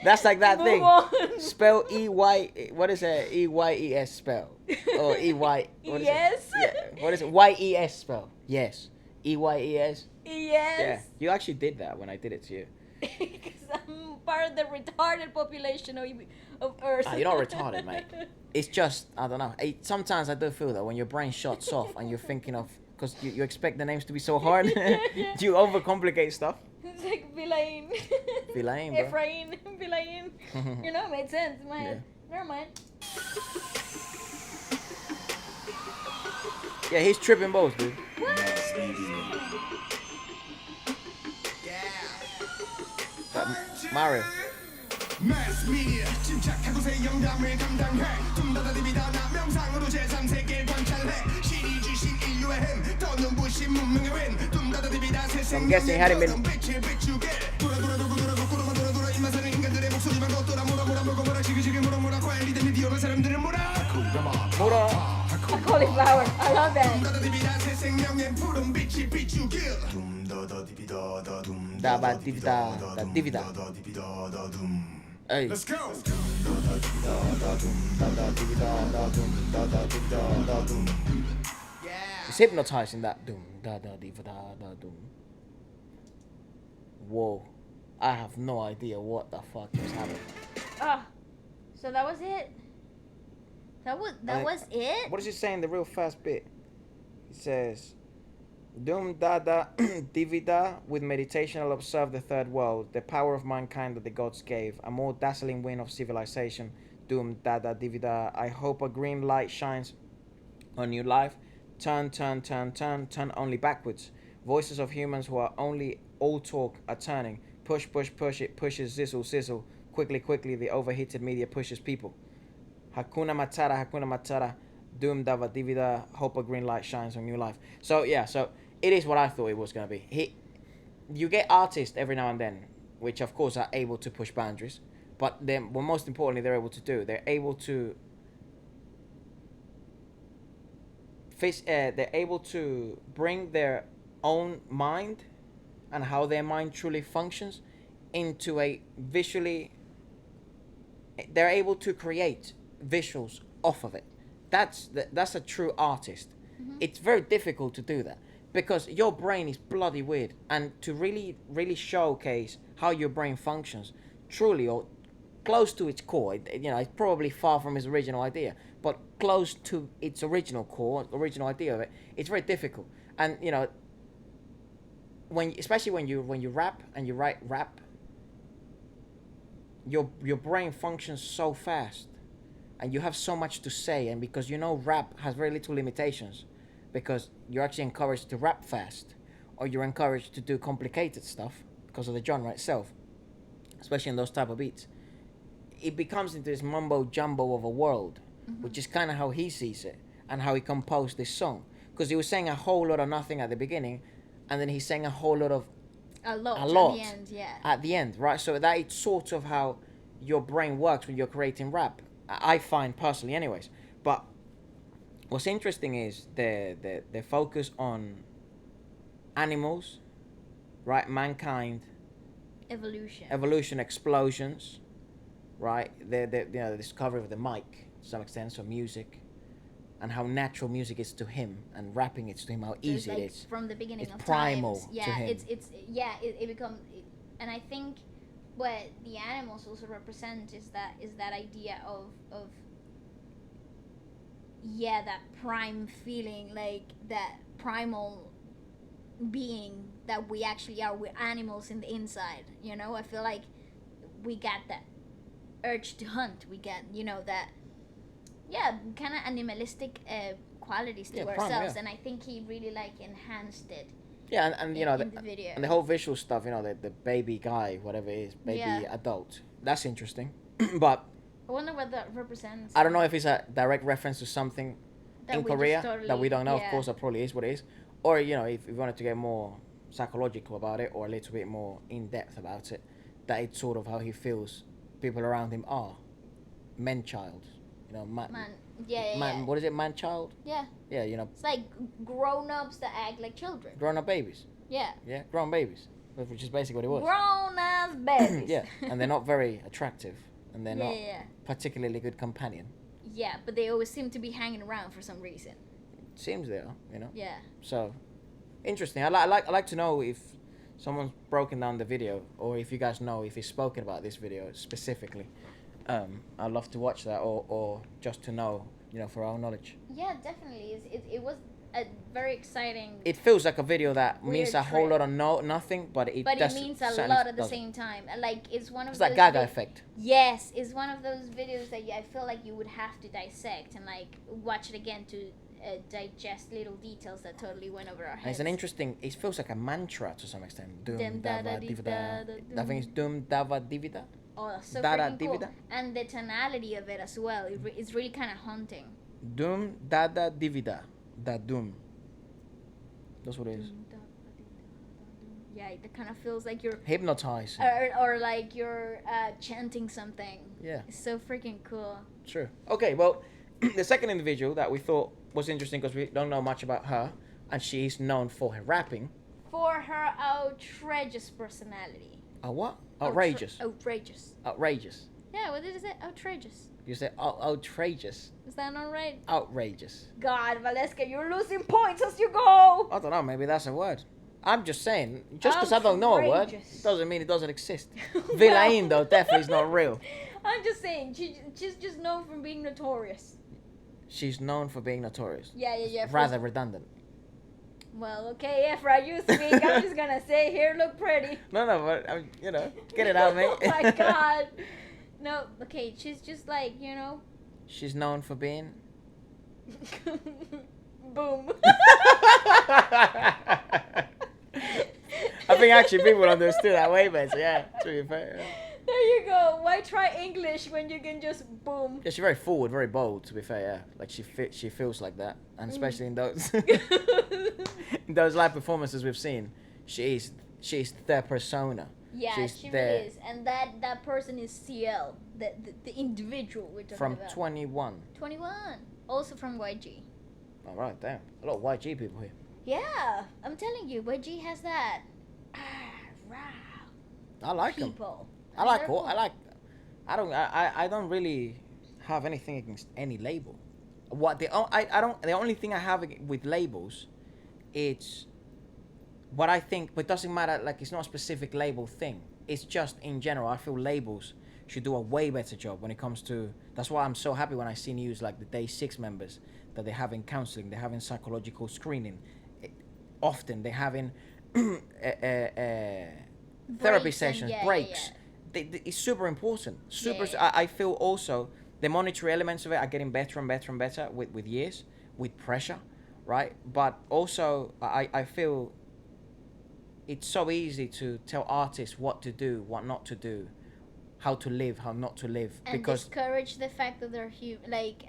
C: That's like that
B: Move
C: thing.
B: on.
C: Spell E-Y. What is it? E-Y-E-S spell. Or E-Y. What is
B: Yes.
C: it? Yeah. What is it? Y-E-S spell. Yes. E-Y-E-S.
B: Yes.
C: Yeah. You actually did that when I did it to you.
B: Because I'm part of the retarded population of Earth.
C: You're not retarded, mate. It's just, I don't know. Sometimes I do feel that when your brain shuts off and you're thinking of, because you expect the names to be so hard, you overcomplicate stuff.
B: It's like Villain.
C: Villain, bro.
B: Ephraim. Villain. You know, it made sense.
C: Yeah.
B: Never mind.
C: Yeah, he's tripping balls, dude. Mario.
E: Mass media 침착하고 새 영감을 감당해 둠다다디비다 나 명상으로 제3세계 관찰해 신이 주신 인류의 힘 또 눈부신 문명의 윈 둠다다디비다 새
C: I'm guessing had it been
E: 빛을 비추게 돌아 입맛에는 인간들의 목소리만 걷돌아 뭐라 지그지그 뭐라 관리된 미디어가 사람들을
C: Mura.
B: Cauliflower. I love that.
E: 둠다다디비다 새 생명의 푸른 빛이 비추게 둠다다디비다다
C: Dabadivida, divida. Hey.
E: Let's go.
C: It's hypnotizing that doom da da di da da doom. Whoa. I have no idea what the fuck is happening.
B: Ah, so that was it. That was it.
C: What does it say in the real fast bit? It says Doom Dada Divida, with meditation I'll observe the third world, the power of mankind that the gods gave, a more dazzling wind of civilization. Doom Dada Divida, I hope a green light shines on new life. Turn only backwards. Voices of humans who are only all talk are turning. Push, it pushes, sizzle. Quickly, the overheated media pushes people. Hakuna Matata. Doom Dada Divida, hope a green light shines on new life. So yeah, it is what I thought it was going to be. You get artists every now and then, which of course are able to push boundaries, but then, well, most importantly, they're able to bring their own mind and how their mind truly functions into a visually. They're able to create visuals off of it. That's a true artist. Mm-hmm. It's very difficult to do that, because your brain is bloody weird, and to really showcase how your brain functions truly or close to its core, it's probably far from its original idea, but close to its original idea of it, it's very difficult. And especially when you rap and you write rap, your brain functions so fast and you have so much to say, and because rap has very little limitations, because you're actually encouraged to rap fast, or you're encouraged to do complicated stuff because of the genre itself, especially in those type of beats. It becomes into this mumbo jumbo of a world, mm-hmm. which is kind of how he sees it and how he composed this song, because he was saying a whole lot of nothing at the beginning, and then he's saying a whole lot of
B: a lot at the end, yeah.
C: At the end, right? So that it's sort of how your brain works when you're creating rap, I find personally, anyways. But what's interesting is the focus on animals, right? Mankind, evolution, explosions, right? The discovery of the mic to some extent, so music, and how natural music is to him, and rapping it to him, how easy it is
B: from the beginning. It's
C: of primal
B: times. Yeah,
C: to him.
B: It becomes, and I think what the animals also represent is that idea of that prime feeling, like that primal being that we actually are. We're animals in the inside, I feel like we got that urge to hunt. We get that kind of animalistic qualities to ourselves, and I think he really enhanced it.
C: Yeah, and
B: in the video.
C: And the whole visual stuff, the baby guy, whatever it is, baby adult. That's interesting. But
B: I wonder what that represents.
C: I don't know if it's a direct reference to something
B: That
C: in
B: we just
C: Korea
B: totally-
C: that we don't know.
B: yeah.
C: Of course, that probably is what it is. Or, you know, if we wanted to get more psychological about it or a little bit more in depth about it, that it's sort of how he feels people around him are. Man-child. You know,
B: Man, yeah.
C: what is it? Man-child?
B: Yeah.
C: Yeah, you know,
B: It's like grown-ups that act like children.
C: grown-up babies.
B: Yeah.
C: Yeah, grown babies. Which is basically what it was.
B: Grown-ass babies.
C: Yeah, and they're not very attractive. And they're
B: Yeah,
C: not
B: yeah.
C: particularly good companion.
B: Yeah, but they always seem to be hanging around for some reason.
C: Seems they are, you know.
B: Yeah.
C: So, interesting. I like to know if someone's broken down the video, or if you guys know if he's spoken about this video specifically. I'd love to watch that, or just to know, you know, for our knowledge.
B: Yeah, definitely. It was a very exciting.
C: It feels like a video that means
B: Weird
C: a whole
B: trip.
C: lot of nothing, but it
B: but it
C: does
B: means a
C: certainly
B: lot at the
C: doesn't.
B: same time. Like it's one of
C: It's
B: those.
C: like Gaga effect.
B: Yes, it's one of those videos that I feel like you would have to dissect and like watch it again to digest little details that totally went over our
C: And
B: heads.
C: it's an interesting. It feels like a mantra to some extent. Doom
B: Dum,
C: dava
B: dada, di,
C: divida.
B: dada,
C: I think it's doom dava divida.
B: Oh, that's so
C: Dada,
B: freaking cool.
C: divida.
B: And the tonality of it as well. It's really kind of haunting.
C: Doom dada divida. Da doom. That's what it is.
B: Yeah, it kind of feels like you're
C: Hypnotizing.
B: or like you're chanting something.
C: Yeah.
B: It's so freaking cool.
C: True. Okay, well, the second individual that we thought was interesting because we don't know much about her, and she is known for her rapping.
B: For her outrageous personality.
C: A what? Outrageous.
B: Outrageous.
C: Outrageous.
B: Yeah, what did I say? Outrageous.
C: You said outrageous.
B: Is that not right?
C: Outrageous.
B: God, Valeska, you're losing points as you go.
C: I don't know, maybe that's a word. I'm just saying, just because I don't know a word
B: Outrageous.
C: doesn't mean it doesn't exist. Villain, though, definitely is not real.
B: I'm just saying, she's just known for being notorious.
C: She's known for being notorious.
B: Yeah.
C: Rather redundant.
B: Well, okay, Efra, you speak. I'm just gonna say, here, look pretty.
C: No, but, you know, get it out, mate.
B: Oh my God. No, okay, she's just like, you know.
C: She's known for being...
B: Boom.
C: I think actually people understood that way better, yeah, to be fair. Yeah.
B: There you go. Why try English when you can just boom?
C: Yeah, she's very forward, very bold, to be fair, yeah. Like, she feels like that. And especially in those in those live performances we've seen, she's their persona.
B: Yeah,
C: She's
B: she
C: there.
B: really is. And that person is CL, the individual we're talking
C: From
B: about.
C: 21.
B: 21. Also from YG.
C: Alright, damn. A lot of YG people here.
B: Yeah, I'm telling you, YG has that. Rah,
C: I like them.
B: people.
C: I like
B: they're
C: all.
B: cool.
C: I don't really have anything against any label. The only thing I have with labels, it's what I think, but it doesn't matter. Like, it's not a specific label thing. It's just in general. I feel labels should do a way better job when it comes to. That's why I'm so happy when I see news like the Day 6 members that they're having counseling, they're having psychological screening. Often they're having therapy
B: Breaks
C: sessions,
B: and
C: breaks. It's super important. I feel also the monetary elements of it are getting better and better and better with years, with pressure, right? But also I feel it's so easy to tell artists what to do, what not to do, how to live, how not to live,
B: And
C: because
B: discourage the fact that they're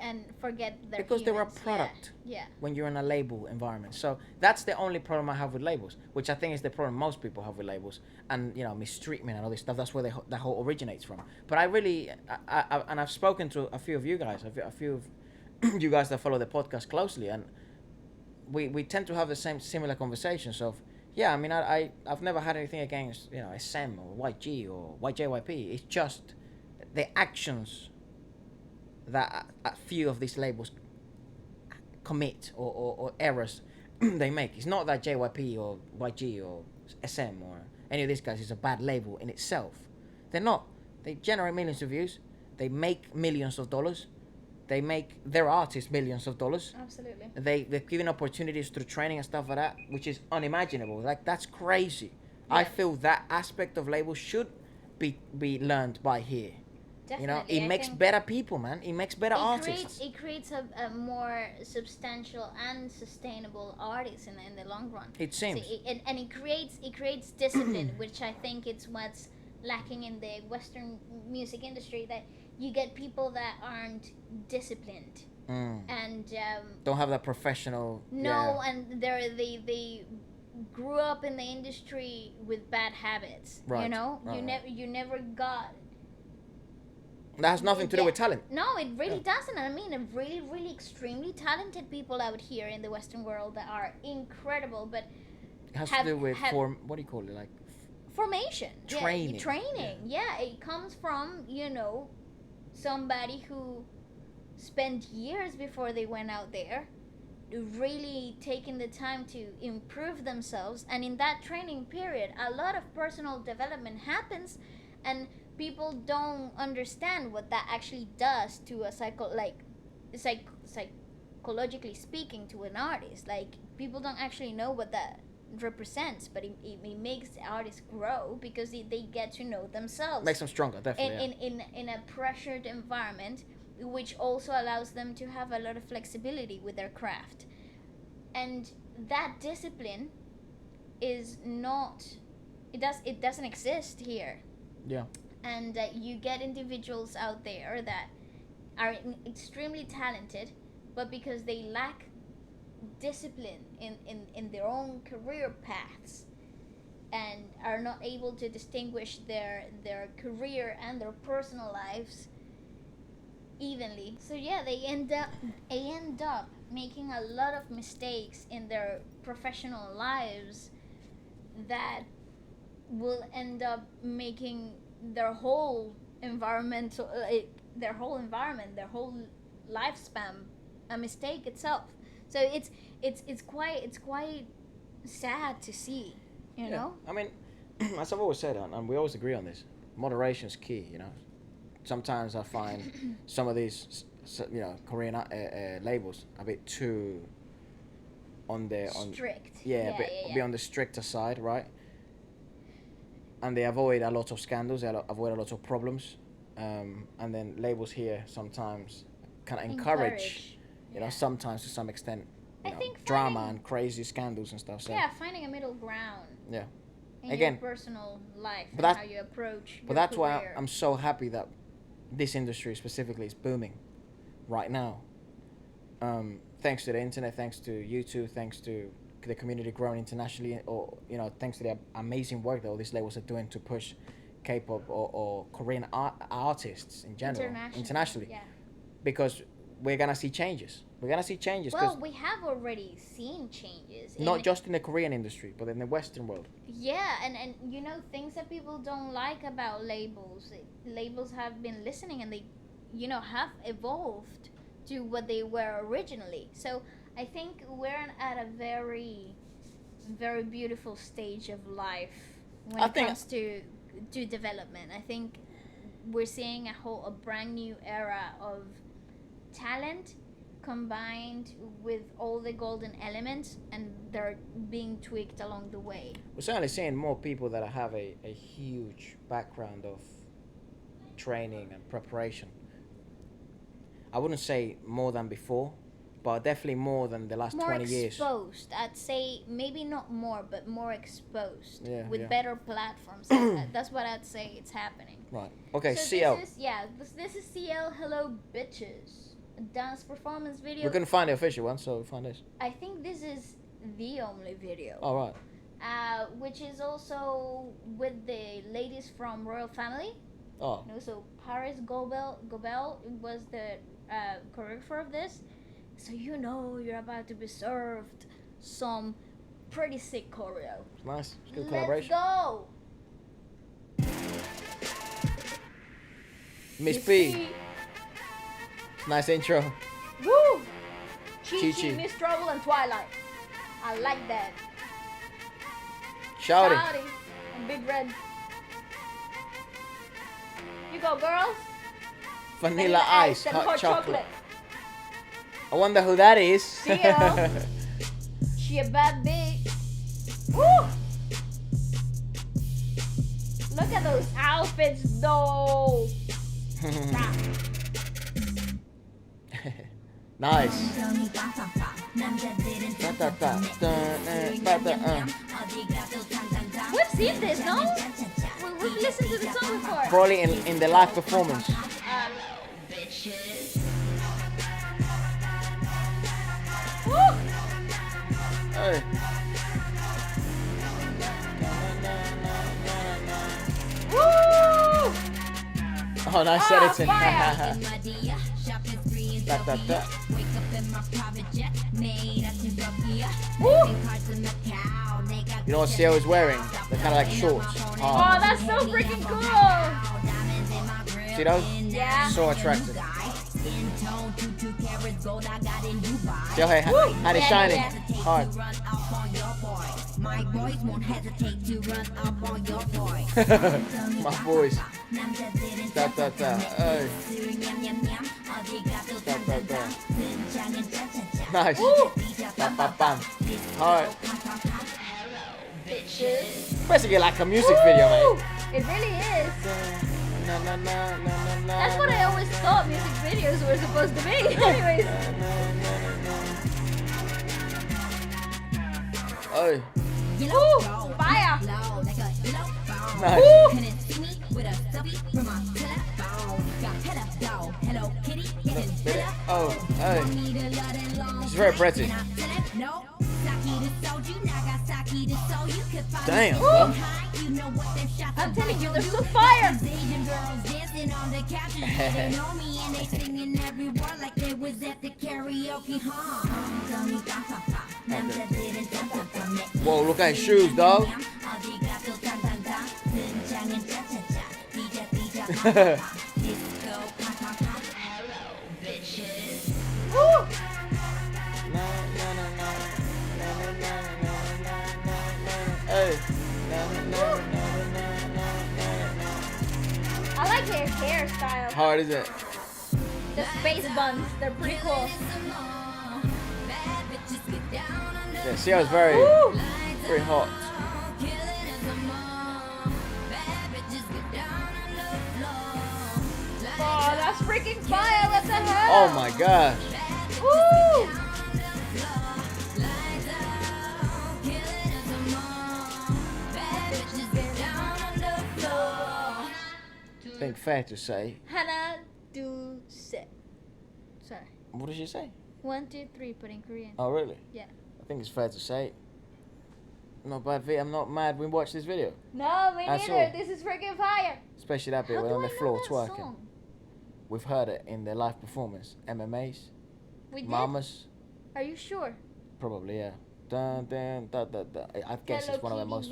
B: and forget they're
C: because they're a
B: humans.
C: product.
B: Yeah.
C: When you're in a label environment. So that's the only problem I have with labels, which I think is the problem most people have with labels, and, you know, mistreatment and all this stuff. That's where the whole originates from. But I really, and I've spoken to a few of you guys, a few of you guys that follow the podcast closely, and we tend to have the similar conversations of, yeah, I mean, I've never had anything against, you know, SM or YG or YJYP. It's just the actions that a few of these labels commit or errors they make. It's not that JYP or YG or SM or any of these guys is a bad label in itself. They're not. They generate millions of views. They make millions of dollars. They make their artists millions of dollars.
B: Absolutely.
C: They're giving opportunities through training and stuff like that, which is unimaginable. Like, that's crazy. I feel that aspect of labels should be learned by here.
B: Definitely.
C: You know, it
B: I
C: makes
B: think
C: better people, man. It makes better artists.
B: It creates a more substantial and sustainable artist in the long run.
C: It seems.
B: So and it creates discipline, which I think it's what's lacking in the Western music industry. That you get people that aren't disciplined and
C: don't have that professional.
B: no, and they grew up in the industry with bad habits.
C: Right,
B: You know,
C: right,
B: you never got.
C: That has nothing to do with talent.
B: No, it really doesn't. I mean, really, really extremely talented people out here in the Western world that are incredible, but
C: It has to do with what do you call it, like
B: formation,
C: training.
B: Yeah, training. Yeah, it comes from, you know, somebody who spent years before they went out there really taking the time to improve themselves, and in that training period a lot of personal development happens, and people don't understand what that actually does to a psychologically speaking to an artist. Like, people don't actually know what that represents, but it makes the artists grow because they get to know themselves.
C: Makes them stronger, definitely.
B: In a pressured environment, which also allows them to have a lot of flexibility with their craft. And that discipline is not, it doesn't exist here.
C: Yeah.
B: And you get individuals out there that are extremely talented, but because they lack discipline in their own career paths and are not able to distinguish their career and their personal lives evenly. So yeah, they end up making a lot of mistakes in their professional lives that will end up making their whole environment, their whole lifespan a mistake itself. So it's quite sad to see, you know.
C: I mean, as I've always said, and we always agree on this, moderation is key. You know, sometimes I find some of these, you know, Korean labels a bit too
B: strict.
C: Be on the stricter side, right? And they avoid a lot of scandals, they avoid a lot of problems, and then labels here sometimes kind of encourage, you know, sometimes to some extent, you know, drama and crazy scandals and stuff. So
B: yeah, finding a middle ground.
C: Yeah.
B: In
C: Again,
B: your personal life,
C: but
B: and how you approach.
C: But that's why I'm so happy that this industry specifically is booming right now. Thanks to the internet, thanks to YouTube, thanks to the community growing internationally, or, you know, thanks to the amazing work that all these labels are doing to push K-pop or Korean artists in general internationally.
B: Yeah.
C: Because we're gonna see changes.
B: Well, we have already seen changes.
C: Not just in the Korean industry, but in the Western world.
B: Yeah, and you know, things that people don't like about labels. Labels have been listening, and they, you know, have evolved to what they were originally. So I think we're at a very, very beautiful stage of life when it comes to development. I think we're seeing a brand new era of talent combined with all the golden elements, and they're being tweaked along the way.
C: We're certainly seeing more people that have a huge background of training and preparation. I wouldn't say more than before, but definitely more than the last 20 years.
B: More exposed. I'd say maybe not more, but more exposed.
C: Yeah,
B: with
C: yeah.
B: better platforms. That's what I'd say it's happening.
C: Right. Okay,
B: so
C: CL.
B: This is CL Hello Bitches. A dance performance video.
C: We couldn't find the official one, so we found this.
B: I think this is the only video.
C: Oh, right.
B: Which is also with the ladies from Royal Family.
C: Oh.
B: You know, so Paris Gobel was the choreographer of this. So you know you're about to be served some pretty sick choreo.
C: Nice. It's good collaboration.
B: Let's go!
C: Miss P. Nice intro.
B: Woo!
C: Chi-Chi.
B: Chi-Chi, Miss Trouble, and Twilight. I like that.
C: Shouty.
B: And Big Red. You go, girls.
C: Vanilla ice,
B: and
C: hot chocolate. I wonder who that is.
B: CL. She a bad bitch. Woo! Look at those outfits, though.
C: Nice.
B: We've seen this, no? We've listened to the song before.
C: Probably in the live performance. Hey.
B: Woo!
C: Oh, nice editing.
B: Fire.
C: Da, da, da.
B: Woo!
C: You know what CL is wearing? They're kind of like shorts.
B: Oh, that's so freaking cool.
C: See those?
B: Yeah.
C: So attractive. See how hand is shining. Hard.
E: My boys won't hesitate to run up on your boy.
C: My boys. Da da da. Hey. Da da da. Nice. Bam bam bam. Hard. Basically like a music video, mate.
B: It really is.
C: Na, na, na, na, na, na,
B: That's what I always thought music videos were supposed to be. Anyways.
C: Oh,
B: Woo! Fire!
C: nice. Oh, hey. She's very pretty. Damn, bro.
B: I'm telling you, they're so fire!
C: Whoa, look at his shoes, dog.
B: Woo!
C: Hey.
B: I like their hairstyle.
C: Hard is it?
B: The space buns, they're pretty cool.
C: Yeah, see how it's very,
B: Woo!
C: very hot.
B: Oh, that's freaking fire! What the hell?
C: Oh my gosh.
B: Woo!
C: I think fair to say.
B: Hana do se. Sorry.
C: What did she say?
B: 1, 2, 3, put in Korean.
C: Oh, really?
B: Yeah.
C: I think it's fair to say. Not bad video. I'm not mad we watched this video.
B: No, me
C: That's
B: neither.
C: all.
B: This is freaking fire.
C: Especially that bit
B: How
C: where
B: do
C: on
B: I
C: the
B: know
C: floor
B: that
C: twerking.
B: song?
C: We've heard it in their live performance. MMAs,
B: We did?
C: Mamas,
B: Are you sure?
C: probably, yeah. Dun, dun, dun, dun, dun. I guess it's one of the most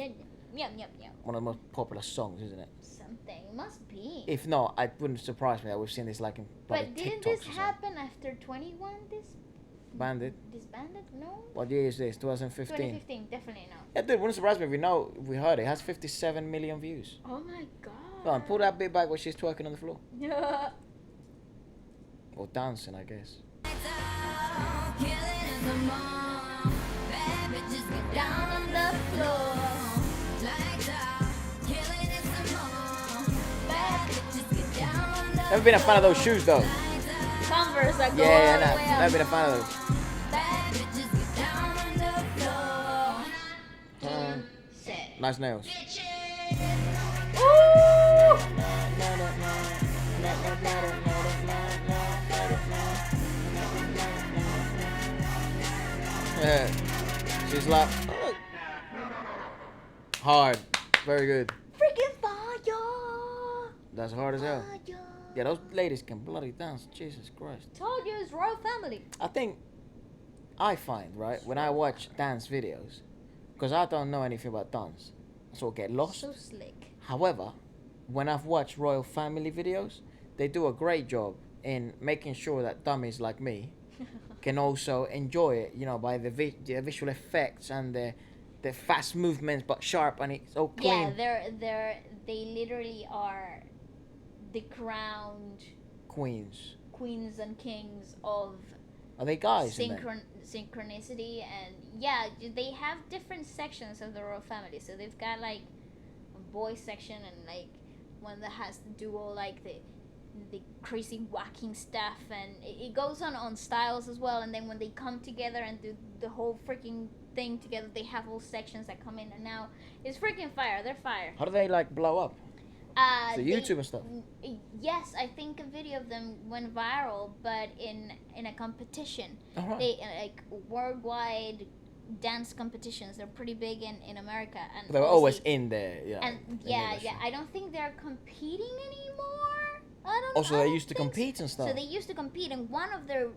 C: one of the most popular songs, isn't it?
B: Something must be.
C: If not, it wouldn't surprise me that we've seen this like in bloody
B: But didn't
C: TikToks
B: this
C: or something.
B: happen after 21?
C: Bandit.
B: Disbanded? No.
C: What year is this? 2015.
B: 2015, definitely no.
C: Yeah, dude, wouldn't surprise me if we heard it. It has 57 million views.
B: Oh my god.
C: Go on, pull that bit back where she's twerking on the floor.
B: Yeah.
C: Or dancing, I guess.
B: Down on the floor.
C: Never been a fan of those shoes though.
B: Converse that go
C: Yeah,
B: all the
C: nah,
B: way
C: never
B: up.
C: been a fan of those. Nice nails.
B: Ooh!
C: Yeah. She's like hard. Very good.
B: Freaking fire!
C: That's hard as hell.
B: Fire!
C: Yeah, those ladies can bloody dance. Jesus Christ.
B: Told you it's royal family.
C: I find, right, when I watch dance videos, because I don't know anything about dance, I sort of get lost.
B: So slick.
C: However, when I've watched royal family videos, they do a great job in making sure that dummies like me can also enjoy it, you know, by the visual effects and the fast movements, but sharp, and it's all clean.
B: Yeah, they literally are the crowned
C: Queens.
B: queens and kings of
C: Are they guys in there?
B: synchronicity, and yeah, they have different sections of the royal family. So they've got like a boy section and like one that has to do all like the crazy whacking stuff, and it goes on styles as well. And then when they come together and do the whole freaking thing together, they have all sections that come in, and now it's freaking fire. They're fire.
C: How do they like blow up? So YouTube and stuff.
B: Yes, I think a video of them went viral, but in a competition.
C: Uh-huh.
B: They like worldwide dance competitions. They're pretty big in America, and
C: But they were always in there,
B: And
C: in the
B: yeah,
C: industry.
B: I don't think they're competing anymore. I don't.
C: Also,
B: I
C: they
B: don't
C: used to
B: think
C: compete and stuff.
B: So they used to compete, and one of their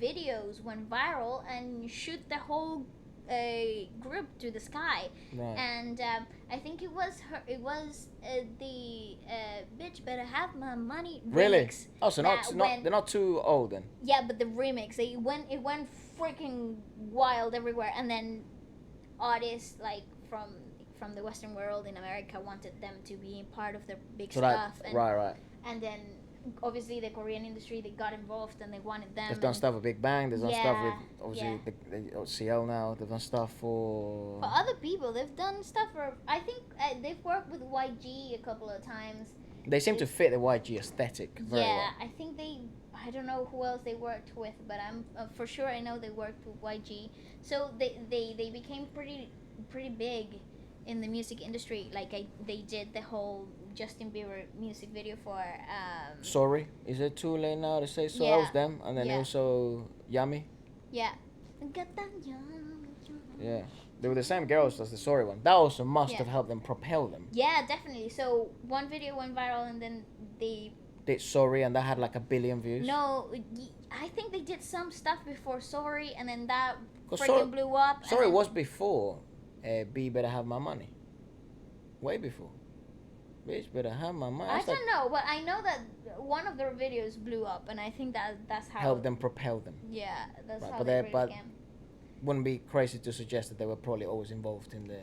B: videos went viral and shoot the whole group to the sky.
C: Right.
B: And I think it was the bitch better have my money
C: Really?
B: remix.
C: Oh, so they're not too old then.
B: Yeah, but the remix, it went freaking wild everywhere, and then artists like from the Western world in America wanted them to be part of their big stuff.
C: Right.
B: And then obviously the Korean industry, they got involved and they wanted them.
C: They've done stuff with Big Bang. They've done stuff with obviously
B: yeah.
C: the CL now. They've done stuff for
B: other people. They've done stuff for. I think they've worked with YG a couple of times.
C: They seem to fit the YG aesthetic very well.
B: I think I don't know who else they worked with, but I'm for sure I know they worked with YG. So they became pretty big in the music industry. Like they did the whole Justin Bieber music video for
C: Sorry, is it too late now to say so?
B: Yeah.
C: That was them, and then also Yummy.
B: Yeah.
C: Yeah, they were the same girls as the Sorry one. That also must have helped them propel them.
B: Yeah, definitely. So one video went viral, and then they
C: did Sorry, and that had like 1 billion views.
B: No, I think they did some stuff before Sorry, and then that
C: 'Cause
B: freaking blew up.
C: Sorry was before B Better Have My Money. Way before. Bitch better have my money.
B: I don't know, but I know that one of their videos blew up, and I think that's how
C: helped them propel them.
B: Yeah, that's
C: Right,
B: how
C: but
B: they really
C: but
B: came.
C: wouldn't be crazy to suggest that they were probably always involved in the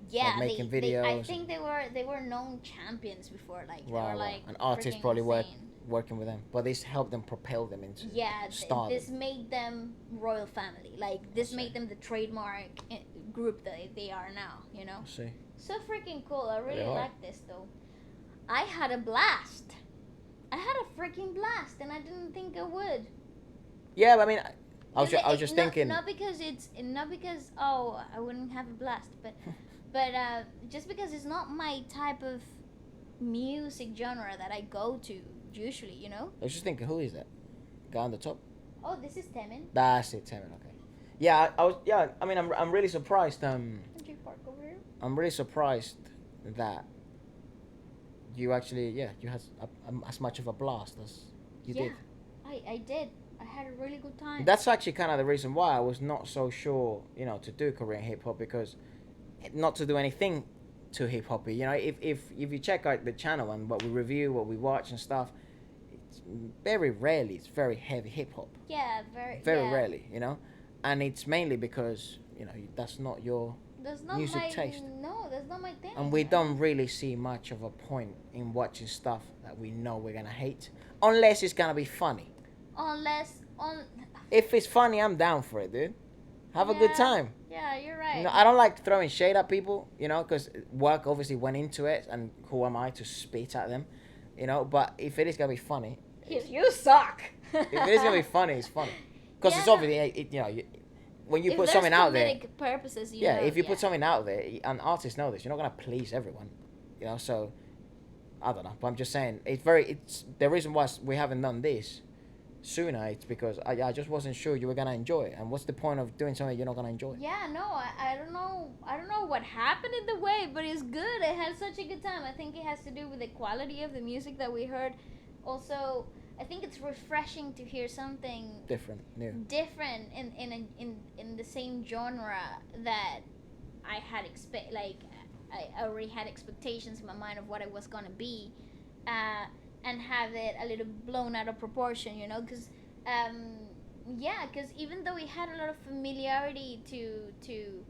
B: Yeah,
C: making videos.
B: I think they were known champions before, like they were like
C: and artists
B: freaking
C: probably
B: insane.
C: working with them, but this helped them propel them into stardom.
B: This made them royal family. Like this made them the trademark group that they are now. You know.
C: See.
B: So freaking cool. I really
C: They are.
B: like this though. I had a blast. I had a freaking blast, and I didn't think I would.
C: Yeah, but I mean, I was just
B: not,
C: thinking.
B: Not because I wouldn't have a blast, but just because it's not my type of music genre that I go to usually, you know.
C: I was just thinking, who is that guy on the top?
B: Oh, this is Temin.
C: That's it, Temin. Okay. Yeah, I was. Yeah, I mean, I'm really surprised.
B: Country Park over here.
C: I'm really surprised that you actually, you had as much of a blast as you did.
B: I did. I had a really good time.
C: That's actually kind of the reason why I was not so sure, to do Korean hip hop, because not to do anything too hip hoppy. If you check out the channel and what we review, what we watch and stuff, it's very rarely it's very heavy hip hop.
B: Yeah,
C: very rarely, and it's mainly because that's not your music taste.
B: No, that's not my thing.
C: And we don't really see much of a point in watching stuff that we know we're gonna hate, unless it's gonna be funny. If it's funny, I'm down for it, dude. Have a good time.
B: Yeah, you're right.
C: I don't like throwing shade at people, because work obviously went into it, and who am I to spit at them, But if it is gonna be funny,
B: you suck.
C: if it is gonna be funny, it's funny, because it's obviously when you put something out there.
B: Purposes,
C: if you put something out there, and artists know this, you're not gonna please everyone, So I don't know, but I'm just saying it's the reason why we haven't done this sooner. It's because I just wasn't sure you were gonna enjoy it, and what's the point of doing something you're not gonna enjoy?
B: Yeah, no, I don't know what happened in the way, but it's good. I had such a good time. I think it has to do with the quality of the music that we heard. Also, I think it's refreshing to hear something
C: different
B: in the same genre that I had I already had expectations in my mind of what it was gonna be, and have it a little blown out of proportion, because even though we had a lot of familiarity to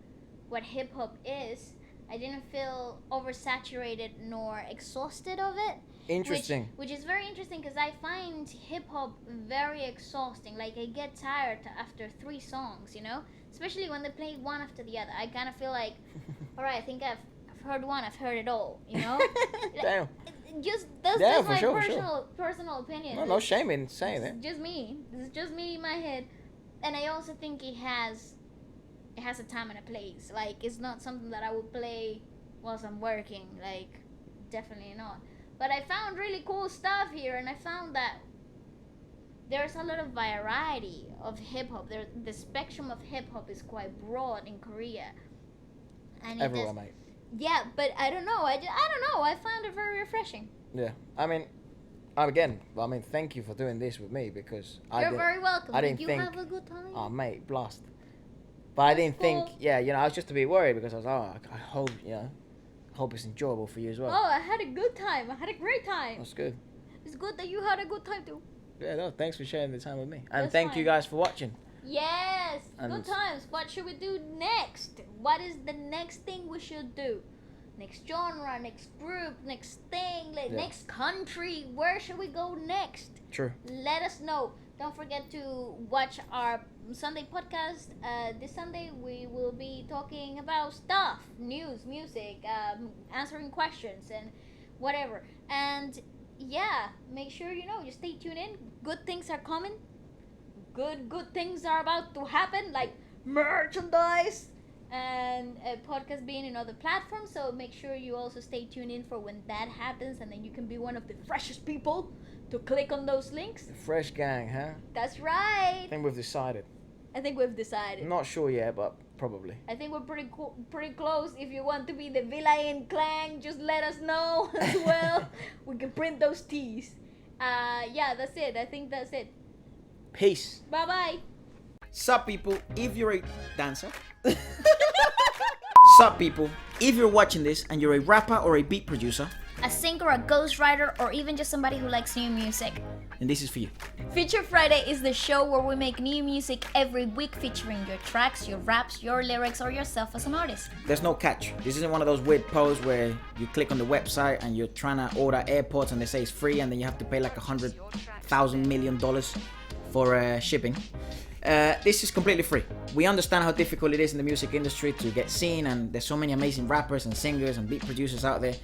B: what hip hop is, I didn't feel oversaturated nor exhausted of it.
C: Interesting.
B: Which is very interesting, because I find hip hop very exhausting. Like, I get tired after 3 songs, especially when they play one after the other. I kind of feel like, all right, I think I've heard one, I've heard it all,
C: Damn.
B: That's my
C: sure.
B: personal opinion.
C: No shame in saying it.
B: Just me. This is just me in my head, and I also think it has a time and a place. Like, it's not something that I would play whilst I'm working. Like, definitely not. But I found really cool stuff here, and I found that there's a lot of variety of hip hop. The spectrum of hip hop is quite broad in Korea. And
C: Everywhere, mate.
B: Yeah, but I don't know. I don't know. I found it very refreshing.
C: Yeah, I mean, thank you for doing this with me because
B: You're very welcome.
C: I didn't
B: Did you
C: think,
B: have a good time?
C: Oh, mate, blast. But I didn't think,
B: cool.
C: yeah, I was just a bit worried because I was, I hope, hope it's enjoyable for you as well.
B: Oh, I had a good time. I had a great time.
C: That's good.
B: It's good that you had a good time too.
C: Yeah, no, thanks for sharing the time with me. And
B: That's
C: thank you
B: fine.
C: guys for watching.
B: Yes,
C: And
B: good times. What should we do next? What is the next thing we should do? Next genre, next group, next thing, next country. Where should we go next?
C: True.
B: Let us know. Don't forget to watch our Sunday podcast. This Sunday we will be talking about stuff, news, music, answering questions and whatever. And yeah, make sure you stay tuned in. Good things are coming. Good things are about to happen, like merchandise and a podcast being in other platforms. So make sure you also stay tuned in for when that happens, and then you can be one of the freshest people to click on those links.
C: The fresh gang, huh?
B: That's right.
C: I think we've decided.
B: Not
C: sure yet, but probably.
B: I think we're pretty close. If you want to be the Villain Clan, just let us know as well. We can print those tees. Yeah, that's it. I think that's it.
C: Peace.
B: Bye bye.
C: Sup people, if you're a dancer. Sup people, if you're watching this and you're a rapper or a beat producer,
B: A singer, a ghostwriter, or even just somebody who likes new music,
C: and this is for you.
B: Feature Friday is the show where we make new music every week featuring your tracks, your raps, your lyrics, or yourself as an artist.
C: There's no catch. This isn't one of those weird posts where you click on the website and you're trying to order AirPods and they say it's free and then you have to pay like $100,000 million for shipping. This is completely free. We understand how difficult it is in the music industry to get seen, and there's so many amazing rappers and singers and beat producers out there.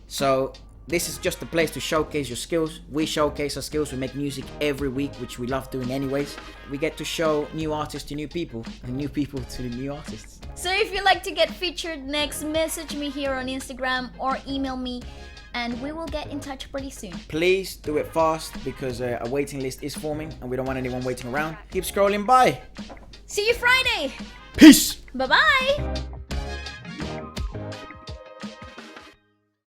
C: So this is just a place to showcase your skills. We showcase our skills. We make music every week, which we love doing anyways. We get to show new artists to new people and new people to new artists.
B: So if you'd like to get featured next, message me here on Instagram or email me, and we will get in touch pretty soon.
C: Please do it fast because a waiting list is forming and we don't want anyone waiting around. Keep scrolling by.
B: See you Friday.
C: Peace.
B: Bye-bye.